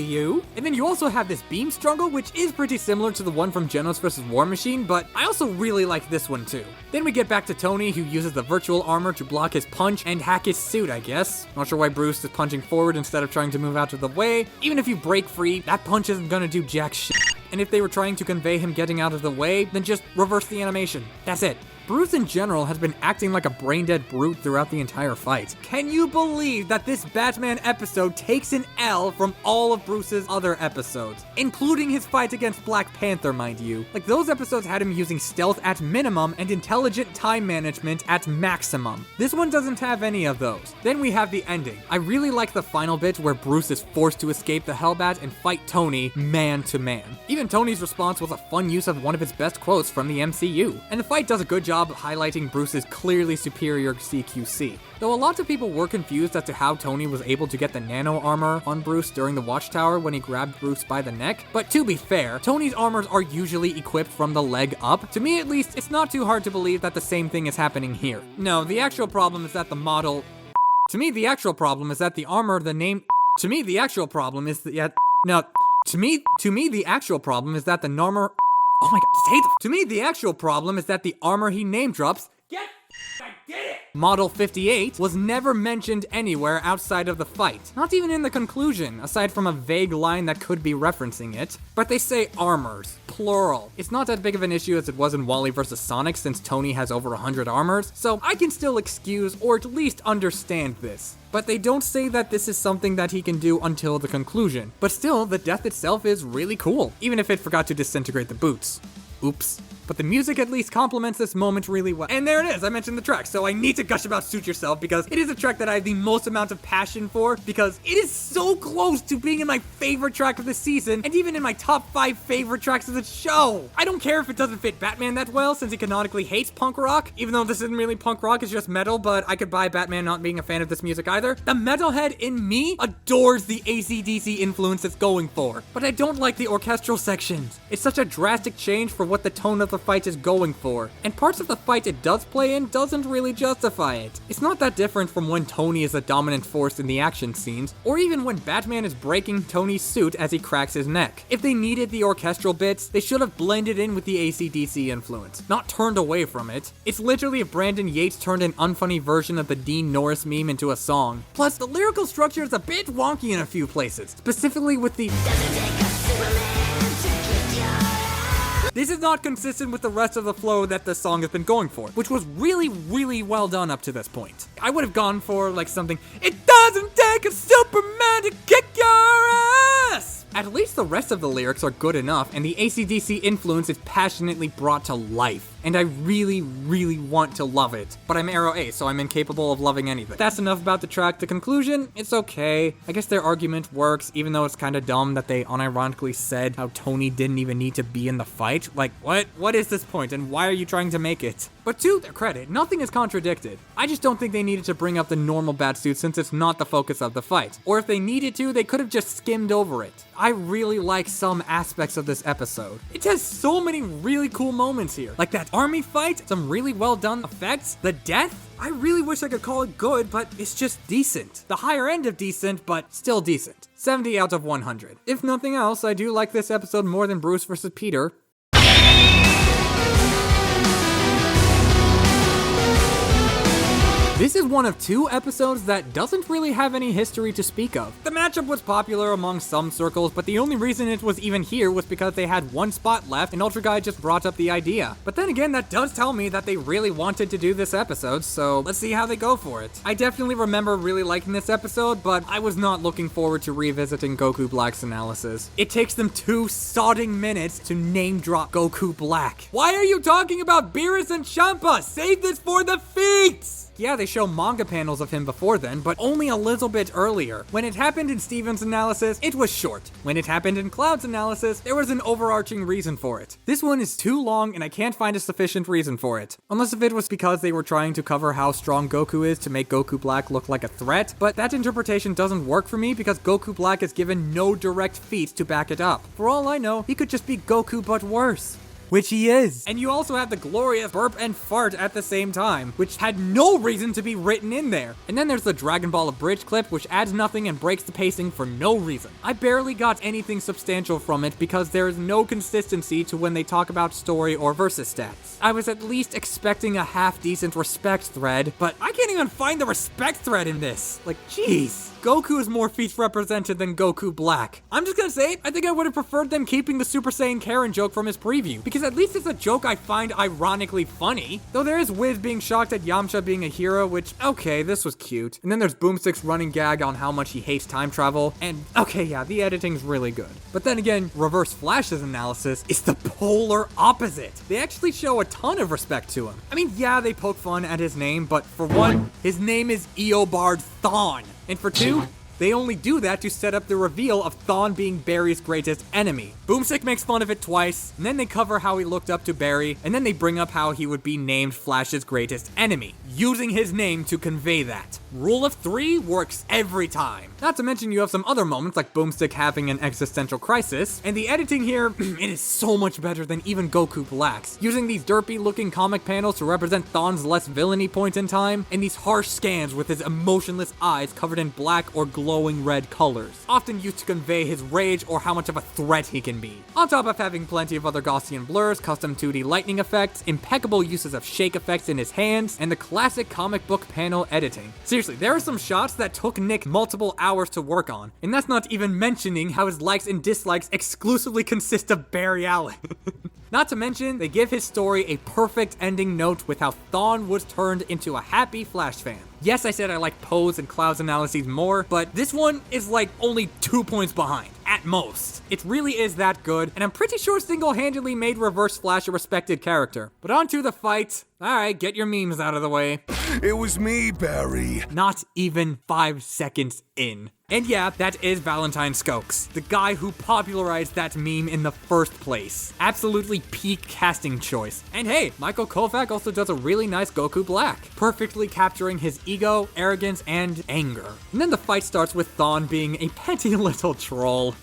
A: you. And then you also have this beam struggle, which is pretty similar to the one from Genos vs. War Machine, but I also really like this one too. Then we get back to Tony, who uses the virtual armor to block his punch and hack his suit, I guess. Not sure why Bruce is punching forward instead of trying to move out of the way. Even if you break free, that punch isn't gonna do jack shit. And if they were trying to convey him getting out of the way, then just reverse the animation. That's it. Bruce in general has been acting like a brain-dead brute throughout the entire fight. Can you believe that this Batman episode takes an L from all of Bruce's other episodes? Including his fight against Black Panther, mind you. Like, those episodes had him using stealth at minimum and intelligent time management at maximum. This one doesn't have any of those. Then we have the ending. I really like the final bit where Bruce is forced to escape the Hellbat and fight Tony man to man. Even Tony's response was a fun use of one of his best quotes from the MCU. And the fight does a good job of highlighting Bruce's clearly superior CQC. Though a lot of people were confused as to how Tony was able to get the nano armor on Bruce during the Watchtower when he grabbed Bruce by the neck, but to be fair, Tony's armors are usually equipped from the leg up. To me at least, it's not too hard to believe that the same thing is happening here. No, the actual problem is that the model... To me, the actual problem is that the armor, the name... To me, the actual problem is that... No, to me, the actual problem is that the armor... Oh my god, say the... To me, the actual problem is that the armor he name drops... I did it! Model 58 was never mentioned anywhere outside of the fight. Not even in the conclusion, aside from a vague line that could be referencing it. But they say armors, plural. It's not that big of an issue as it was in Wally vs. Sonic since Tony has over 100 armors, so I can still excuse or at least understand this. But they don't say that this is something that he can do until the conclusion. But still, the death itself is really cool, even if it forgot to disintegrate the boots. Oops. But the music at least complements this moment really well. And there it is, I mentioned the track, so I need to gush about Suit Yourself because it is a track that I have the most amount of passion for because it is so close to being in my favorite track of the season and even in my top 5 favorite tracks of the show. I don't care if it doesn't fit Batman that well since he canonically hates punk rock, even though this isn't really punk rock, it's just metal, but I could buy Batman not being a fan of this music either. The metalhead in me adores the AC/DC influence it's going for, but I don't like the orchestral sections. It's such a drastic change for what the tone of the fight is going for, and parts of the fight it does play in doesn't really justify it. It's not that different from when Tony is the dominant force in the action scenes, or even when Batman is breaking Tony's suit as he cracks his neck. If they needed the orchestral bits, they should have blended in with the AC/DC influence, not turned away from it. It's literally if Brandon Yates turned an unfunny version of the Dean Norris meme into a song. Plus, the lyrical structure is a bit wonky in a few places, specifically with the... This is not consistent with the rest of the flow that the song has been going for, which was really, really well done up to this point. I would have gone for like something, it doesn't take a Superman to kick your ass! At least the rest of the lyrics are good enough, and the AC/DC influence is passionately brought to life. And I really, really want to love it. But I'm Arrow A, so I'm incapable of loving anything. That's enough about the track. The conclusion, it's okay. I guess their argument works, even though it's kind of dumb that they unironically said how Tony didn't even need to be in the fight. Like, what? What is this point, and why are you trying to make it? But to their credit, nothing is contradicted. I just don't think they needed to bring up the normal Batsuit since it's not the focus of the fight. Or if they needed to, they could have just skimmed over it. I really like some aspects of this episode. It has so many really cool moments here. Like that army fight, some really well done effects, the death. I really wish I could call it good, but it's just decent. The higher end of decent, but still decent. 70 out of 100. If nothing else, I do like this episode more than Bruce vs. Peter. This is one of 2 episodes that doesn't really have any history to speak of. The matchup was popular among some circles, but the only reason it was even here was because they had 1 spot left and Ultra Guy just brought up the idea. But then again, that does tell me that they really wanted to do this episode, so let's see how they go for it. I definitely remember really liking this episode, but I was not looking forward to revisiting Goku Black's analysis. It takes them 2 sodding minutes to name drop Goku Black. Why are you talking about Beerus and Champa? Save this for the feats! Yeah, they show manga panels of him before then, but only a little bit earlier. When it happened in Steven's analysis, it was short. When it happened in Cloud's analysis, there was an overarching reason for it. This one is too long, and I can't find a sufficient reason for it. Unless if it was because they were trying to cover how strong Goku is to make Goku Black look like a threat, but that interpretation doesn't work for me because Goku Black is given no direct feats to back it up. For all I know, he could just be Goku but worse. Which he is. And you also have the glorious burp and fart at the same time, which had no reason to be written in there. And then there's the Dragon Ball Abridged clip, which adds nothing and breaks the pacing for no reason. I barely got anything substantial from it because there is no consistency to when they talk about story or versus stats. I was at least expecting a half-decent respect thread, but I can't even find the respect thread in this. Like, jeez. Goku is more feats represented than Goku Black. I'm just gonna say, I think I would have preferred them keeping the Super Saiyan Karen joke from his preview, because at least it's a joke I find ironically funny. Though there is Wiz being shocked at Yamcha being a hero, which, okay, this was cute. And then there's Boomstick's running gag on how much he hates time travel, and okay, yeah, the editing's really good. But then again, Reverse Flash's analysis is the polar opposite. They actually show a ton of respect to him. I mean, yeah, they poke fun at his name, but for one, his name is Eobard Thawne. And for two, they only do that to set up the reveal of Thawne being Barry's greatest enemy. Boomstick makes fun of it twice, and then they cover how he looked up to Barry, and then they bring up how he would be named Flash's greatest enemy, using his name to convey that. Rule of 3 works every time. Not to mention you have some other moments like Boomstick having an existential crisis, and the editing here, it is so much better than even Goku Black's, using these derpy looking comic panels to represent Thawne's less villainy point in time, and these harsh scans with his emotionless eyes covered in black or glowing red colors, often used to convey his rage or how much of a threat he can be. On top of having plenty of other Gaussian blurs, custom 2D lightning effects, impeccable uses of shake effects in his hands, and the classic comic book panel editing. Seriously, there are some shots that took Nick multiple hours to work on, and that's not even mentioning how his likes and dislikes exclusively consist of Barry Allen. Not to mention, they give his story a perfect ending note with how Thawne was turned into a happy Flash fan. Yes, I said I like Poe's and Cloud's analyses more, but this one is like only 2 points behind, at most. It really is that good, and I'm pretty sure single-handedly made Reverse Flash a respected character. But on to the fight. Alright, get your memes out of the way.
B: It was me, Barry.
A: Not even 5 seconds in. And yeah, that is Valentine Skokes, the guy who popularized that meme in the first place. Absolutely peak casting choice. And hey, Michael Kovac also does a really nice Goku Black, perfectly capturing his ego, arrogance, and anger. And then the fight starts with Thawne being a petty little troll.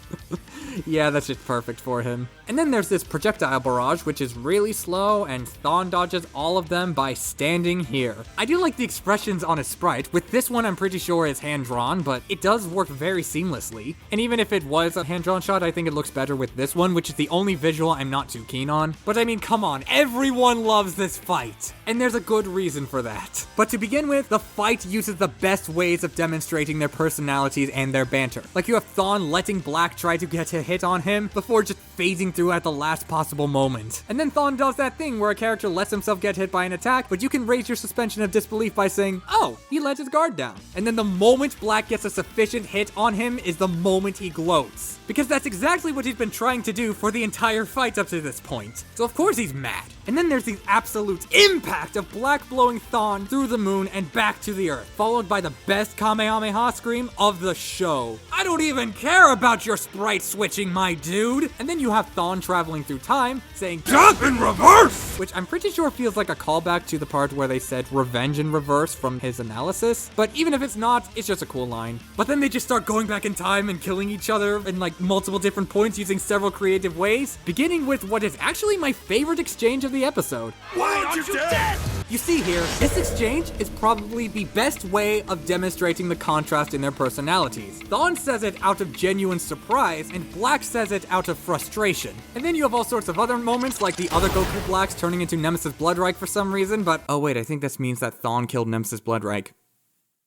A: Yeah, that's just perfect for him. And then there's this projectile barrage, which is really slow, and Thawne dodges all of them by standing here. I do like the expressions on his sprite. With this one, I'm pretty sure is hand-drawn, but it does work very seamlessly. And even if it was a hand-drawn shot, I think it looks better with this one, which is the only visual I'm not too keen on. But I mean, come on, everyone loves this fight. And there's a good reason for that. But to begin with, the fight uses the best ways of demonstrating their personalities and their banter. Like you have Thawne letting Black try to get a hit on him before just phasing through at the last possible moment. And then Thawne does that thing where a character lets himself get hit by an attack, but you can raise your suspension of disbelief by saying, oh, he let his guard down. And then the moment Black gets a sufficient hit on him is the moment he gloats. Because that's exactly what he's been trying to do for the entire fight up to this point. So of course he's mad. And then there's the absolute impact of Black blowing Thawne through the moon and back to the earth, followed by the best Kamehameha scream of the show. I don't even care about your sprite switching, my dude. And then you have Thawne traveling through time, saying, jump in reverse! Which I'm pretty sure feels like a callback to the part where they said revenge in reverse from his analysis. But even if it's not, it's just a cool line. But then they just start going back in time and killing each other in like multiple different points using several creative ways, beginning with what is actually my favorite exchange of the episode.
B: Why aren't you dead?
A: You see here, this exchange is probably the best way of demonstrating the contrast in their personalities. Thawne says it out of genuine surprise, and Black says it out of frustration. And then you have all sorts of other moments, like the other Goku Blacks turning into Nemesis Bloodreich for some reason, but oh wait, I think this means that Thawne killed Nemesis Bloodreich.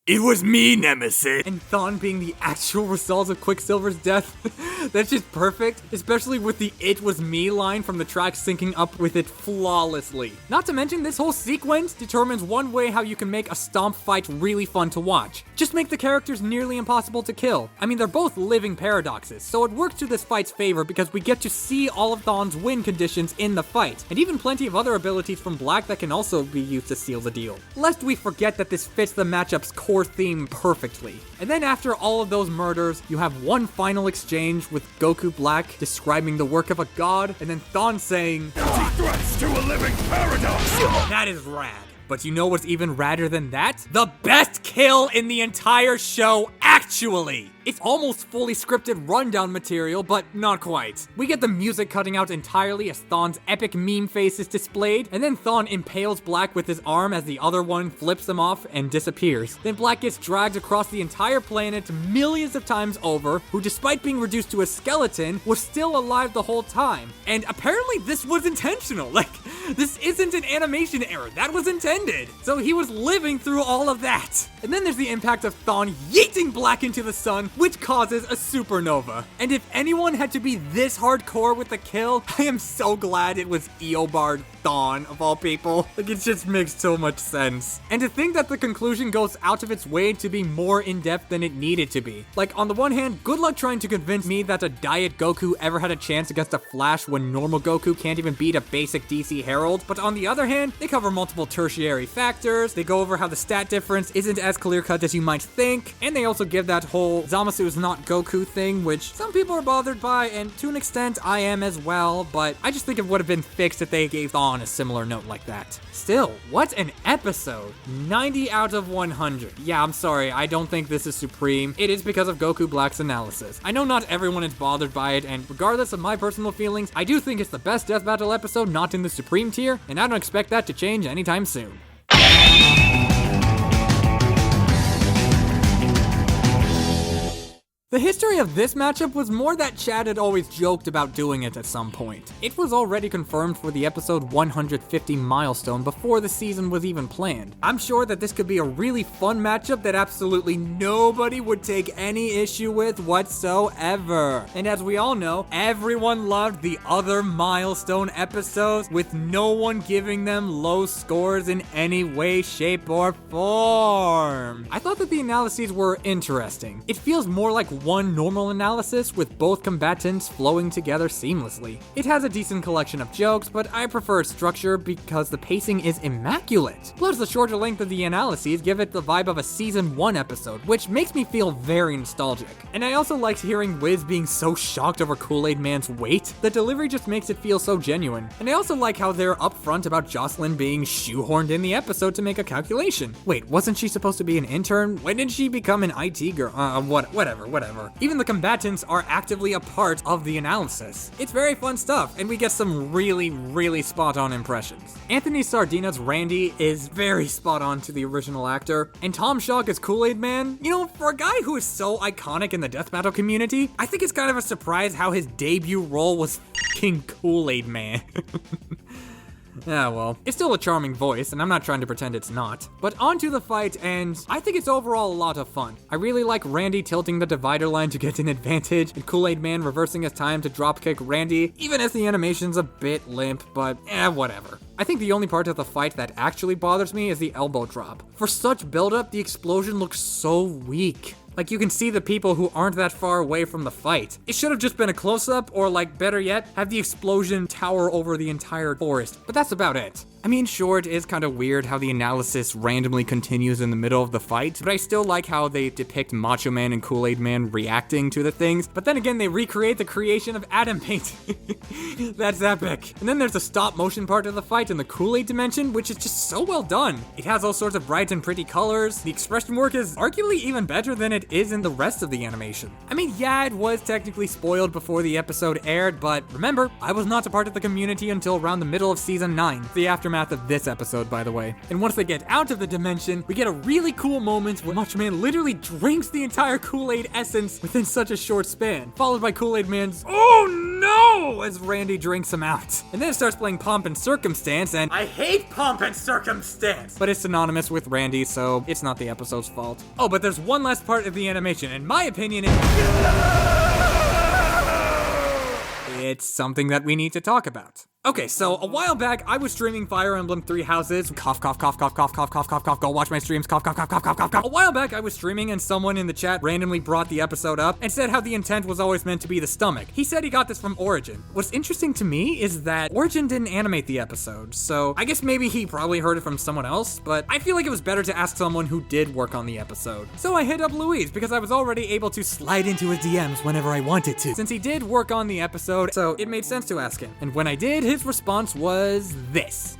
A: "It was me, Nemesis!" And Thawne being the actual result of Quicksilver's death. That's just perfect, especially with the "it was me" line from the track syncing up with it flawlessly. Not to mention, this whole sequence determines one way how you can make a stomp fight really fun to watch. Just make the characters nearly impossible to kill. I mean, they're both living paradoxes, so it works to this fight's favor because we get to see all of Thawne's win conditions in the fight, and even plenty of other abilities from Black that can also be used to seal the deal. Lest we forget that this fits the matchup's core theme perfectly. And then after all of those murders, you have one final exchange with Goku Black describing the work of a god, and then Thawne saying,
G: "Threats to a living paradox!"
A: That is rad. But you know what's even radder than that? The best kill in the entire show, actually! It's almost fully scripted rundown material, but not quite. We get the music cutting out entirely as Thawne's epic meme face is displayed, and then Thawne impales Black with his arm as the other one flips him off and disappears. Then Black gets dragged across the entire planet millions of times over, who despite being reduced to a skeleton, was still alive the whole time. And apparently this was intentional. Like, this isn't an animation error, that was intended. So he was living through all of that. And then there's the impact of Thawne yeeting Black into the sun, which causes a supernova. And if anyone had to be this hardcore with the kill, I am so glad it was Eobard Thawne, of all people. Like, it just makes so much sense. And to think that the conclusion goes out of its way to be more in-depth than it needed to be. Like, on the one hand, good luck trying to convince me that a Diet Goku ever had a chance against a Flash when normal Goku can't even beat a basic DC Herald. But on the other hand, they cover multiple tertiary factors, they go over how the stat difference isn't as clear-cut as you might think, and they also give that whole Zamasu is not Goku thing, which some people are bothered by, and to an extent I am as well, but I just think it would have been fixed if they gave Thawne a similar note like that. Still, what an episode. 90 out of 100. Yeah, I'm sorry, I don't think this is supreme. It is because of Goku Black's analysis. I know not everyone is bothered by it, and regardless of my personal feelings, I do think it's the best Death Battle episode not in the supreme tier, and I don't expect that to change anytime soon. The history of this matchup was more that Chad had always joked about doing it at some point. It was already confirmed for the episode 150 milestone before the season was even planned. I'm sure that this could be a really fun matchup that absolutely nobody would take any issue with whatsoever. And as we all know, everyone loved the other milestone episodes with no one giving them low scores in any way, shape, or form. I thought that the analyses were interesting. It feels more like one normal analysis with both combatants flowing together seamlessly. It has a decent collection of jokes, but I prefer its structure because the pacing is immaculate. Plus, the shorter length of the analyses give it the vibe of a season 1 episode, which makes me feel very nostalgic. And I also liked hearing Wiz being so shocked over Kool-Aid Man's weight. The delivery just makes it feel so genuine. And I also like how they're upfront about Jocelyn being shoehorned in the episode to make a calculation. Wait, wasn't she supposed to be an intern? When did she become an IT girl? Whatever. Even the combatants are actively a part of the analysis. It's very fun stuff, and we get some really spot on impressions. Anthony Sardina's Randy is very spot on to the original actor, and Tom Shock as Kool-Aid Man, you know, for a guy who is so iconic in the Death Battle community, I think it's kind of a surprise how his debut role was f***ing Kool-Aid Man. Yeah, well, it's still a charming voice, and I'm not trying to pretend it's not. But on to the fight, and I think it's overall a lot of fun. I really like Randy tilting the divider line to get an advantage, and Kool-Aid Man reversing his time to dropkick Randy, even as the animation's a bit limp, but whatever. I think the only part of the fight that actually bothers me is the elbow drop. For such buildup, the explosion looks so weak. Like, you can see the people who aren't that far away from the fight. It should have just been a close-up, or like, better yet, have the explosion tower over the entire forest. But that's about it. I mean, sure, it is kind of weird how the analysis randomly continues in the middle of the fight, but I still like how they depict Macho Man and Kool-Aid Man reacting to the things, but then again, they recreate the creation of Atom Paint. That's epic. And then there's the stop-motion part of the fight in the Kool-Aid dimension, which is just so well done. It has all sorts of bright and pretty colors. The expression work is arguably even better than it is in the rest of the animation. I mean, yeah, it was technically spoiled before the episode aired, but remember, I was not a part of the community until around the middle of season 9, the aftermath of this episode, by the way. And once they get out of the dimension, we get a really cool moment where Macho Man literally drinks the entire Kool-Aid essence within such a short span, followed by Kool-Aid Man's "Oh no! As Randy drinks him out. And then it starts playing Pomp and Circumstance, and I hate Pomp and Circumstance! But it's synonymous with Randy, so it's not the episode's fault. Oh, but there's one last part of the animation. In my opinion, it's something that we need to talk about. Okay, so a while back, I was streaming Fire Emblem Three Houses. Cough, cough, cough, cough, cough, cough, cough, cough, cough. Go watch my streams. Cough, cough, cough, cough, cough, cough, cough. A while back, I was streaming and someone in the chat randomly brought the episode up and said how the intent was always meant to be the stomach. He said he got this from Origin. What's interesting to me is that Origin didn't animate the episode, so I guess maybe he probably heard it from someone else, but I feel like it was better to ask someone who did work on the episode. So I hit up Luis because I was already able to slide into his DMs whenever I wanted to, since he did work on the episode, so it made sense to ask him. And when I did, his response was this.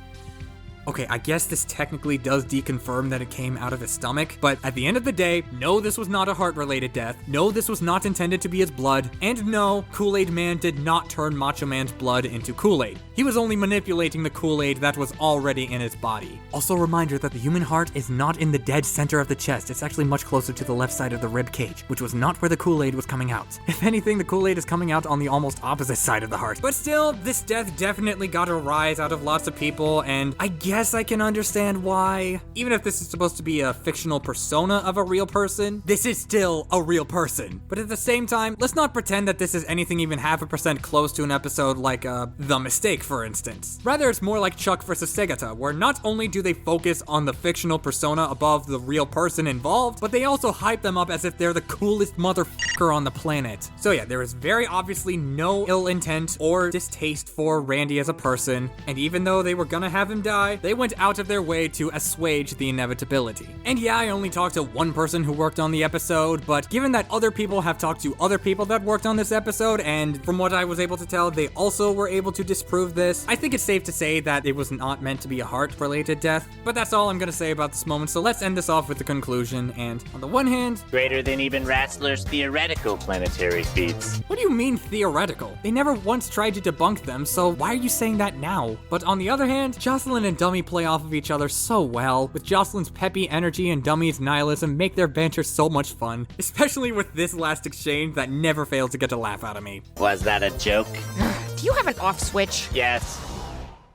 A: Okay, I guess this technically does deconfirm that it came out of his stomach, but at the end of the day, no, this was not a heart-related death, no, this was not intended to be his blood, and no, Kool-Aid Man did not turn Macho Man's blood into Kool-Aid. He was only manipulating the Kool-Aid that was already in his body. Also a reminder that the human heart is not in the dead center of the chest, it's actually much closer to the left side of the rib cage, which was not where the Kool-Aid was coming out. If anything, the Kool-Aid is coming out on the almost opposite side of the heart. But still, this death definitely got a rise out of lots of people, and I guess I can understand why. Even if this is supposed to be a fictional persona of a real person, this is still a real person. But at the same time, let's not pretend that this is anything even 0.5% close to an episode like The Mistake, for instance. Rather, it's more like Chuck vs. Segata, where not only do they focus on the fictional persona above the real person involved, but they also hype them up as if they're the coolest motherfucker on the planet. So yeah, there is very obviously no ill intent or distaste for Randy as a person, and even though they were gonna have him die, they went out of their way to assuage the inevitability. And yeah, I only talked to one person who worked on the episode, but given that other people have talked to other people that worked on this episode, and from what I was able to tell, they also were able to disprove this, I think it's safe to say that it was not meant to be a heart-related death. But that's all I'm gonna say about this moment, so let's end this off with the conclusion, and on the one hand,
N: greater than even Rassler's theoretical planetary feats.
A: What do you mean theoretical? They never once tried to debunk them, so why are you saying that now? But on the other hand, Jocelyn and Dummy play off of each other so well, with Jocelyn's peppy energy and Dummy's nihilism make their banter so much fun, especially with this last exchange that never fails to get a laugh out of me.
N: Was that a joke?
K: Do you have an off switch?
N: Yes.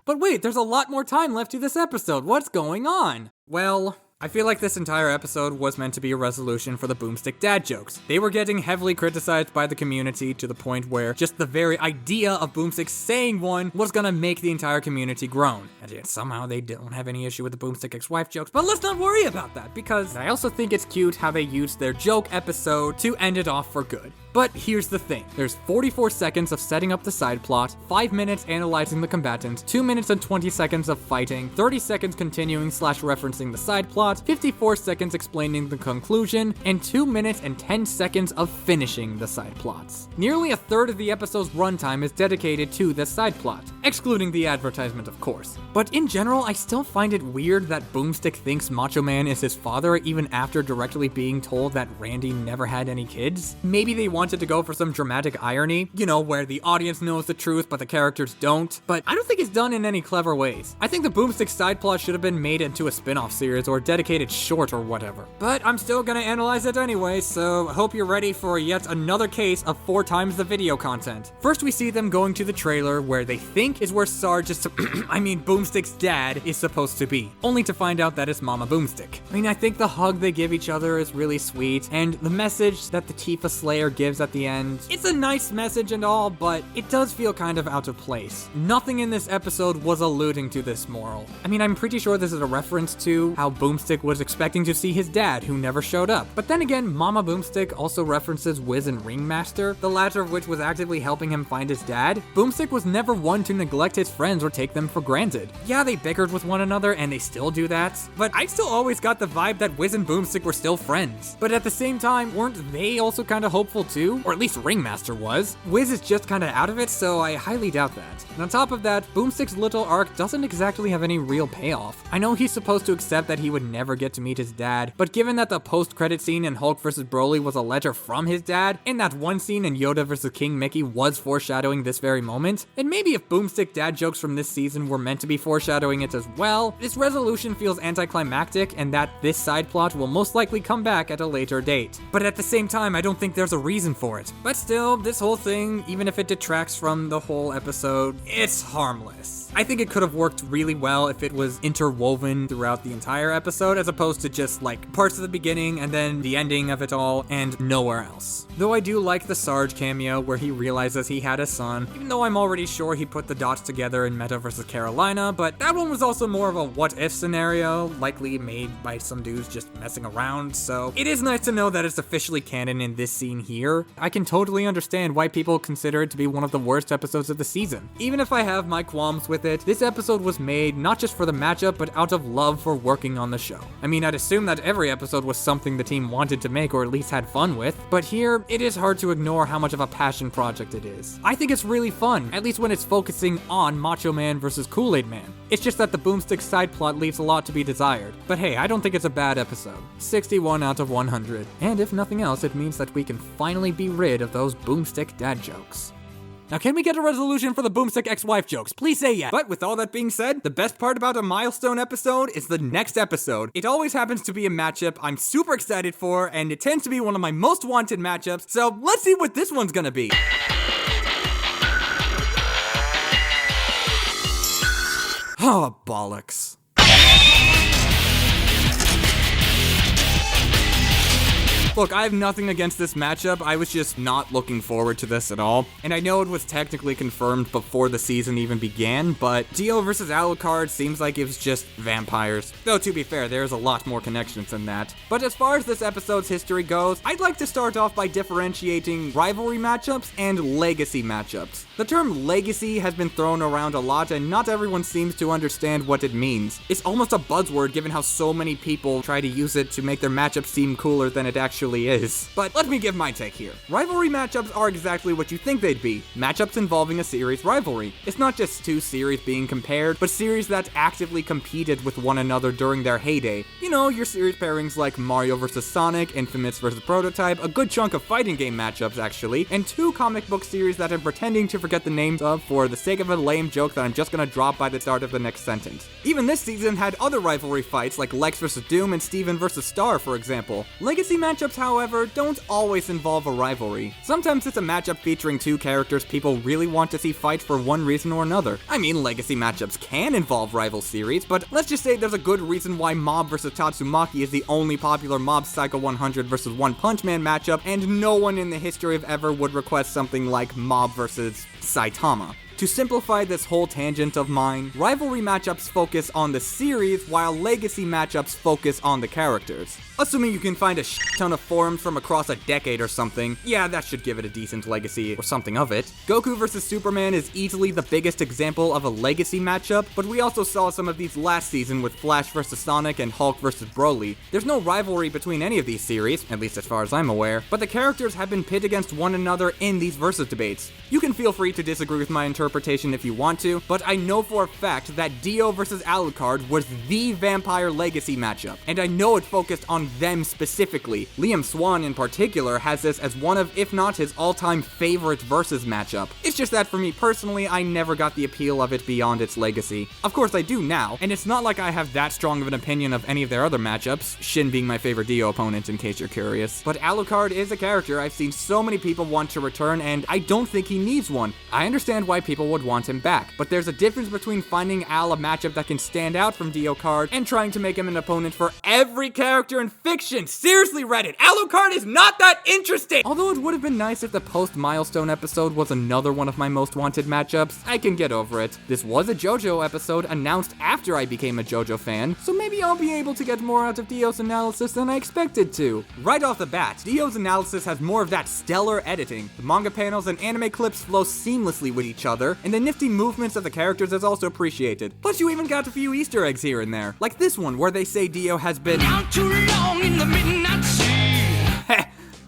A: But wait, there's a lot more time left to this episode. What's going on? Well, I feel like this entire episode was meant to be a resolution for the Boomstick dad jokes. They were getting heavily criticized by the community to the point where just the very idea of Boomstick saying one was gonna make the entire community groan. And yet somehow they don't have any issue with the Boomstick ex-wife jokes, but let's not worry about that, because I also think it's cute how they used their joke episode to end it off for good. But here's the thing, there's 44 seconds of setting up the side plot, 5 minutes analyzing the combatants, 2 minutes and 20 seconds of fighting, 30 seconds continuing/referencing the side plot, 54 seconds explaining the conclusion, and 2 minutes and 10 seconds of finishing the side plots. Nearly a third of the episode's runtime is dedicated to this side plot, excluding the advertisement of course. But in general, I still find it weird that Boomstick thinks Macho Man is his father even after directly being told that Randy never had any kids. Maybe they wanted to go for some dramatic irony, you know, where the audience knows the truth but the characters don't, but I don't think it's done in any clever ways. I think the Boomstick side plot should have been made into a spin-off series or dedicated short or whatever. But I'm still gonna analyze it anyway, so I hope you're ready for yet another case of 4 times the video content. First we see them going to the trailer where they think is where Sarge is Boomstick's dad is supposed to be, only to find out that it's Mama Boomstick. I mean, I think the hug they give each other is really sweet, and the message that the Tifa Slayer gives at the end, it's a nice message and all, but it does feel kind of out of place. Nothing in this episode was alluding to this moral. I mean, I'm pretty sure this is a reference to how Boomstick was expecting to see his dad, who never showed up. But then again, Mama Boomstick also references Wiz and Ringmaster, the latter of which was actively helping him find his dad. Boomstick was never one to neglect his friends or take them for granted. Yeah, they bickered with one another, and they still do that, but I still always got the vibe that Wiz and Boomstick were still friends. But at the same time, weren't they also kind of hopeful too? Or at least Ringmaster was. Wiz is just kinda out of it, so I highly doubt that. And on top of that, Boomstick's little arc doesn't exactly have any real payoff. I know he's supposed to accept that he would never get to meet his dad, but given that the post-credit scene in Hulk vs. Broly was a letter from his dad, and that one scene in Yoda vs. King Mickey was foreshadowing this very moment, and maybe if Boomstick dad jokes from this season were meant to be foreshadowing it as well, this resolution feels anticlimactic and that this side plot will most likely come back at a later date. But at the same time, I don't think there's a reason reason for it. But still, this whole thing, even if it detracts from the whole episode, it's harmless. I think it could have worked really well if it was interwoven throughout the entire episode, as opposed to just like parts of the beginning and then the ending of it all and nowhere else. Though I do like the Sarge cameo where he realizes he had a son, even though I'm already sure he put the dots together in Meta vs. Carolina, but that one was also more of a what-if scenario, likely made by some dudes just messing around, so it is nice to know that it's officially canon in this scene here. I can totally understand why people consider it to be one of the worst episodes of the season. Even if I have my qualms with it, this episode was made not just for the matchup, but out of love for working on the show. I mean, I'd assume that every episode was something the team wanted to make or at least had fun with, but here, it is hard to ignore how much of a passion project it is. I think it's really fun, at least when it's focusing on Macho Man versus Kool-Aid Man. It's just that the Boomstick side plot leaves a lot to be desired. But hey, I don't think it's a bad episode. 61 out of 100. And if nothing else, it means that we can finally be rid of those Boomstick dad jokes. Now, can we get a resolution for the Boomstick ex-wife jokes? Please say yes. But with all that being said, the best part about a milestone episode is the next episode. It always happens to be a matchup I'm super excited for, and it tends to be one of my most wanted matchups, so let's see what this one's gonna be. Oh, bollocks. Look, I have nothing against this matchup, I was just not looking forward to this at all. And I know it was technically confirmed before the season even began, but Dio versus Alucard seems like it was just vampires. Though to be fair, there's a lot more connections than that. But as far as this episode's history goes, I'd like to start off by differentiating rivalry matchups and legacy matchups. The term legacy has been thrown around a lot and not everyone seems to understand what it means. It's almost a buzzword given how so many people try to use it to make their matchup seem cooler than it actually is. But let me give my take here. Rivalry matchups are exactly what you think they'd be. Matchups involving a series rivalry. It's not just two series being compared, but series that actively competed with one another during their heyday. You know, your series pairings like Mario vs. Sonic, Infamous vs. Prototype, a good chunk of fighting game matchups actually, and two comic book series that I'm pretending to forget the names of for the sake of a lame joke that I'm just gonna drop by the start of the next sentence. Even this season had other rivalry fights like Lex vs. Doom and Steven vs. Star, for example. Legacy matchups, however, don't always involve a rivalry. Sometimes it's a matchup featuring two characters people really want to see fight for one reason or another. I mean, legacy matchups can involve rival series, but let's just say there's a good reason why Mob vs. Tatsumaki is the only popular Mob Psycho 100 vs. One Punch Man matchup, and no one in the history of ever would request something like Mob vs. Saitama. To simplify this whole tangent of mine, rivalry matchups focus on the series while legacy matchups focus on the characters. Assuming you can find a ton of forums from across a decade or something, yeah, that should give it a decent legacy or something of it. Goku vs. Superman is easily the biggest example of a legacy matchup, but we also saw some of these last season with Flash vs. Sonic and Hulk vs. Broly. There's no rivalry between any of these series, at least as far as I'm aware, but the characters have been pit against one another in these versus debates. You can feel free to disagree with my interpretation if you want to, but I know for a fact that Dio vs. Alucard was the vampire legacy matchup, and I know it focused on them specifically. Liam Swan in particular has this as one of, if not his all-time favorite versus matchup. It's just that for me personally, I never got the appeal of it beyond its legacy. Of course I do now, and it's not like I have that strong of an opinion of any of their other matchups, Shin being my favorite Dio opponent in case you're curious. But Alucard is a character I've seen so many people want to return, and I don't think he needs one. I understand why people would want him back, but there's a difference between finding Al a matchup that can stand out from Dio Card and trying to make him an opponent for every character in fiction. Seriously, Reddit, Alucard is not that interesting! Although it would have been nice if the post-milestone episode was another one of my most wanted matchups, I can get over it. This was a JoJo episode announced after I became a JoJo fan, so maybe I'll be able to get more out of Dio's analysis than I expected to. Right off the bat, Dio's analysis has more of that stellar editing. The manga panels and anime clips flow seamlessly with each other, and the nifty movements of the characters is also appreciated. Plus, you even got a few Easter eggs here and there, like this one where they say Dio has been out too long in the midnight sea.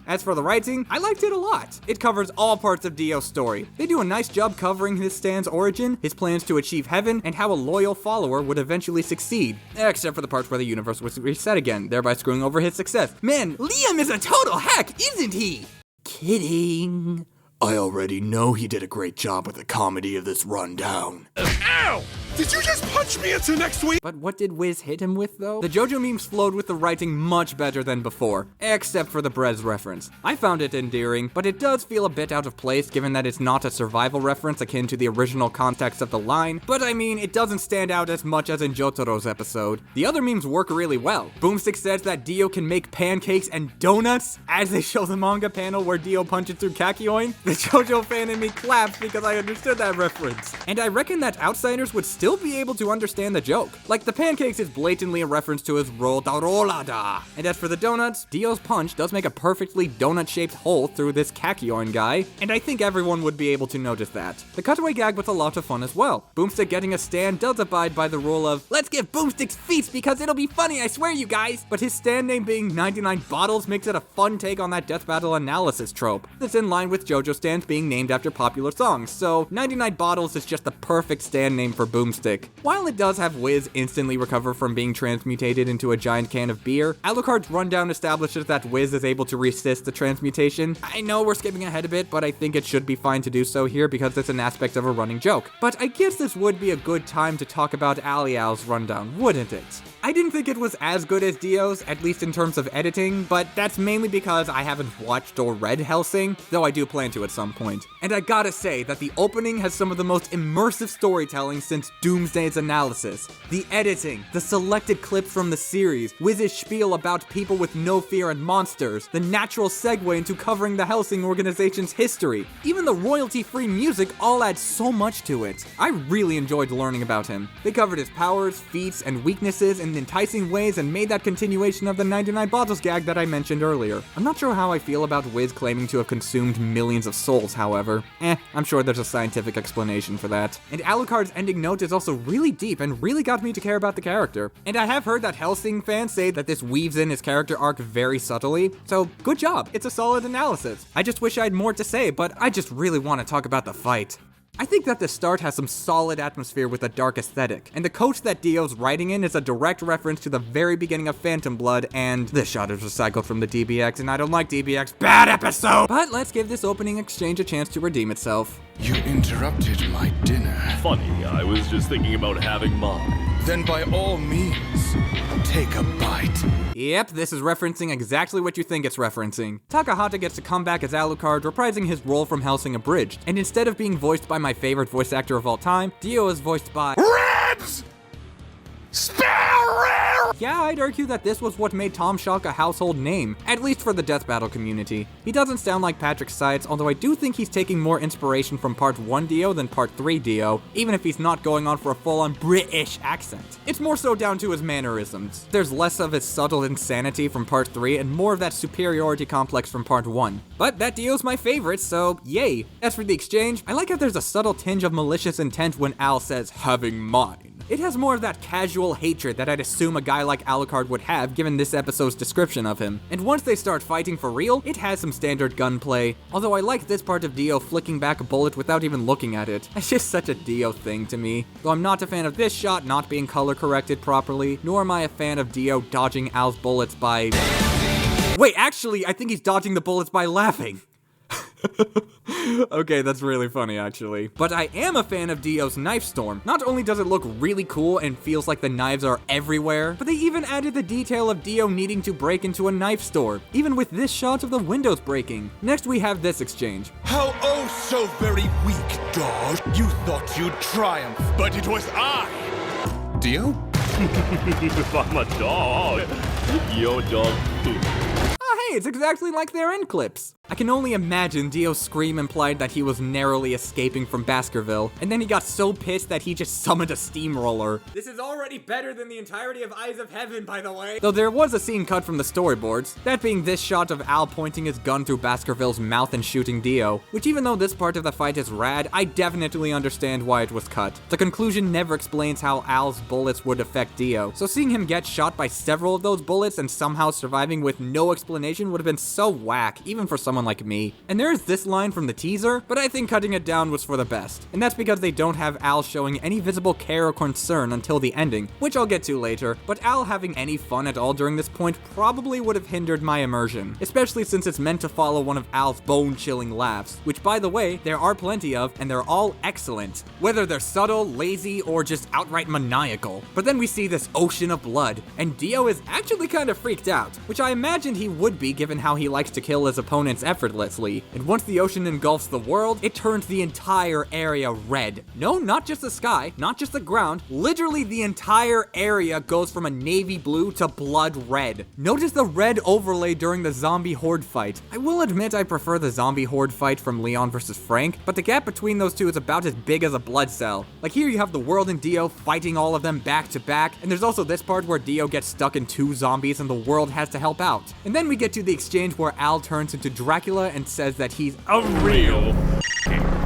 A: As for the writing, I liked it a lot. It covers all parts of Dio's story. They do a nice job covering his Stan's origin, his plans to achieve heaven, and how a loyal follower would eventually succeed. Except for the parts where the universe was reset again, thereby screwing over his success. Man, Liam is a total hack, isn't he? Kidding.
G: I already know he did a great job with the comedy of this rundown.
H: Ow!
F: Did you just punch me into next week?
A: But what did Wiz hit him with, though? The JoJo memes flowed with the writing much better than before, except for the Brez reference. I found it endearing, but it does feel a bit out of place given that it's not a survival reference akin to the original context of the line, but I mean, it doesn't stand out as much as in Jotaro's episode. The other memes work really well. Boomstick says that Dio can make pancakes and donuts as they show the manga panel where Dio punches through Kakyoin. The JoJo fan in me claps because I understood that reference. And I reckon that outsiders would still be able to understand the joke. Like, the pancakes is blatantly a reference to his Rotarolada. And as for the donuts, Dio's punch does make a perfectly donut-shaped hole through this Kakyoin guy, and I think everyone would be able to notice that. The cutaway gag was a lot of fun as well. Boomstick getting a stand does abide by the rule of, let's give Boomstick's feats because it'll be funny, I swear you guys! But his stand name being 99 Bottles makes it a fun take on that death battle analysis trope. That's in line with JoJo stands being named after popular songs, so 99 Bottles is just the perfect stand name for Boomstick. While it does have Wiz instantly recover from being transmutated into a giant can of beer, Alucard's rundown establishes that Wiz is able to resist the transmutation. I know we're skipping ahead a bit, but I think it should be fine to do so here because it's an aspect of a running joke. But I guess this would be a good time to talk about Alial's rundown, wouldn't it? I didn't think it was as good as Dio's, at least in terms of editing, but that's mainly because I haven't watched or read Hellsing, though I do plan to at some point. And I gotta say that the opening has some of the most immersive storytelling since Doomsday's Analysis. The editing, the selected clips from the series, Wiz's spiel about people with no fear and monsters, the natural segue into covering the Hellsing organization's history, even the royalty-free music all add so much to it. I really enjoyed learning about him. They covered his powers, feats, and weaknesses in enticing ways and made that continuation of the 99 Bottles gag that I mentioned earlier. I'm not sure how I feel about Wiz claiming to have consumed millions of souls, however. I'm sure there's a scientific explanation for that. And Alucard's ending note is also really deep and really got me to care about the character. And I have heard that Hellsing fans say that this weaves in his character arc very subtly, so good job, it's a solid analysis. I just wish I had more to say, but I just really want to talk about the fight. I think that the start has some solid atmosphere with a dark aesthetic, and the coach that Dio's writing in is a direct reference to the very beginning of Phantom Blood, and this shot is recycled from the DBX, and I don't like DBX. Bad episode! But let's give this opening exchange a chance to redeem itself.
B: You interrupted my dinner.
D: Funny, I was just thinking about having mine.
B: Then by all means, take a bite.
A: Yep, this is referencing exactly what you think it's referencing. Takahata gets to come back as Alucard, reprising his role from Hellsing Abridged, and instead of being voiced by my favorite voice actor of all time, Dio is voiced by
B: Reds! Sparrow!
A: Yeah, I'd argue that this was what made Tom Shock a household name, at least for the Death Battle community. He doesn't sound like Patrick Seitz, although I do think he's taking more inspiration from Part 1 Dio than Part 3 Dio, even if he's not going on for a full-on British accent. It's more so down to his mannerisms. There's less of his subtle insanity from Part 3 and more of that superiority complex from Part 1. But that Dio's my favorite, so yay. As for the exchange, I like how there's a subtle tinge of malicious intent when Al says, having mine. It has more of that casual hatred that I'd assume a guy like Alucard would have given this episode's description of him. And once they start fighting for real, it has some standard gunplay, although I like this part of Dio flicking back a bullet without even looking at it. It's just such a Dio thing to me. Though I'm not a fan of this shot not being color corrected properly, nor am I a fan of Dio dodging Al's bullets by... Wait, actually, I think he's dodging the bullets by laughing. Okay, that's really funny, actually. But I am a fan of Dio's knife storm. Not only does it look really cool and feels like the knives are everywhere, but they even added the detail of Dio needing to break into a knife store, even with this shot of the windows breaking. Next, we have this exchange.
B: How oh so very weak, dog. You thought you'd triumph, but it was I. Dio?
D: If I'm a dog, your dog too.
A: Oh hey, it's exactly like their end clips. I can only imagine Dio's scream implied that he was narrowly escaping from Baskerville, and then he got so pissed that he just summoned a steamroller. This is already better than the entirety of Eyes of Heaven, by the way. Though there was a scene cut from the storyboards, that being this shot of Al pointing his gun through Baskerville's mouth and shooting Dio, which even though this part of the fight is rad, I definitely understand why it was cut. The conclusion never explains how Al's bullets would affect Dio, so seeing him get shot by several of those bullets and somehow surviving with no explanation would have been so whack, even for someone someone like me. And there's this line from the teaser, but I think cutting it down was for the best. And that's because they don't have Al showing any visible care or concern until the ending, which I'll get to later, but Al having any fun at all during this point probably would have hindered my immersion, especially since it's meant to follow one of Al's bone-chilling laughs, which by the way, there are plenty of, and they're all excellent, whether they're subtle, lazy, or just outright maniacal. But then we see this ocean of blood, and Dio is actually kind of freaked out, which I imagined he would be given how he likes to kill his opponents effortlessly. And once the ocean engulfs the world, it turns the entire area red. No, not just the sky, not just the ground, literally the entire area goes from a navy blue to blood red. Notice the red overlay during the zombie horde fight. I will admit I prefer the zombie horde fight from Leon versus Frank, but the gap between those two is about as big as a blood cell. Like here you have the world and Dio fighting all of them back to back, and there's also this part where Dio gets stuck in 2 zombies and the world has to help out. And then we get to the exchange where Al turns into Dracula and says that he's a real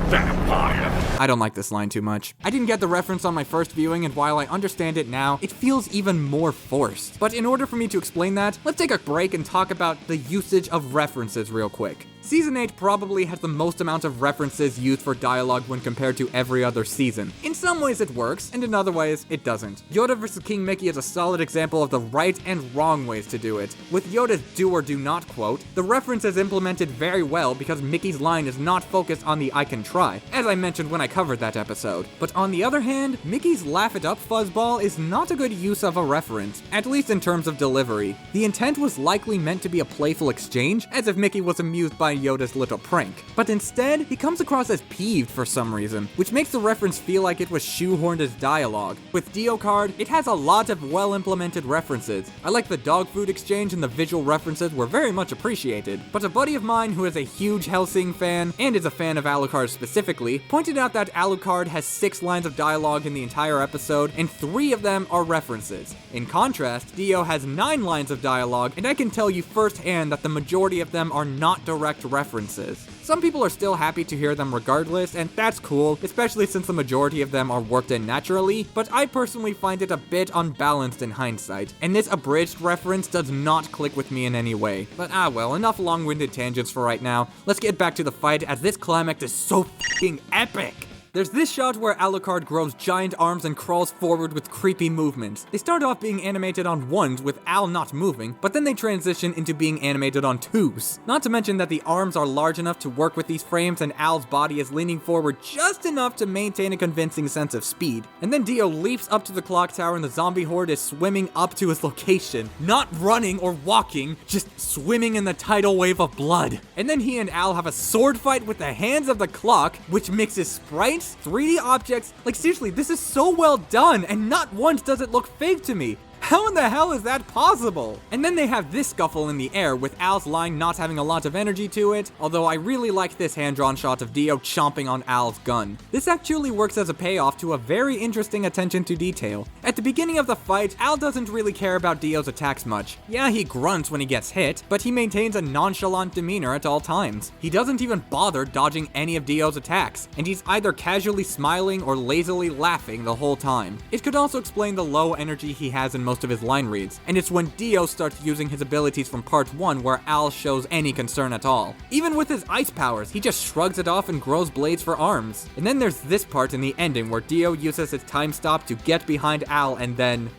A: vampire. I don't like this line too much. I didn't get the reference on my first viewing, and while I understand it now, it feels even more forced. But in order for me to explain that, let's take a break and talk about the usage of references real quick. Season 8 probably has the most amount of references used for dialogue when compared to every other season. In some ways it works, and in other ways it doesn't. Yoda vs. King Mickey is a solid example of the right and wrong ways to do it. With Yoda's do or do not quote, the reference is implemented very well because Mickey's line is not focused on the I can try, as I mentioned when I covered that episode. But on the other hand, Mickey's laugh it up fuzzball is not a good use of a reference, at least in terms of delivery. The intent was likely meant to be a playful exchange, as if Mickey was amused by Yoda's little prank. But instead, he comes across as peeved for some reason, which makes the reference feel like it was shoehorned as dialogue. With Dio Card, it has a lot of well-implemented references. I like the dog food exchange, and the visual references were very much appreciated. But a buddy of mine who is a huge Hellsing fan, and is a fan of Alucard specifically, pointed out that Alucard has 6 lines of dialogue in the entire episode, and 3 of them are references. In contrast, Dio has 9 lines of dialogue, and I can tell you firsthand that the majority of them are not direct references. Some people are still happy to hear them regardless, and that's cool, especially since the majority of them are worked in naturally, but I personally find it a bit unbalanced in hindsight, and this abridged reference does not click with me in any way. But well, enough long-winded tangents for right now. Let's get back to the fight, as this climax is so f***ing epic! There's this shot where Alucard grows giant arms and crawls forward with creepy movements. They start off being animated on 1s with Al not moving, but then they transition into being animated on 2s. Not to mention that the arms are large enough to work with these frames, and Al's body is leaning forward just enough to maintain a convincing sense of speed. And then Dio leaps up to the clock tower and the zombie horde is swimming up to his location. Not running or walking, just swimming in the tidal wave of blood. And then he and Al have a sword fight with the hands of the clock, which mixes sprites, 3D objects. Like seriously, this is so well done, and not once does it look fake to me. How in the hell is that possible? And then they have this scuffle in the air with Al's line not having a lot of energy to it, although I really like this hand-drawn shot of Dio chomping on Al's gun. This actually works as a payoff to a very interesting attention to detail. At the beginning of the fight, Al doesn't really care about Dio's attacks much. Yeah, he grunts when he gets hit, but he maintains a nonchalant demeanor at all times. He doesn't even bother dodging any of Dio's attacks, and he's either casually smiling or lazily laughing the whole time. It could also explain the low energy he has in most of his line reads, and it's when Dio starts using his abilities from part 1 where Al shows any concern at all. Even with his ice powers, he just shrugs it off and grows blades for arms. And then there's this part in the ending where Dio uses his time stop to get behind Al and then...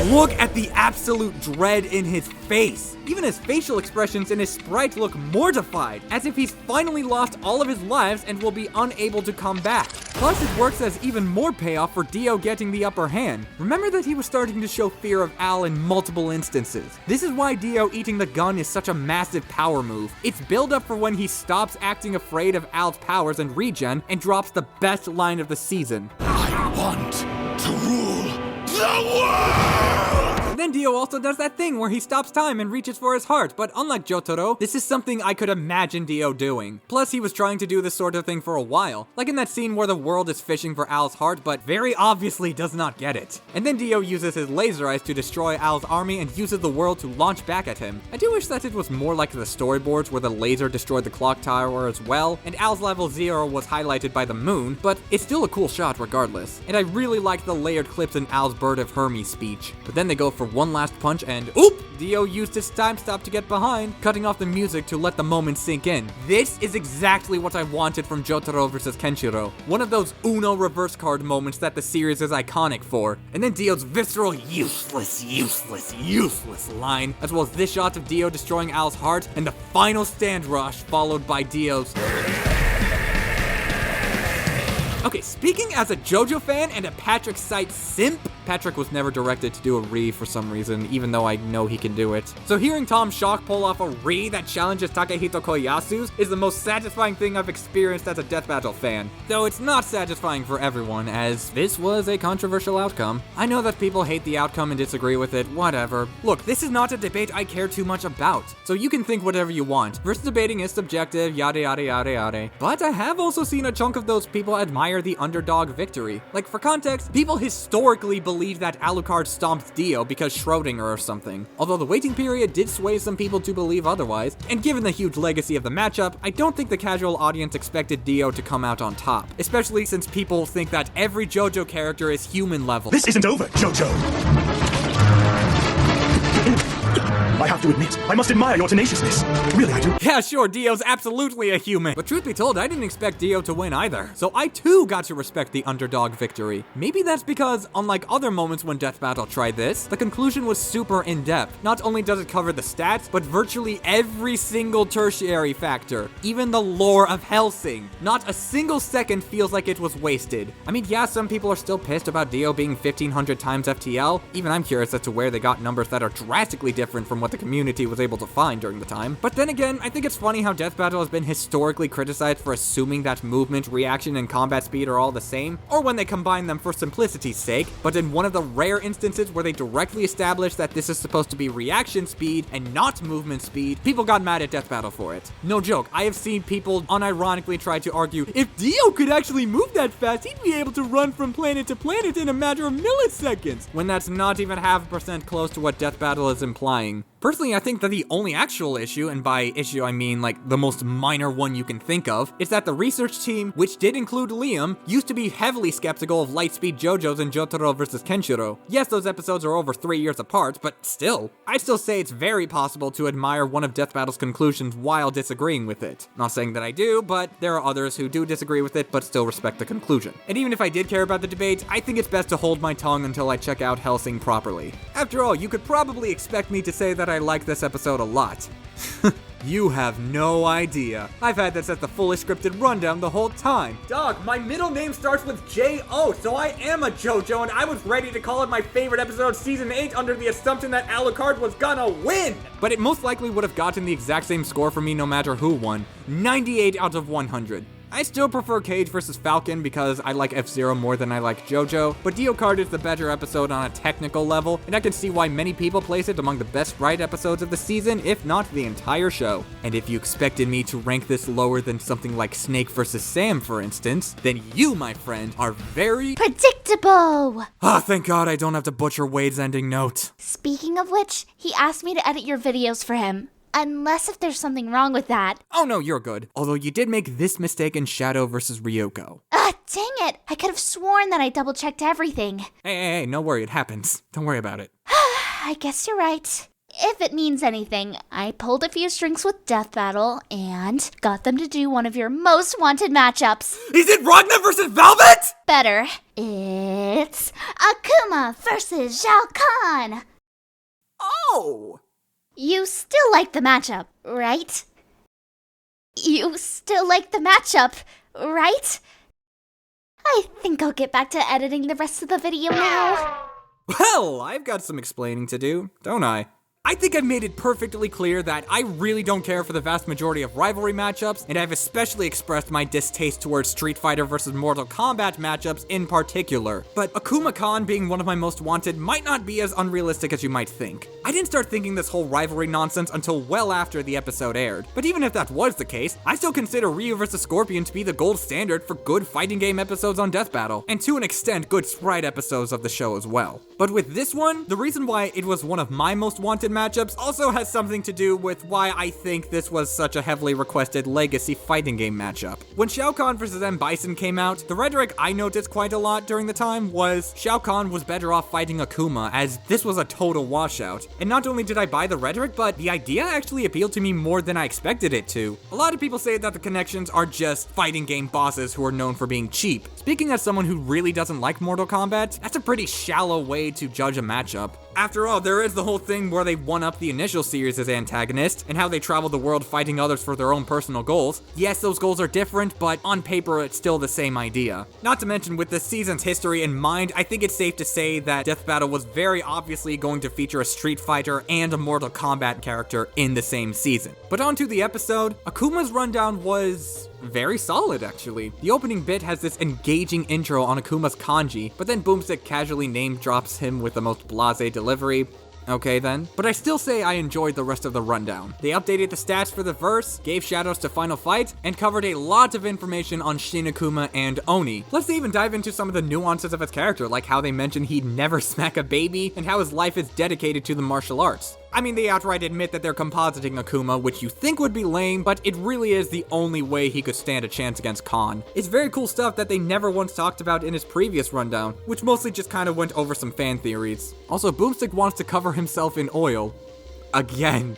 A: Look at the absolute dread in his face. Even his facial expressions in his sprite look mortified, as if he's finally lost all of his lives and will be unable to come back. Plus, it works as even more payoff for Dio getting the upper hand. Remember that he was starting to show fear of Al in multiple instances. This is why Dio eating the gun is such a massive power move. It's build up for when he stops acting afraid of Al's powers and regen and drops the best line of the season.
B: I want to rule the world!
A: Then Dio also does that thing where he stops time and reaches for his heart, but unlike Jotaro, this is something I could imagine Dio doing. Plus, he was trying to do this sort of thing for a while, like in that scene where the world is fishing for Al's heart, but very obviously does not get it. And then Dio uses his laser eyes to destroy Al's army and uses the world to launch back at him. I do wish that it was more like the storyboards where the laser destroyed the clock tower as well, and Al's level 0 was highlighted by the moon, but it's still a cool shot regardless. And I really like the layered clips in Al's Bird of Hermes speech. But then they go for one last punch and oop! Dio used his time stop to get behind, cutting off the music to let the moment sink in. This is exactly what I wanted from Jotaro vs. Kenshiro. One of those Uno reverse card moments that the series is iconic for. And then Dio's visceral useless line, as well as this shot of Dio destroying Al's heart, and the final stand rush followed by Dio's... Okay, speaking as a JoJo fan and a Patrick Site simp, Patrick was never directed to do a re for some reason, even though I know he can do it. So hearing Tom Shock pull off a re that challenges Takehito Koyasu's is the most satisfying thing I've experienced as a Death Battle fan. Though it's not satisfying for everyone, as this was a controversial outcome. I know that people hate the outcome and disagree with it, whatever. Look, this is not a debate I care too much about, so you can think whatever you want. Versus debating is subjective, yada yada yada yada. But I have also seen a chunk of those people admire the underdog victory. Like, for context, people historically believe that Alucard stomped Dio because Schrodinger or something. Although the waiting period did sway some people to believe otherwise, and given the huge legacy of the matchup, I don't think the casual audience expected Dio to come out on top. Especially since people think that every JoJo character is human level.
D: This isn't over, JoJo! I have to admit, I must admire your tenaciousness. Really, I do.
A: Yeah, sure, Dio's absolutely a human. But truth be told, I didn't expect Dio to win either. So I too got to respect the underdog victory. Maybe that's because, unlike other moments when Death Battle tried this, the conclusion was super in-depth. Not only does it cover the stats, but virtually every single tertiary factor. Even the lore of Hellsing. Not a single second feels like it was wasted. I mean, yeah, some people are still pissed about Dio being 1500 times FTL. Even I'm curious as to where they got numbers that are drastically different from what the community was able to find during the time. But then again, I think it's funny how Death Battle has been historically criticized for assuming that movement, reaction, and combat speed are all the same, or when they combine them for simplicity's sake. But in one of the rare instances where they directly establish that this is supposed to be reaction speed and not movement speed, people got mad at Death Battle for it. No joke, I have seen people unironically try to argue, if Dio could actually move that fast, he'd be able to run from planet to planet in a matter of milliseconds, when that's not even 0.5% close to what Death Battle is implying. Personally, I think that the only actual issue, and by issue I mean like the most minor one you can think of, is that the research team, which did include Liam, used to be heavily skeptical of Lightspeed JoJo's and Jotaro vs. Kenshiro. Yes, those episodes are over 3 years apart, but still. I'd still say it's very possible to admire one of Death Battle's conclusions while disagreeing with it. Not saying that I do, but there are others who do disagree with it but still respect the conclusion. And even if I did care about the debate, I think it's best to hold my tongue until I check out Hellsing properly. After all, you could probably expect me to say that I like this episode a lot. You have no idea. I've had this as the fully scripted rundown the whole time. Dog, my middle name starts with J-O, so I am a JoJo, and I was ready to call it my favorite episode of Season 8 under the assumption that Alucard was gonna win! But it most likely would have gotten the exact same score for me no matter who won. 98 out of 100. I still prefer Cage vs. Falcon because I like F-Zero more than I like JoJo, but Diocard is the better episode on a technical level, and I can see why many people place it among the best ride episodes of the season, if not the entire show. And if you expected me to rank this lower than something like Snake vs. Sam, for instance, then you, my friend, are very
L: predictable!
A: Ah, thank God I don't have to butcher Wade's ending note.
L: Speaking of which, he asked me to edit your videos for him. Unless if there's something wrong with that.
A: Oh no, you're good. Although you did make this mistake in Shadow vs. Ryuko.
L: Dang it! I could have sworn that I double-checked everything.
A: Hey, no worry, it happens. Don't worry about it.
L: I guess you're right. If it means anything, I pulled a few strings with Death Battle and got them to do one of your most wanted matchups.
A: Is it Ragnar vs. Velvet?
L: Better. It's Akuma vs. Shao Kahn.
A: Oh!
L: You still like the matchup, right? You still like the matchup, right? I think I'll get back to editing the rest of the video now.
A: Well, I've got some explaining to do, don't I? I think I've made it perfectly clear that I really don't care for the vast majority of rivalry matchups, and I've especially expressed my distaste towards Street Fighter vs. Mortal Kombat matchups in particular. But Akuma Kahn being one of my most wanted might not be as unrealistic as you might think. I didn't start thinking this whole rivalry nonsense until well after the episode aired. But even if that was the case, I still consider Ryu vs. Scorpion to be the gold standard for good fighting game episodes on Death Battle, and to an extent good sprite episodes of the show as well. But with this one, the reason why it was one of my most wanted matchups also has something to do with why I think this was such a heavily requested legacy fighting game matchup. When Shao Kahn vs. M. Bison came out, the rhetoric I noticed quite a lot during the time was Shao Kahn was better off fighting Akuma, as this was a total washout. And not only did I buy the rhetoric, but the idea actually appealed to me more than I expected it to. A lot of people say that the connections are just fighting game bosses who are known for being cheap. Speaking as someone who really doesn't like Mortal Kombat, that's a pretty shallow way to judge a matchup. After all, there is the whole thing where they one-up the initial series as antagonist, and how they travel the world fighting others for their own personal goals. Yes, those goals are different, but on paper it's still the same idea. Not to mention, with the season's history in mind, I think it's safe to say that Death Battle was very obviously going to feature a Street Fighter and a Mortal Kombat character in the same season. But onto the episode, Akuma's rundown was very solid, actually. The opening bit has this engaging intro on Akuma's kanji, but then Boomstick casually name drops him with the most blasé delivery. Okay then. But I still say I enjoyed the rest of the rundown. They updated the stats for the verse, gave shoutouts to Final Fight, and covered a lot of information on Shin Akuma and Oni. Plus they even dive into some of the nuances of his character, like how they mention he'd never smack a baby, and how his life is dedicated to the martial arts. I mean, they outright admit that they're compositing Akuma, which you think would be lame, but it really is the only way he could stand a chance against Kahn. It's very cool stuff that they never once talked about in his previous rundown, which mostly just kind of went over some fan theories. Also, Boomstick wants to cover himself in oil. Again.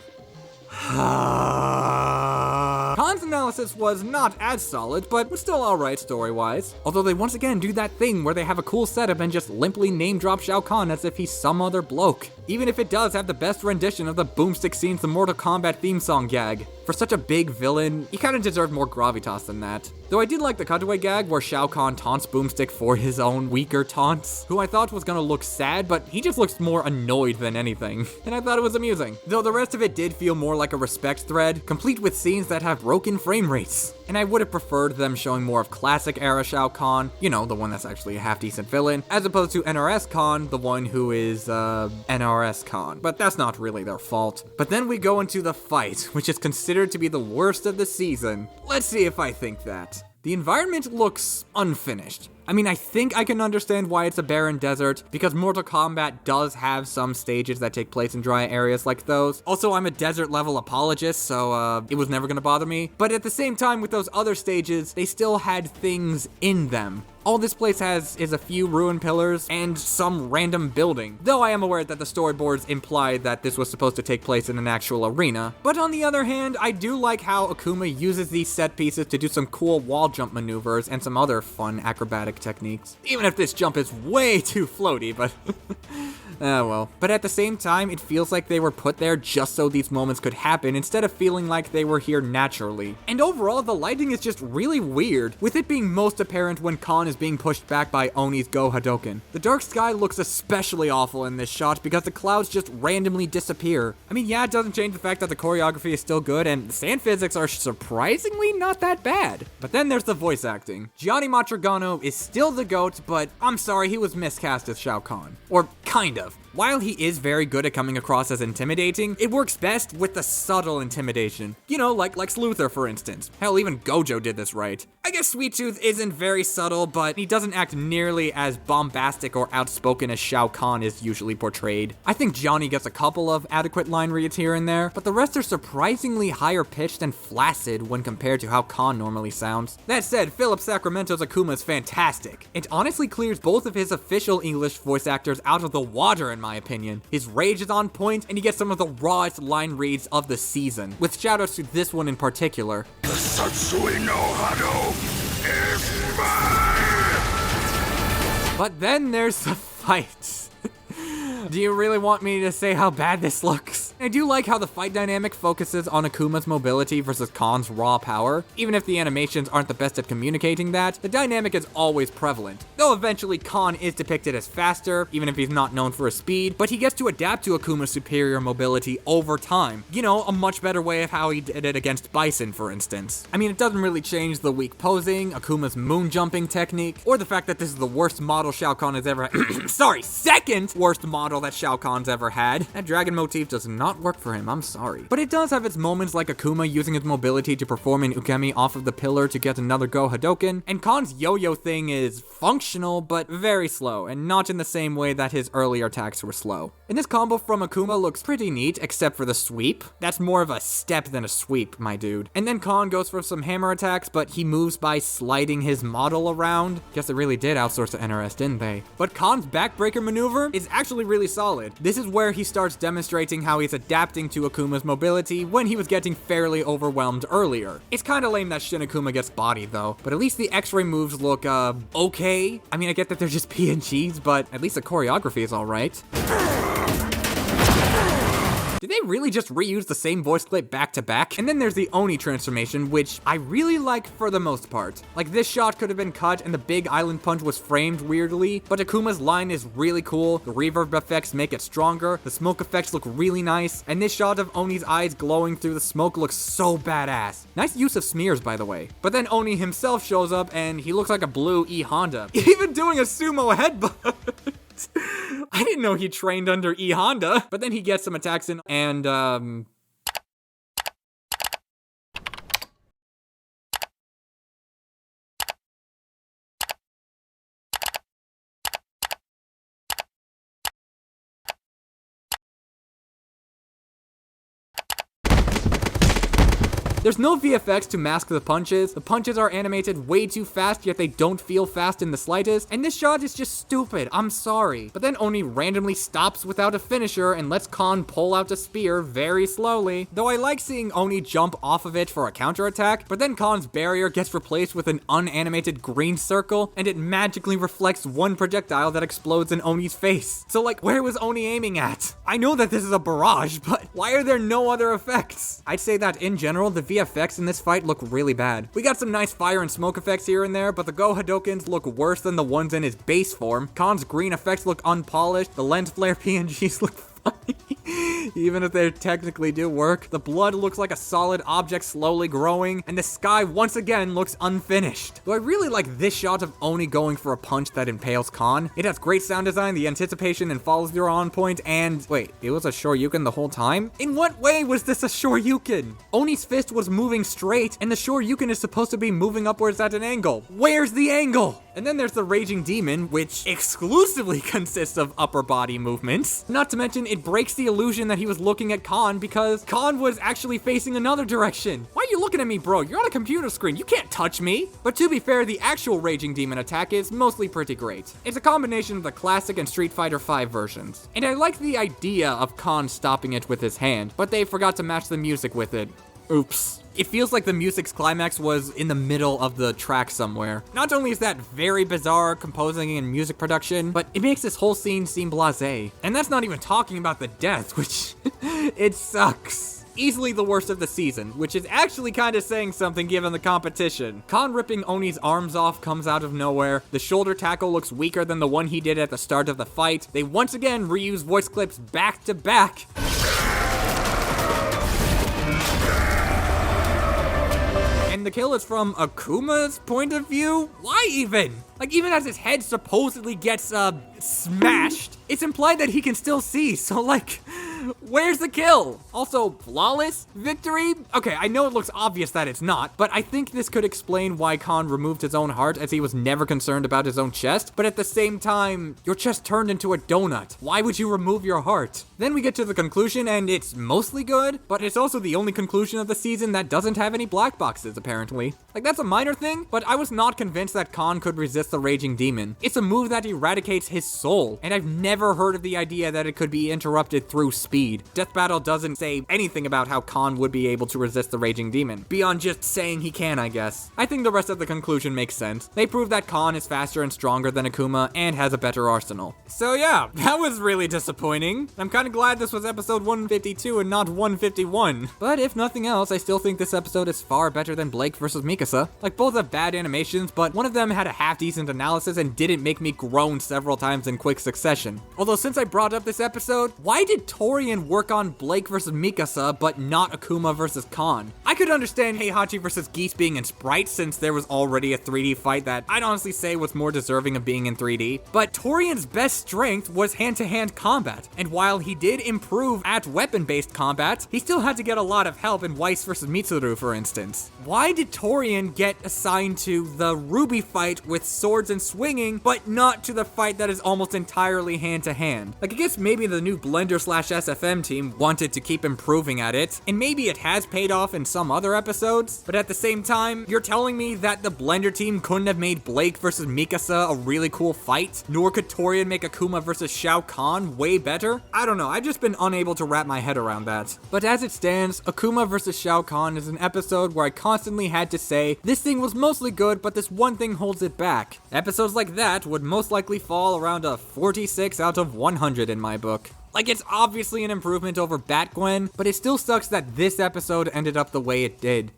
A: Kahn's analysis was not as solid, but was still alright story-wise. Although they once again do that thing where they have a cool setup and just limply name-drop Shao Kahn as if he's some other bloke. Even if it does have the best rendition of the Boomstick scenes the Mortal Kombat theme song gag. For such a big villain, he kinda deserved more gravitas than that. Though I did like the cutaway gag where Shao Kahn taunts Boomstick for his own weaker taunts, who I thought was gonna look sad, but he just looks more annoyed than anything. And I thought it was amusing. Though the rest of it did feel more like a respect thread, complete with scenes that have broken frame rates. And I would have preferred them showing more of classic era Shao Kahn, you know, the one that's actually a half-decent villain, as opposed to NRS Kahn, the one who is, NRS Kahn. But that's not really their fault. But then we go into the fight, which is considered to be the worst of the season. Let's see if I think that. The environment looks unfinished. I mean, I think I can understand why it's a barren desert, because Mortal Kombat does have some stages that take place in dry areas like those. Also, I'm a desert level apologist, so it was never gonna bother me. But at the same time, with those other stages, they still had things in them. All this place has is a few ruined pillars and some random building, though I am aware that the storyboards imply that this was supposed to take place in an actual arena. But on the other hand, I do like how Akuma uses these set pieces to do some cool wall jump maneuvers and some other fun acrobatic techniques. Even if this jump is way too floaty, but oh well. But at the same time, it feels like they were put there just so these moments could happen instead of feeling like they were here naturally. And overall, the lighting is just really weird, with it being most apparent when Kahn is being pushed back by Oni's Go Hadoken. The dark sky looks especially awful in this shot because the clouds just randomly disappear. I mean, yeah, it doesn't change the fact that the choreography is still good and the sand physics are surprisingly not that bad. But then there's the voice acting. Gianni Matrigano is still the GOAT, but I'm sorry, he was miscast as Shao Kahn. Or kind of. While he is very good at coming across as intimidating, it works best with the subtle intimidation. You know, like Sluther, for instance. Hell, even Gojo did this right. I guess Sweet Tooth isn't very subtle, but he doesn't act nearly as bombastic or outspoken as Shao Kahn is usually portrayed. I think Johnny gets a couple of adequate line reads here and there, but the rest are surprisingly higher pitched and flaccid when compared to how Kahn normally sounds. That said, Philip Sacramento's Akuma is fantastic. It honestly clears both of his official English voice actors out of the water in my opinion. His rage is on point, and you get some of the rawest line reads of the season, with shoutouts to this one in particular.
G: The Satsui no Hado is mine!
A: But then there's the fight. Do you really want me to say how bad this looks? I do like how the fight dynamic focuses on Akuma's mobility versus Kahn's raw power. Even if the animations aren't the best at communicating that, the dynamic is always prevalent. Though eventually Kahn is depicted as faster, even if he's not known for his speed, but he gets to adapt to Akuma's superior mobility over time. You know, a much better way of how he did it against Bison, for instance. I mean, it doesn't really change the weak posing, Akuma's moon jumping technique, or the fact that this is the worst model Shao Kahn has ever sorry, second worst model that Shao Kahn's ever had. That dragon motif does not work for him, I'm sorry. But it does have its moments like Akuma using his mobility to perform an ukemi off of the pillar to get another Go Hadoken, and Kahn's yo-yo thing is functional, but very slow, and not in the same way that his earlier attacks were slow. And this combo from Akuma looks pretty neat, except for the sweep. That's more of a step than a sweep, my dude. And then Kahn goes for some hammer attacks, but he moves by sliding his model around. Guess they really did outsource the NRS, didn't they? But Kahn's backbreaker maneuver is actually really solid. This is where he starts demonstrating how he's adapting to Akuma's mobility when he was getting fairly overwhelmed earlier. It's kinda lame that Shin Akuma gets bodied though, but at least the X-ray moves look, okay. I mean, I get that they're just PNGs, but at least the choreography is alright. Did they really just reuse the same voice clip back to back? And then there's the Oni transformation, which I really like for the most part. Like, this shot could have been cut and the big island punch was framed weirdly, but Akuma's line is really cool. The reverb effects make it stronger. The smoke effects look really nice. And this shot of Oni's eyes glowing through the smoke looks so badass. Nice use of smears, by the way. But then Oni himself shows up and he looks like a blue E Honda. Even doing a sumo headbutt. I didn't know he trained under E Honda, but then he gets some attacks in and there's no VFX to mask the punches. The punches are animated way too fast, yet they don't feel fast in the slightest. And this shot is just stupid. I'm sorry. But then Oni randomly stops without a finisher and lets Kahn pull out a spear very slowly. Though I like seeing Oni jump off of it for a counterattack, but then Kahn's barrier gets replaced with an unanimated green circle, and it magically reflects one projectile that explodes in Oni's face. So like, where was Oni aiming at? I know that this is a barrage, but why are there no other effects? I'd say that in general, the VFX in this fight look really bad. We got some nice fire and smoke effects here and there, but the Go Hadokens look worse than the ones in his base form. Kahn's green effects look unpolished. The lens flare PNGs look funny. Even if they technically do work. The blood looks like a solid object slowly growing, and the sky once again looks unfinished. Though I really like this shot of Oni going for a punch that impales Kahn. It has great sound design, the anticipation and follow through are on point, and wait, it was a Shoryuken the whole time? In what way was this a Shoryuken? Oni's fist was moving straight, and the Shoryuken is supposed to be moving upwards at an angle. Where's the angle? And then there's the Raging Demon, which exclusively consists of upper body movements. Not to mention, it breaks the illusion that he was looking at Kahn because Kahn was actually facing another direction. Why are you looking at me, bro? You're on a computer screen. You can't touch me. But to be fair, the actual Raging Demon attack is mostly pretty great. It's a combination of the classic and Street Fighter V versions. And I like the idea of Kahn stopping it with his hand, but they forgot to match the music with it. Oops. It feels like the music's climax was in the middle of the track somewhere. Not only is that very bizarre composing and music production, but it makes this whole scene seem blasé. And that's not even talking about the death, which it sucks. Easily the worst of the season, which is actually kind of saying something given the competition. Kahn ripping Oni's arms off comes out of nowhere. The shoulder tackle looks weaker than the one he did at the start of the fight. They once again reuse voice clips back to back. And the kill is from Akuma's point of view? Why even? Like, even as his head supposedly gets, smashed, it's implied that he can still see, so like, where's the kill? Also, flawless victory? Okay, I know it looks obvious that it's not, but I think this could explain why Kahn removed his own heart, as he was never concerned about his own chest, but at the same time, your chest turned into a donut. Why would you remove your heart? Then we get to the conclusion, and it's mostly good, but it's also the only conclusion of the season that doesn't have any black boxes, apparently. Like, that's a minor thing, but I was not convinced that Kahn could resist the Raging Demon. It's a move that eradicates his soul, and I've never heard of the idea that it could be interrupted through speed. Death Battle doesn't say anything about how Kahn would be able to resist the Raging Demon, beyond just saying he can, I guess. I think the rest of the conclusion makes sense. They prove that Kahn is faster and stronger than Akuma, and has a better arsenal. So yeah, that was really disappointing. I'm kinda glad this was episode 152 and not 151. But if nothing else, I still think this episode is far better than Blake vs. Mikasa. Like, both have bad animations, but one of them had a half-decent analysis and didn't make me groan several times in quick succession. Although since I brought up this episode, why did Torian work on Blake vs. Mikasa but not Akuma vs. Kahn? I I could understand Heihachi versus Geese being in sprite since there was already a 3D fight that I'd honestly say was more deserving of being in 3D, but Torian's best strength was hand-to-hand combat, and while he did improve at weapon-based combat, he still had to get a lot of help in Weiss versus Mitsuru, for instance. Why did Torian get assigned to the Ruby fight with swords and swinging, but not to the fight that is almost entirely hand-to-hand? Like, I guess maybe the new Blender/SFM team wanted to keep improving at it, and maybe it has paid off in some other episodes, but at the same time, you're telling me that the Blender team couldn't have made Blake versus Mikasa a really cool fight, nor could Torian make Akuma versus Shao Kahn way better? I don't know, I've just been unable to wrap my head around that. But as it stands, Akuma versus Shao Kahn is an episode where I constantly had to say, this thing was mostly good, but this one thing holds it back. Episodes like that would most likely fall around a 46 out of 100 in my book. Like, it's obviously an improvement over Bat-Gwen, but it still sucks that this episode ended up the way it did.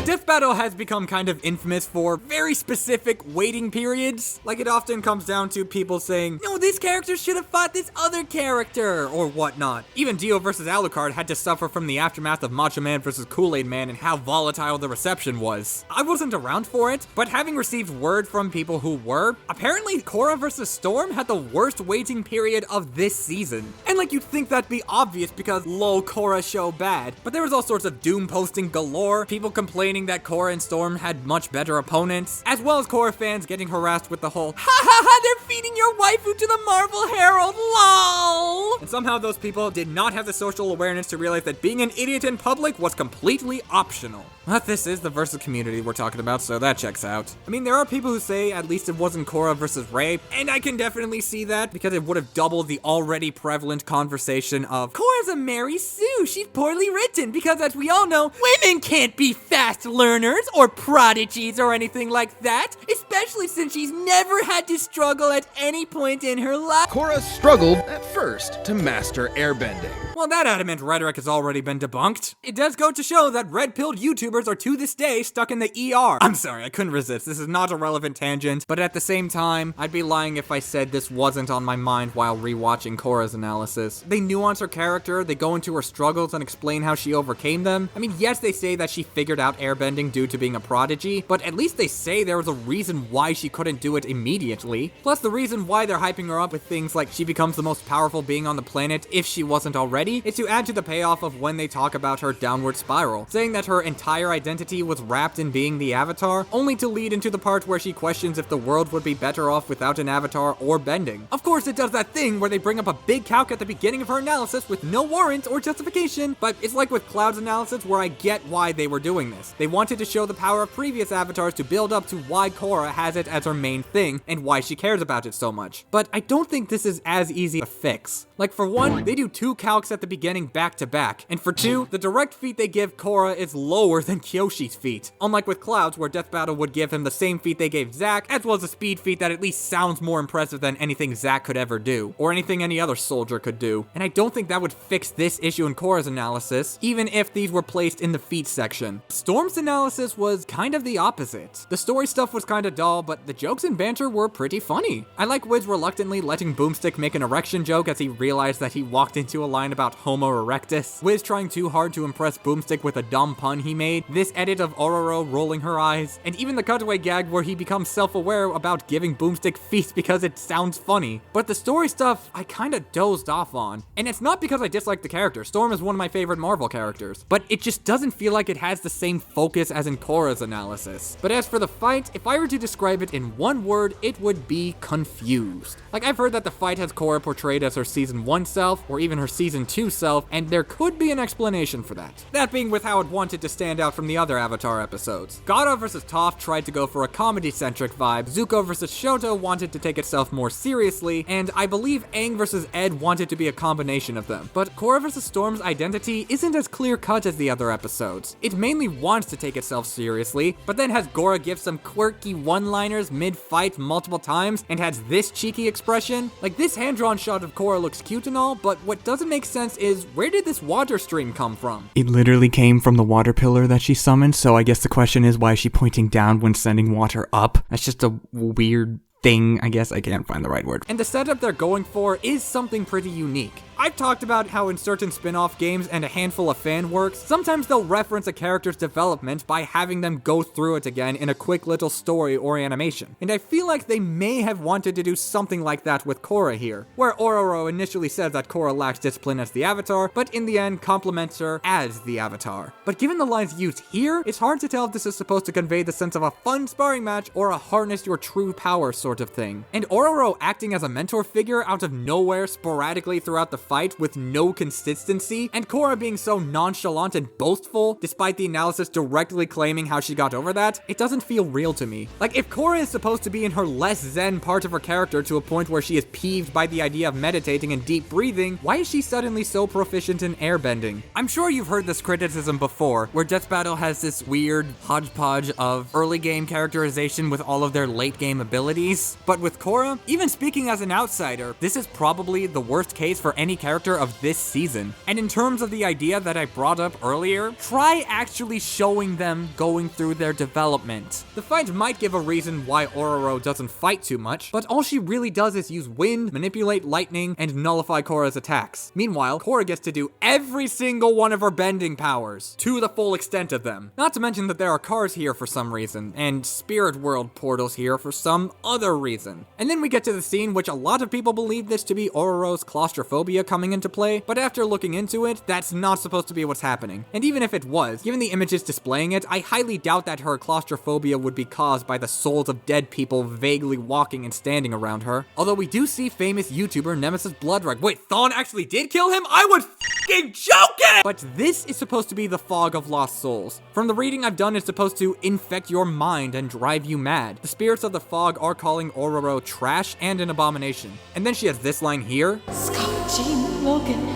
A: Death Battle has become kind of infamous for very specific waiting periods. Like, it often comes down to people saying, no, this character should have fought this other character, or whatnot. Even Dio versus Alucard had to suffer from the aftermath of Macho Man versus Kool-Aid Man and how volatile the reception was. I wasn't around for it, but having received word from people who were, apparently Korra versus Storm had the worst waiting period of this season. And like, you'd think that'd be obvious because lol, Korra show bad. But there was all sorts of doom posting galore, people complaining that Korra and Storm had much better opponents, as well as Korra fans getting harassed with the whole, ha ha ha, they're feeding your waifu to the Marvel Herald, lol! And somehow those people did not have the social awareness to realize that being an idiot in public was completely optional. But this is the versus community we're talking about, so that checks out. I mean, there are people who say at least it wasn't Korra versus Rey, and I can definitely see that because it would have doubled the already prevalent conversation of, Korra's a Mary Sue, she's poorly written, because as we all know, women can't be fast learners or prodigies or anything like that, especially since she's never had to struggle at any point in her life.
J: Korra struggled at first to master airbending.
A: Well, that adamant rhetoric has already been debunked. It does go to show that red-pilled YouTubers are to this day stuck in the ER. I'm sorry, I couldn't resist. This is not a relevant tangent, but at the same time, I'd be lying if I said this wasn't on my mind while rewatching Korra's analysis. They nuance her character, they go into her struggles and explain how she overcame them. I mean, yes, they say that she figured out airbending due to being a prodigy, but at least they say there was a reason why she couldn't do it immediately. Plus, the reason why they're hyping her up with things like she becomes the most powerful being on the planet if she wasn't already, is to add to the payoff of when they talk about her downward spiral, saying that her entire identity was wrapped in being the Avatar, only to lead into the part where she questions if the world would be better off without an Avatar or bending. Of course, it does that thing where they bring up a big calc at the beginning of her analysis with no warrant or justification, but it's like with Cloud's analysis where I get why they were doing this. They wanted to show the power of previous avatars to build up to why Korra has it as her main thing and why she cares about it so much. But I don't think this is as easy to fix. Like, for one, they do 2 calcs at the beginning back to back, and for 2, the direct feat they give Korra is lower than Kyoshi's feat. Unlike with Clouds, where Death Battle would give him the same feat they gave Zack, as well as a speed feat that at least sounds more impressive than anything Zack could ever do, or anything any other soldier could do. And I don't think that would fix this issue in Korra's analysis, even if these were placed in the feat section. Storm's analysis was kind of the opposite. The story stuff was kind of dull, but the jokes and banter were pretty funny. I like Wiz reluctantly letting Boomstick make an erection joke as he realized that he walked into a line about Homo erectus. Wiz trying too hard to impress Boomstick with a dumb pun he made. This edit of Ororo rolling her eyes, and even the cutaway gag where he becomes self-aware about giving Boomstick feast because it sounds funny. But the story stuff, I kinda dozed off on. And it's not because I dislike the character. Storm is one of my favorite Marvel characters, but it just doesn't feel like it has the same focus as in Korra's analysis. But as for the fight, if I were to describe it in one word, it would be confused. Like, I've heard that the fight has Korra portrayed as her season 1 self, or even her season 2 self, and there could be an explanation for that. That being with how it wanted to stand out from the other Avatar episodes. Gaara vs. Toph tried to go for a comedy-centric vibe, Zuko vs. Shoto wanted to take itself more seriously, and I believe Aang vs. Ed wanted to be a combination of them. But Korra vs. Storm's identity isn't as clear-cut as the other episodes. It mainly wants to take itself seriously, but then has Gora give some quirky one-liners mid-fight multiple times, and has this cheeky expression. Like, this hand-drawn shot of Korra looks cute and all, but what doesn't make sense is, where did this water stream come from? It literally came from the water pillar that she summoned, so I guess the question is, why is she pointing down when sending water up? That's just a weird thing, I guess. I can't find the right word. And the setup they're going for is something pretty unique. I've talked about how in certain spin-off games and a handful of fan works, sometimes they'll reference a character's development by having them go through it again in a quick little story or animation. And I feel like they may have wanted to do something like that with Korra here, where Ororo initially says that Korra lacks discipline as the Avatar, but in the end compliments her as the Avatar. But given the lines used here, it's hard to tell if this is supposed to convey the sense of a fun sparring match or a harness your true power sort of thing. And Ororo acting as a mentor figure out of nowhere sporadically throughout the fight with no consistency, and Korra being so nonchalant and boastful despite the analysis directly claiming how she got over that, it doesn't feel real to me. Like, if Korra is supposed to be in her less zen part of her character to a point where she is peeved by the idea of meditating and deep breathing, why is she suddenly so proficient in airbending? I'm sure you've heard this criticism before, where Death Battle has this weird hodgepodge of early game characterization with all of their late game abilities. But with Korra, even speaking as an outsider, this is probably the worst case for any character of this season. And in terms of the idea that I brought up earlier, try actually showing them going through their development. The fight might give a reason why Ororo doesn't fight too much, but all she really does is use wind, manipulate lightning, and nullify Korra's attacks. Meanwhile, Korra gets to do every single one of her bending powers, to the full extent of them. Not to mention that there are cars here for some reason, and spirit world portals here for some other reason. And then we get to the scene which a lot of people believe this to be Ororo's claustrophobia coming into play, but after looking into it, that's not supposed to be what's happening. And even if it was, given the images displaying it, I highly doubt that her claustrophobia would be caused by the souls of dead people vaguely walking and standing around her. Although we do see famous YouTuber Nemesis Bloodrug. Wait, Thawne actually did kill him? I would f***ing joke it! But this is supposed to be the fog of lost souls. From the reading I've done, it's supposed to infect your mind and drive you mad. The spirits of the fog are calling Ororo trash and an abomination. And then she has this line here.
I: Scott, Jean, Logan,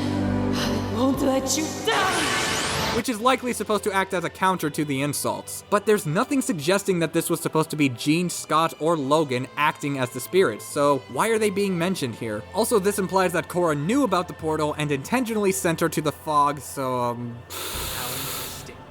I: I won't let you down!
A: Which is likely supposed to act as a counter to the insults. But there's nothing suggesting that this was supposed to be Jean, Scott, or Logan acting as the spirits, so why are they being mentioned here? Also, this implies that Korra knew about the portal and intentionally sent her to the fog, so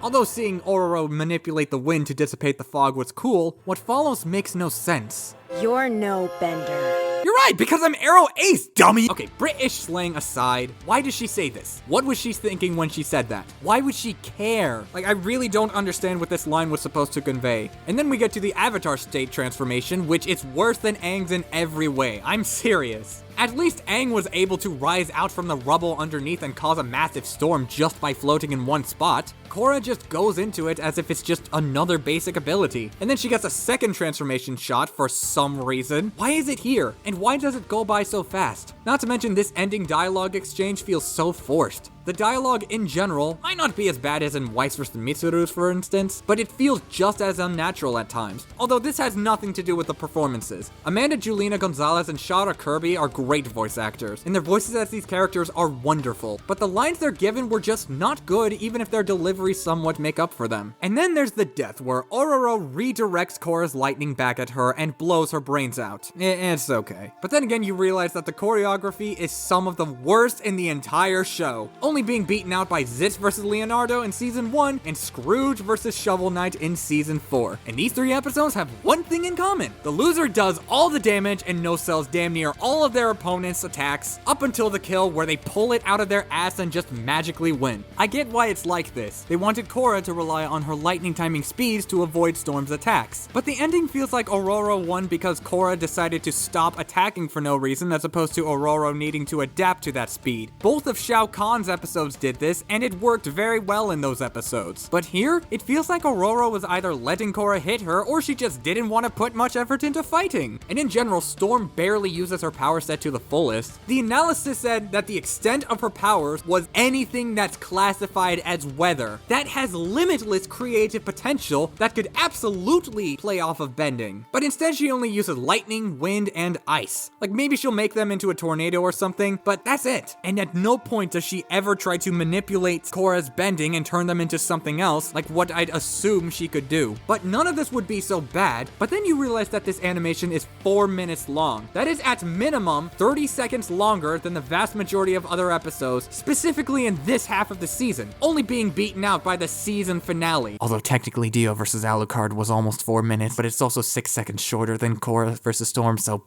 A: although seeing Ororo manipulate the wind to dissipate the fog was cool, what follows makes no sense.
O: You're no bender.
A: You're right, because I'm Arrow Ace, dummy! Okay, British slang aside, why does she say this? What was she thinking when she said that? Why would she care? Like, I really don't understand what this line was supposed to convey. And then we get to the Avatar state transformation, which is worse than Aang's in every way. I'm serious. At least Aang was able to rise out from the rubble underneath and cause a massive storm just by floating in one spot. Korra just goes into it as if it's just another basic ability. And then she gets a second transformation shot for some reason. Why is it here? And why does it go by so fast? Not to mention this ending dialogue exchange feels so forced. The dialogue in general might not be as bad as in Weiss vs. Mitsuru's, for instance, but it feels just as unnatural at times. Although this has nothing to do with the performances. Amanda Julina Gonzalez and Shara Kirby are great voice actors, and their voices as these characters are wonderful, but the lines they're given were just not good even if their delivery somewhat make up for them. And then there's the death where Ororo redirects Korra's lightning back at her and blows her brains out. It's okay. But then again, you realize that the choreography is some of the worst in the entire show, only being beaten out by Zitz vs. Leonardo in season 1 and Scrooge vs. Shovel Knight in season 4. And these 3 episodes have one thing in common. The loser does all the damage and no-sells damn near all of their opponent's attacks up until the kill where they pull it out of their ass and just magically win. I get why it's like this. They wanted Korra to rely on her lightning timing speeds to avoid Storm's attacks. But the ending feels like Ororo won because Korra decided to stop attacking for no reason as opposed to Ororo needing to adapt to that speed. Both of Shao Kahn's episodes did this, and it worked very well in those episodes. But here, it feels like Ororo was either letting Korra hit her, or she just didn't want to put much effort into fighting. And in general, Storm barely uses her power set to the fullest. The analysis said that the extent of her powers was anything that's classified as weather. That has limitless creative potential that could absolutely play off of bending. But instead, she only uses lightning, wind, and ice. Like, maybe she'll make them into a tornado or something, but that's it. And at no point does she ever try to manipulate Korra's bending and turn them into something else, like what I'd assume she could do. But none of this would be so bad, but then you realize that this animation is 4 minutes long. That is at minimum 30 seconds longer than the vast majority of other episodes, specifically in this half of the season, only being beaten out by the season finale. Although technically Dio vs. Alucard was almost 4 minutes, but it's also 6 seconds shorter than Korra vs. Storm, so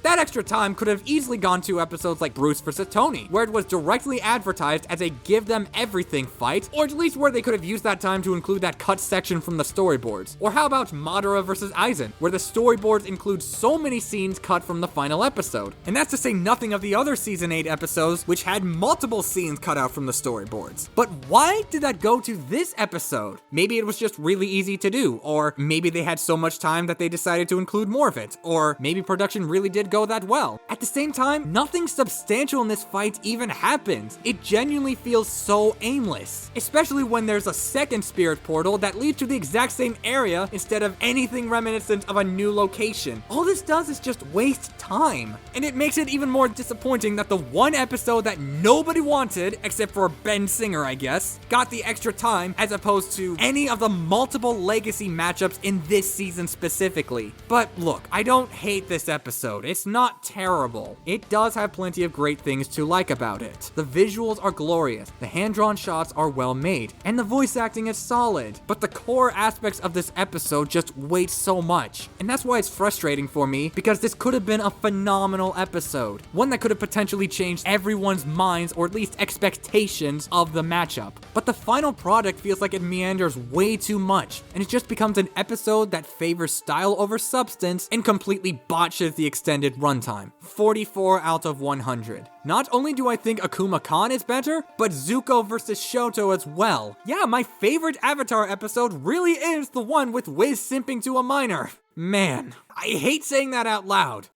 A: That extra time could have easily gone to episodes like Bruce vs. Tony, where it was directly advertised as a give them everything fight, or at least where they could have used that time to include that cut section from the storyboards. Or how about Madara vs. Aizen, where the storyboards include so many scenes cut from the final episode. And that's to say nothing of the other Season 8 episodes, which had multiple scenes cut out from the storyboards. But why did that go to this episode? Maybe it was just really easy to do, or maybe they had so much time that they decided to include more of it, or maybe production really did go that well. At the same time, nothing substantial in this fight even happens. It genuinely feels so aimless, especially when there's a second spirit portal that leads to the exact same area instead of anything reminiscent of a new location. All this does is just waste time, and it makes it even more disappointing that the one episode that nobody wanted, except for Ben Singer I guess, got the extra time as opposed to any of the multiple legacy matchups in this season specifically. But look, I don't hate this episode. It's not terrible. It does have plenty of great things to like about it. The visuals are glorious, the hand-drawn shots are well made, and the voice acting is solid. But the core aspects of this episode just weight so much. And that's why it's frustrating for me, because this could have been a phenomenal episode. One that could have potentially changed everyone's minds, or at least expectations of the matchup. But the final product feels like it meanders way too much, and it just becomes an episode that favors style over substance and completely botches the extended runtime. 44 out of 100. Not only do I think Akuma Kahn is better, but Zuko vs. Shoto as well. Yeah, my favorite Avatar episode really is the one with Wiz simping to a miner. Man, I hate saying that out loud.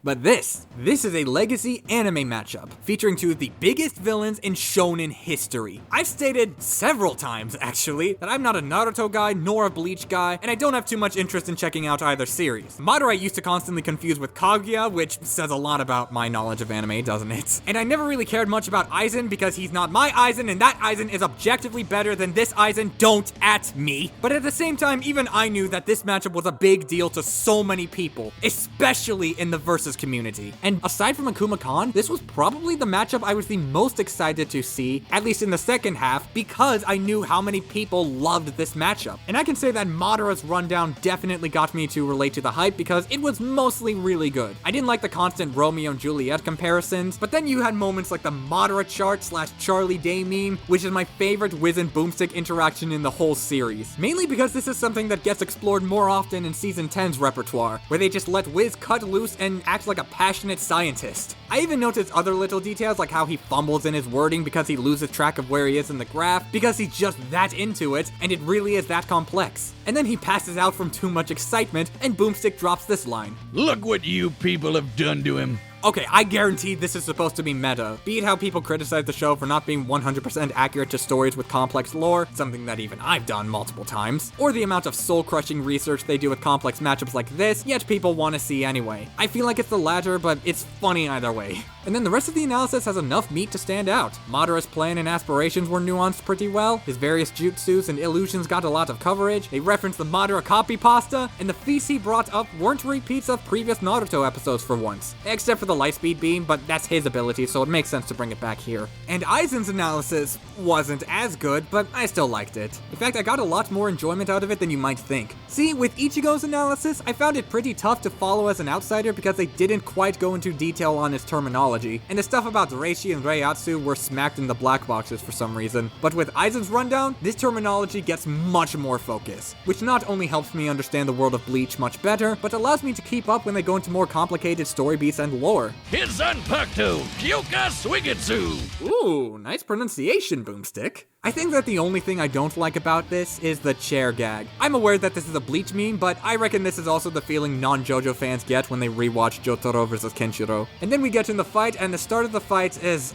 A: But this is a legacy anime matchup, featuring two of the biggest villains in shonen history. I've stated several times, actually, that I'm not a Naruto guy nor a Bleach guy, and I don't have too much interest in checking out either series. Madara I used to constantly confuse with Kaguya, which says a lot about my knowledge of anime, doesn't it? And I never really cared much about Aizen because he's not my Aizen, and that Aizen is objectively better than this Aizen. Don't at me. But at the same time, even I knew that this matchup was a big deal to so many people, especially in the Versus community. And aside from Akuma Kahn, this was probably the matchup I was the most excited to see, at least in the second half, because I knew how many people loved this matchup. And I can say that Madara's rundown definitely got me to relate to the hype because it was mostly really good. I didn't like the constant Romeo and Juliet comparisons, but then you had moments like the Madara chart / Charlie Day meme, which is my favorite Wiz and Boomstick interaction in the whole series. Mainly because this is something that gets explored more often in Season 10's repertoire, where they just let Wiz cut loose and act like a passionate scientist. I even noticed other little details like how he fumbles in his wording because he loses track of where he is in the graph because he's just that into it and it really is that complex. And then he passes out from too much excitement and Boomstick drops this line.
H: Look what you people have done to him.
A: Okay, I guarantee this is supposed to be meta. Be it how people criticize the show for not being 100% accurate to stories with complex lore, something that even I've done multiple times, or the amount of soul-crushing research they do with complex matchups like this, yet people want to see anyway. I feel like it's the latter, but it's funny either way. And then the rest of the analysis has enough meat to stand out. Madara's plan and aspirations were nuanced pretty well, his various jutsus and illusions got a lot of coverage, they referenced the Madara copy pasta, and the feasts he brought up weren't repeats of previous Naruto episodes for once, except for the Lightspeed Beam, but that's his ability, so it makes sense to bring it back here. And Aizen's analysis wasn't as good, but I still liked it. In fact, I got a lot more enjoyment out of it than you might think. See, with Ichigo's analysis, I found it pretty tough to follow as an outsider because they didn't quite go into detail on his terminology, and the stuff about Reishi and Reiatsu were smacked in the black boxes for some reason. But with Aizen's rundown, this terminology gets much more focus, which not only helps me understand the world of Bleach much better, but allows me to keep up when they go into more complicated story beats and lore.
H: Hizanpakuto, Kyoka Suigetsu!
A: Ooh, nice pronunciation, Boomstick. I think that the only thing I don't like about this is the chair gag. I'm aware that this is a Bleach meme, but I reckon this is also the feeling non-JoJo fans get when they rewatch Jotaro vs. Kenshiro. And then we get in the fight, and the start of the fight is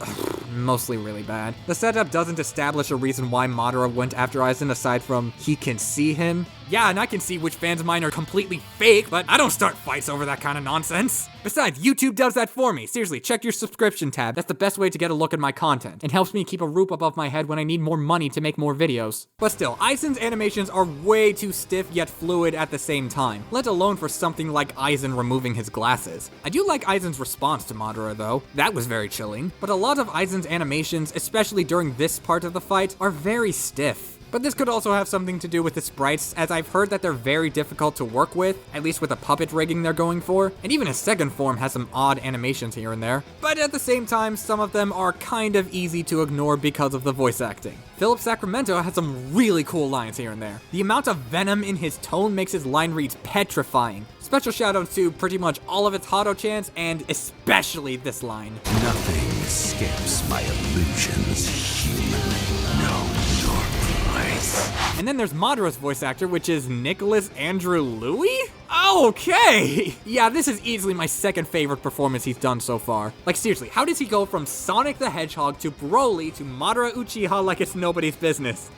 A: mostly really bad. The setup doesn't establish a reason why Madara went after Aizen aside from he can see him. Yeah, and I can see which fans of mine are completely fake, but I don't start fights over that kind of nonsense. Besides, YouTube does that for me. Seriously, check your subscription tab. That's the best way to get a look at my content, and helps me keep a roof above my head when I need more money to make more videos. But still, Aizen's animations are way too stiff yet fluid at the same time, let alone for something like Aizen removing his glasses. I do like Aizen's response to Madara though. That was very chilling. But a lot of Aizen's animations, especially during this part of the fight, are very stiff. But this could also have something to do with the sprites, as I've heard that they're very difficult to work with, at least with the puppet rigging they're going for, and even his second form has some odd animations here and there. But at the same time, some of them are kind of easy to ignore because of the voice acting. Philip Sacramento has some really cool lines here and there. The amount of venom in his tone makes his line reads petrifying. Special shout out to pretty much all of its Hado chants, and especially this line.
D: Nothing escapes my illusions, human. Know your place.
A: And then there's Madara's voice actor, which is Nicholas Andrew Louis? Okay! Yeah, this is easily my second favorite performance he's done so far. Like seriously, how does he go from Sonic the Hedgehog to Broly to Madara Uchiha like it's nobody's business?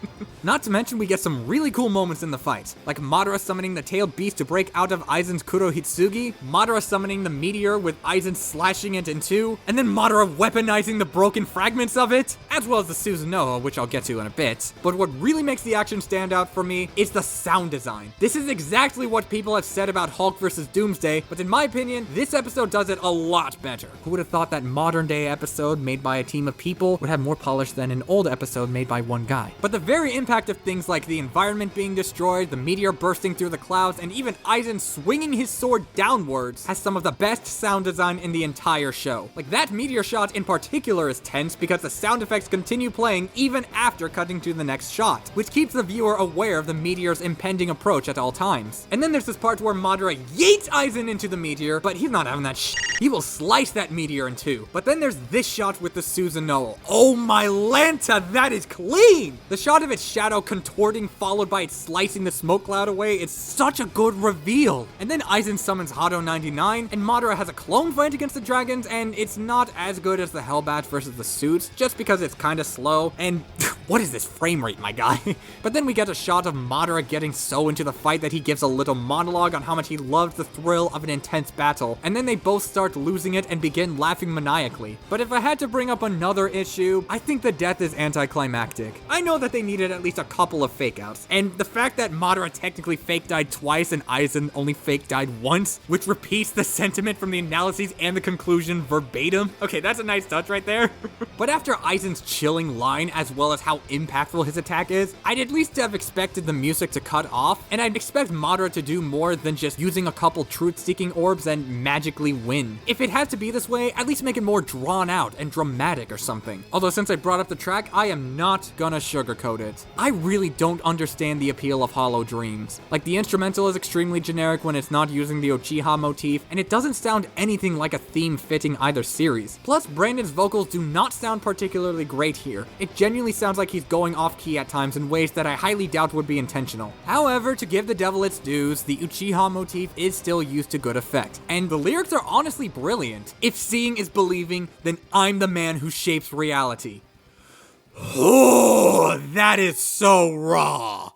A: Not to mention we get some really cool moments in the fight, like Madara summoning the tailed beast to break out of Aizen's Kurohitsugi, Madara summoning the meteor with Aizen slashing it in two, and then Madara weaponizing the broken fragments of it, as well as the Susanoo, which I'll get to in a bit. But what really makes the action stand out for me is the sound design. This is exactly what people have said about Hulk vs. Doomsday, but in my opinion, this episode does it a lot better. Who would have thought that modern day episode made by a team of people would have more polish than an old episode made by one guy? But the very impact of things like the environment being destroyed, the meteor bursting through the clouds, and even Aizen swinging his sword downwards has some of the best sound design in the entire show. Like that meteor shot in particular is tense because the sound effects continue playing even after cutting to the next shot, which keeps the viewer aware of the meteor's impending approach at all times. And then there's this part where Madara yeets Aizen into the meteor, but he's not having that He will slice that meteor in two. But then there's this shot with the Susanoo. Oh my Lanta, that is clean! The shot of its shadow contorting followed by it slicing the smoke cloud away is such a good reveal. And then Aizen summons Hado 99, and Madara has a clone fight against the dragons, and it's not as good as the Hellbat versus the suits, just because it's kinda slow, and what is this frame rate, my guy? But then we get a shot of Madara getting so into the fight that he gives a little monologue on how much he loved the thrill of an intense battle, and then they both start losing it and begin laughing maniacally. But if I had to bring up another issue, I think the death is anticlimactic. I know that they needed at least a couple of fake outs, and the fact that Madara technically fake died twice and Aizen only fake died once, which repeats the sentiment from the analyses and the conclusion verbatim. Okay, that's a nice touch right there. But after Aizen's chilling line, as well as how impactful his attack is, I'd at least have expected the music to cut off, and I'd expect Madara to do more than just using a couple truth-seeking orbs and magically win. If it had to be this way, at least make it more drawn out and dramatic or something. Although since I brought up the track, I am not gonna sugarcoat it. I really don't understand the appeal of Hollow Dreams. Like, the instrumental is extremely generic when it's not using the Uchiha motif, and it doesn't sound anything like a theme fitting either series. Plus, Brandon's vocals do not sound particularly great here. It genuinely sounds like he's going off key at times in ways that I highly doubt would be intentional. However, to give the devil its dues, the Uchiha motif is still used to good effect, and the lyrics are honestly brilliant. If seeing is believing, then I'm the man who shapes reality. Oh, that is so raw.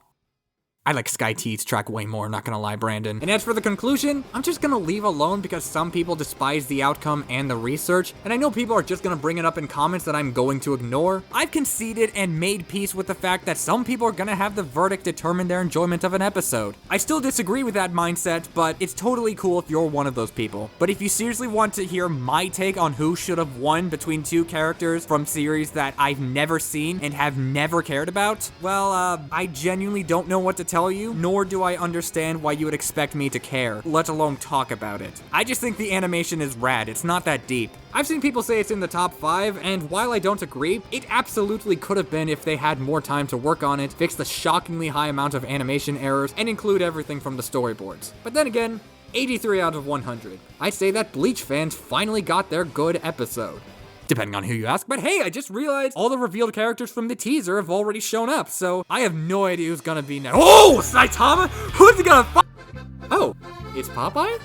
A: I like Sky T's track way more, not gonna lie, Brandon. And as for the conclusion, I'm just gonna leave alone because some people despise the outcome and the research, and I know people are just gonna bring it up in comments that I'm going to ignore. I've conceded and made peace with the fact that some people are gonna have the verdict determine their enjoyment of an episode. I still disagree with that mindset, but it's totally cool if you're one of those people. But if you seriously want to hear my take on who should have won between two characters from series that I've never seen and have never cared about, well, I genuinely don't know what to tell you, nor do I understand why you would expect me to care, let alone talk about it. I just think the animation is rad, it's not that deep. I've seen people say it's in the top 5, and while I don't agree, it absolutely could have been if they had more time to work on it, fix the shockingly high amount of animation errors, and include everything from the storyboards. But then again, 83 out of 100. I'd say that Bleach fans finally got their good episode. Depending on who you ask, but hey, I just realized all the revealed characters from the teaser have already shown up, so I have no idea who's gonna be next. Oh, Saitama? Who's he gonna Oh, it's Popeye?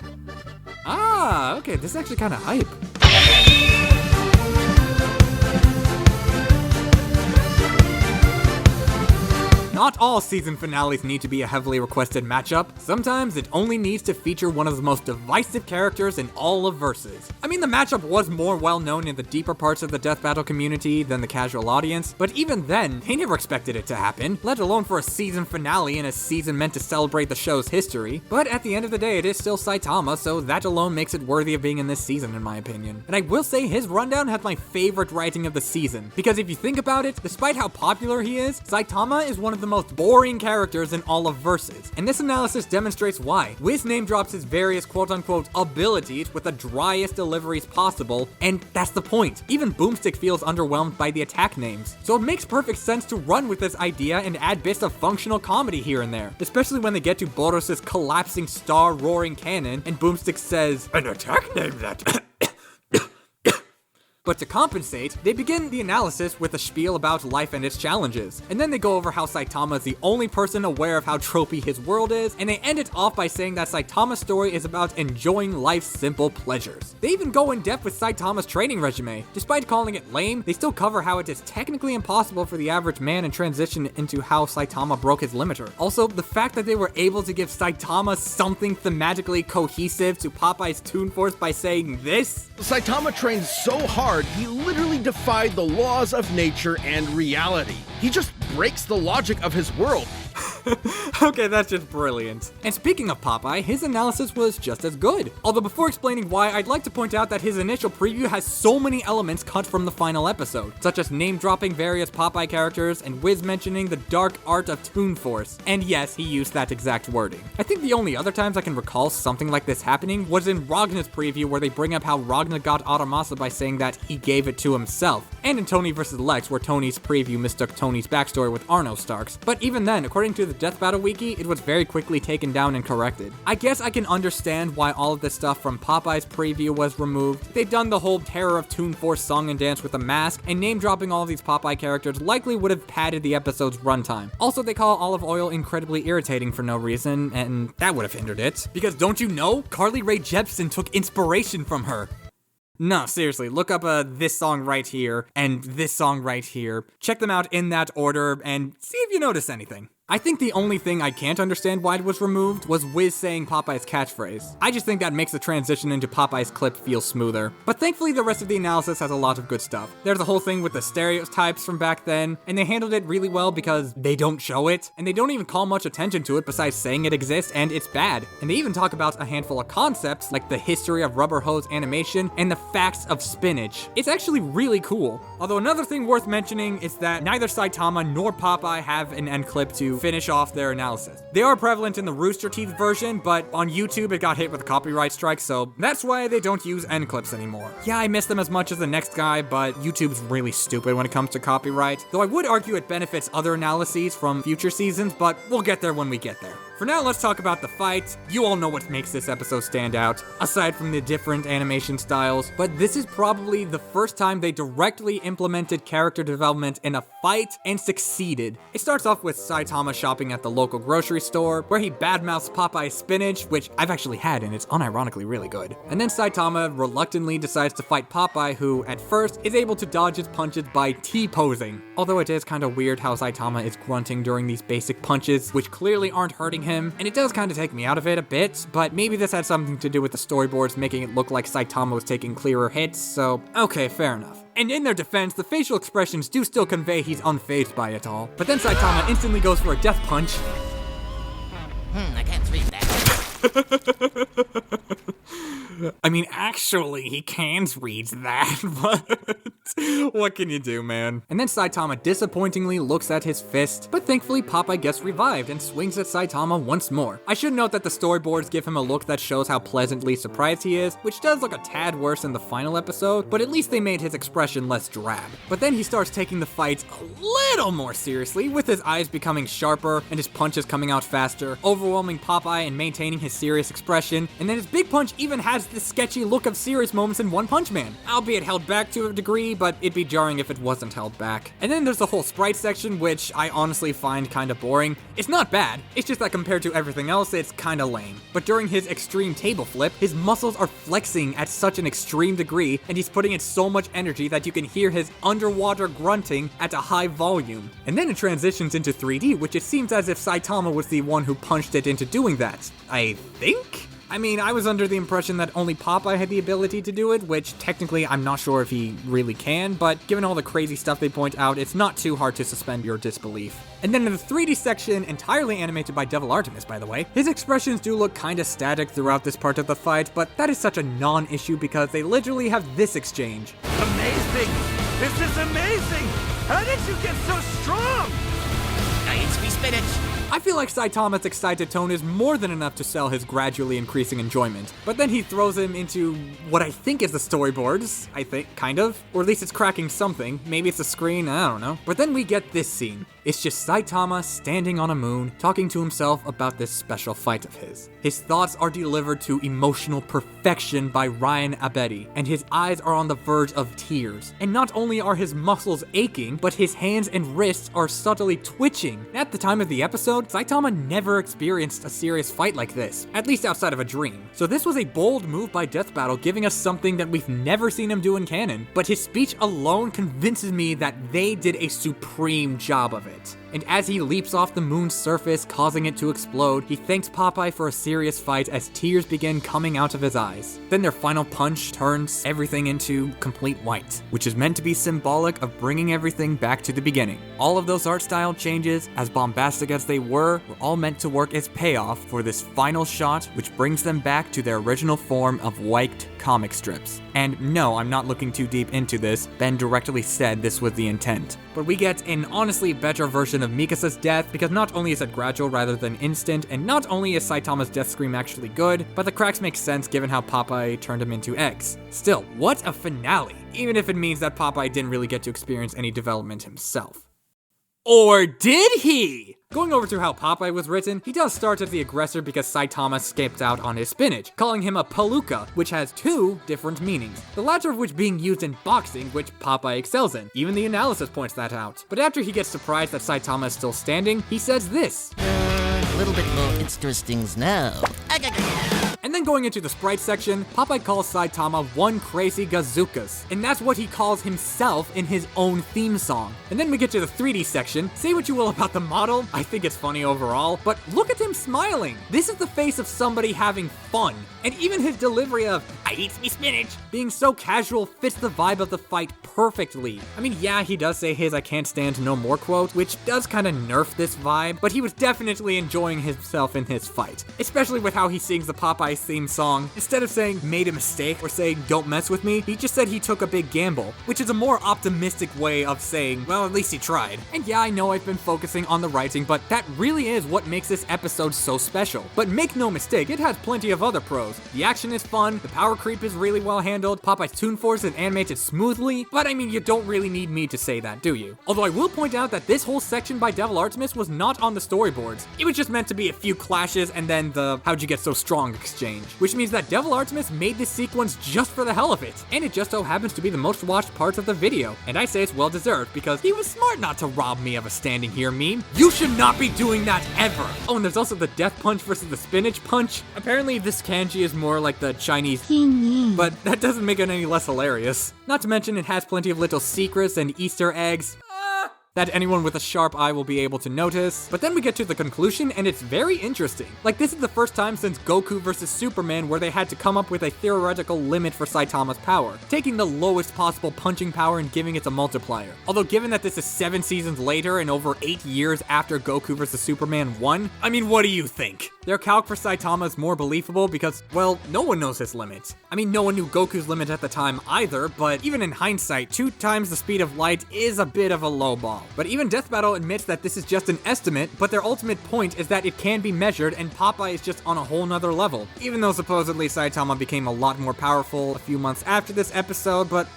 A: Ah, okay, this is actually kind of hype. Not all season finales need to be a heavily requested matchup. Sometimes it only needs to feature one of the most divisive characters in all of Versus. I mean, the matchup was more well known in the deeper parts of the death battle community than the casual audience, but even then, they never expected it to happen, let alone for a season finale in a season meant to celebrate the show's history. But at the end of the day, it is still Saitama, so that alone makes it worthy of being in this season, in my opinion. And I will say his rundown has my favorite writing of the season, because if you think about it, despite how popular he is, Saitama is one of the most boring characters in all of Versus, and this analysis demonstrates why. Wiz name drops his various quote-unquote abilities with the driest deliveries possible, and that's the point. Even Boomstick feels underwhelmed by the attack names, so it makes perfect sense to run with this idea and add bits of functional comedy here and there, especially when they get to Boros' collapsing star roaring cannon, and Boomstick says, "An attack name that..." But to compensate, they begin the analysis with a spiel about life and its challenges, and then they go over how Saitama is the only person aware of how tropey his world is, and they end it off by saying that Saitama's story is about enjoying life's simple pleasures. They even go in depth with Saitama's training regimen. Despite calling it lame, they still cover how it is technically impossible for the average man and transition into how Saitama broke his limiter. Also, the fact that they were able to give Saitama something thematically cohesive to Popeye's Toon Force by saying this?
J: Saitama trained so hard, he literally defied the laws of nature and reality. He just breaks the logic of his world.
A: Okay, that's just brilliant. And speaking of Popeye, his analysis was just as good. Although before explaining why, I'd like to point out that his initial preview has so many elements cut from the final episode, such as name-dropping various Popeye characters and Wiz mentioning the dark art of Toon Force. And yes, he used that exact wording. I think the only other times I can recall something like this happening was in Ragna's preview, where they bring up how Ragna got Aramasa by saying that he gave it to himself, and in Tony vs. Lex, where Tony's preview mistook Tony's backstory with Arno Starks. But even then, according to the Death Battle Wiki, it was very quickly taken down and corrected. I guess I can understand why all of this stuff from Popeye's preview was removed. They've done the whole Terror of Toon Force song and dance with a mask, and name-dropping all of these Popeye characters likely would have padded the episode's runtime. Also, they call Olive Oil incredibly irritating for no reason, and that would have hindered it. Because don't you know? Carly Rae Jepsen took inspiration from her. No, seriously, look up this song right here and this song right here. Check them out in that order and see if you notice anything. I think the only thing I can't understand why it was removed was Wiz saying Popeye's catchphrase. I just think that makes the transition into Popeye's clip feel smoother. But thankfully the rest of the analysis has a lot of good stuff. There's a whole thing with the stereotypes from back then, and they handled it really well because they don't show it, and they don't even call much attention to it besides saying it exists and it's bad. And they even talk about a handful of concepts like the history of rubber hose animation and the facts of spinach. It's actually really cool. Although another thing worth mentioning is that neither Saitama nor Popeye have an end clip to finish off their analysis. They are prevalent in the Rooster Teeth version, but on YouTube it got hit with a copyright strike, so that's why they don't use end clips anymore. Yeah, I miss them as much as the next guy, but YouTube's really stupid when it comes to copyright, though I would argue it benefits other analyses from future seasons, but we'll get there when we get there. For now, let's talk about the fight. You all know what makes this episode stand out, aside from the different animation styles, but this is probably the first time they directly implemented character development in a fight and succeeded. It starts off with Saitama shopping at the local grocery store, where he badmouths Popeye's spinach, which I've actually had and it's unironically really good. And then Saitama reluctantly decides to fight Popeye, who at first is able to dodge his punches by T-posing. Although it is kind of weird how Saitama is grunting during these basic punches, which clearly aren't hurting him, and it does kind of take me out of it a bit, but maybe this had something to do with the storyboards making it look like Saitama was taking clearer hits, so okay, fair enough. And in their defense, the facial expressions do still convey he's unfazed by it all. But then Saitama instantly goes for a death punch.
P: I can't read that.
A: I mean, actually, he can read that, but what can you do, man? And then Saitama disappointingly looks at his fist, but thankfully Popeye gets revived and swings at Saitama once more. I should note that the storyboards give him a look that shows how pleasantly surprised he is, which does look a tad worse in the final episode, but at least they made his expression less drab. But then he starts taking the fight a little more seriously, with his eyes becoming sharper and his punches coming out faster, overwhelming Popeye and maintaining his serious expression, and then his big punch even has this sketchy look of serious moments in One Punch Man, albeit held back to a degree, but it'd be jarring if it wasn't held back. And then there's the whole sprite section, which I honestly find kinda boring. It's not bad, it's just that compared to everything else, it's kinda lame. But during his extreme table flip, his muscles are flexing at such an extreme degree, and he's putting in so much energy that you can hear his underwater grunting at a high volume. And then it transitions into 3D, which it seems as if Saitama was the one who punched it into doing that. I think? I mean, I was under the impression that only Popeye had the ability to do it, which technically I'm not sure if he really can, but given all the crazy stuff they point out, it's not too hard to suspend your disbelief. And then in the 3D section, entirely animated by Devil Artemis, by the way, his expressions do look kinda static throughout this part of the fight, but that is such a non-issue because they literally have this exchange.
K: Amazing! This is amazing! How did you get so strong?
P: It's spinach.
A: I feel like Saitama's excited tone is more than enough to sell his gradually increasing enjoyment. But then he throws him into what I think is the storyboards, kind of. Or at least it's cracking something. Maybe it's a screen, I don't know. But then we get this scene. It's just Saitama standing on a moon, talking to himself about this special fight of his. His thoughts are delivered to emotional perfection by Ryan Abedi, and his eyes are on the verge of tears. And not only are his muscles aching, but his hands and wrists are subtly twitching. At the time of the episode, Saitama never experienced a serious fight like this, at least outside of a dream. So this was a bold move by Death Battle, giving us something that we've never seen him do in canon, but his speech alone convinces me that they did a supreme job of it. And as he leaps off the moon's surface, causing it to explode, he thanks Popeye for a serious fight as tears begin coming out of his eyes. Then their final punch turns everything into complete white, which is meant to be symbolic of bringing everything back to the beginning. All of those art style changes, as bombastic as they were all meant to work as payoff for this final shot, which brings them back to their original form of white comic strips. And no, I'm not looking too deep into this. Ben directly said this was the intent. But we get an honestly better version of Mikasa's death, because not only is it gradual rather than instant, and not only is Saitama's death scream actually good, but the cracks make sense given how Popeye turned him into eggs. Still, what a finale, even if it means that Popeye didn't really get to experience any development himself. Or did he? Going over to how Popeye was written, he does start as the aggressor because Saitama skipped out on his spinach, calling him a palooka, which has two different meanings, the latter of which being used in boxing, which Popeye excels in. Even the analysis points that out. But after he gets surprised that Saitama is still standing, he says this.
P: A little bit more interesting now.
A: And then going into the sprite section, Popeye calls Saitama one crazy gazookas, and that's what he calls himself in his own theme song. And then we get to the 3D section. Say what you will about the model, I think it's funny overall, but look at him smiling. This is the face of somebody having fun. And even his delivery of, I eats me spinach, being so casual fits the vibe of the fight perfectly. I mean, yeah, he does say his I can't stand no more quote, which does kind of nerf this vibe, but he was definitely enjoying himself in his fight. Especially with how he sings the Popeye theme song. Instead of saying made a mistake or saying don't mess with me, he just said he took a big gamble, which is a more optimistic way of saying, well, at least he tried. And yeah, I know I've been focusing on the writing, but that really is what makes this episode so special. But make no mistake, it has plenty of other pros. The action is fun, the power creep is really well handled, Popeye's Toon Force is animated smoothly, but I mean, you don't really need me to say that, do you? Although I will point out that this whole section by Devil Artemis was not on the storyboards. It was just meant to be a few clashes and then the how'd you get so strong exchange, which means that Devil Artemis made this sequence just for the hell of it, and it just so happens to be the most watched parts of the video, and I say it's well deserved because he was smart not to rob me of a standing here meme. You should not be doing that ever! Oh, and there's also the death punch versus the spinach punch. Apparently this kanji is more like the Chinese but that doesn't make it any less hilarious. Not to mention it has plenty of little secrets and Easter eggs that anyone with a sharp eye will be able to notice. But then we get to the conclusion and it's very interesting. Like, this is the first time since Goku vs. Superman where they had to come up with a theoretical limit for Saitama's power, taking the lowest possible punching power and giving it a multiplier. Although given that this is 7 seasons later and over 8 years after Goku vs. Superman 1, I mean, what do you think? Their calc for Saitama is more believable because, well, no one knows his limit. I mean, no one knew Goku's limit at the time either, but even in hindsight, 2 times the speed of light is a bit of a low ball. But even Death Battle admits that this is just an estimate, but their ultimate point is that it can be measured and Popeye is just on a whole nother level. Even though supposedly Saitama became a lot more powerful a few months after this episode, but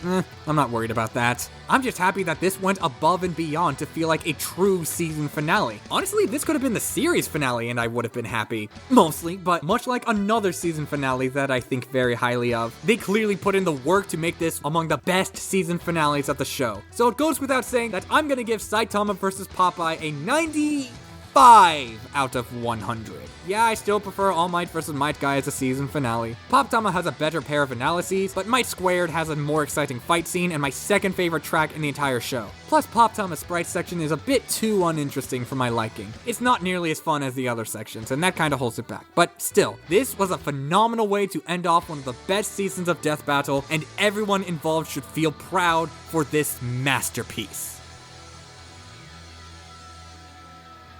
A: I'm not worried about that. I'm just happy that this went above and beyond to feel like a true season finale. Honestly, this could have been the series finale and I would have been happy. Mostly, but much like another season finale that I think very highly of, they clearly put in the work to make this among the best season finales of the show. So it goes without saying that I'm gonna give Saitama vs. Popeye a 95 out of 100. Yeah, I still prefer All Might vs. Might Guy as a season finale. Pop-Tama has a better pair of analyses, but Might Squared has a more exciting fight scene and my second favorite track in the entire show. Plus, Pop-Tama's sprite section is a bit too uninteresting for my liking. It's not nearly as fun as the other sections, and that kind of holds it back. But still, this was a phenomenal way to end off one of the best seasons of Death Battle, and everyone involved should feel proud for this masterpiece.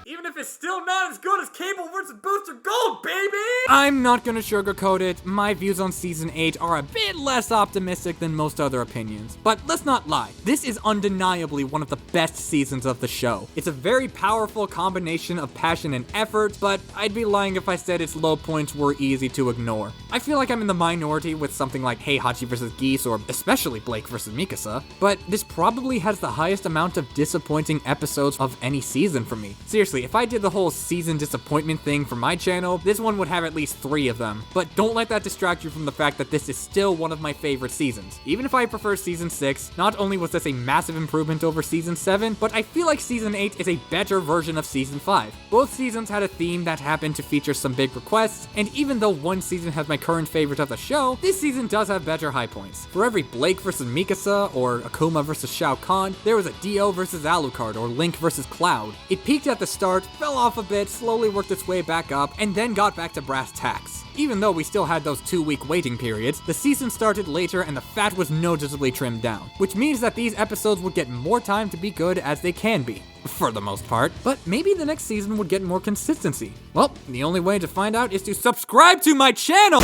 A: Even if divisive is still not as good as Cable vs. Booster Gold, baby! I'm not gonna sugarcoat it. My views on Season 8 are a bit less optimistic than most other opinions. But let's not lie, this is undeniably one of the best seasons of the show. It's a very powerful combination of passion and effort, but I'd be lying if I said its low points were easy to ignore. I feel like I'm in the minority with something like Heihachi vs. Geese, or especially Blake vs. Mikasa, but this probably has the highest amount of disappointing episodes of any season for me. Seriously, if I did the whole season disappointment thing for my channel, this one would have at least 3 of them. But don't let that distract you from the fact that this is still one of my favorite seasons. Even if I prefer Season 6, not only was this a massive improvement over Season 7, but I feel like Season 8 is a better version of Season 5. Both seasons had a theme that happened to feature some big requests, and even though one season has my current favorite of the show, this season does have better high points. For every Blake vs. Mikasa, or Akuma vs. Shao Kahn, there was a Dio vs. Alucard, or Link vs. Cloud. It peaked at the start, fell off a bit, slowly worked its way back up, and then got back to brass tacks. Even though we still had those 2-week waiting periods, the season started later and the fat was noticeably trimmed down, which means that these episodes would get more time to be good as they can be, for the most part, but maybe the next season would get more consistency. Well, the only way to find out is to subscribe to my channel!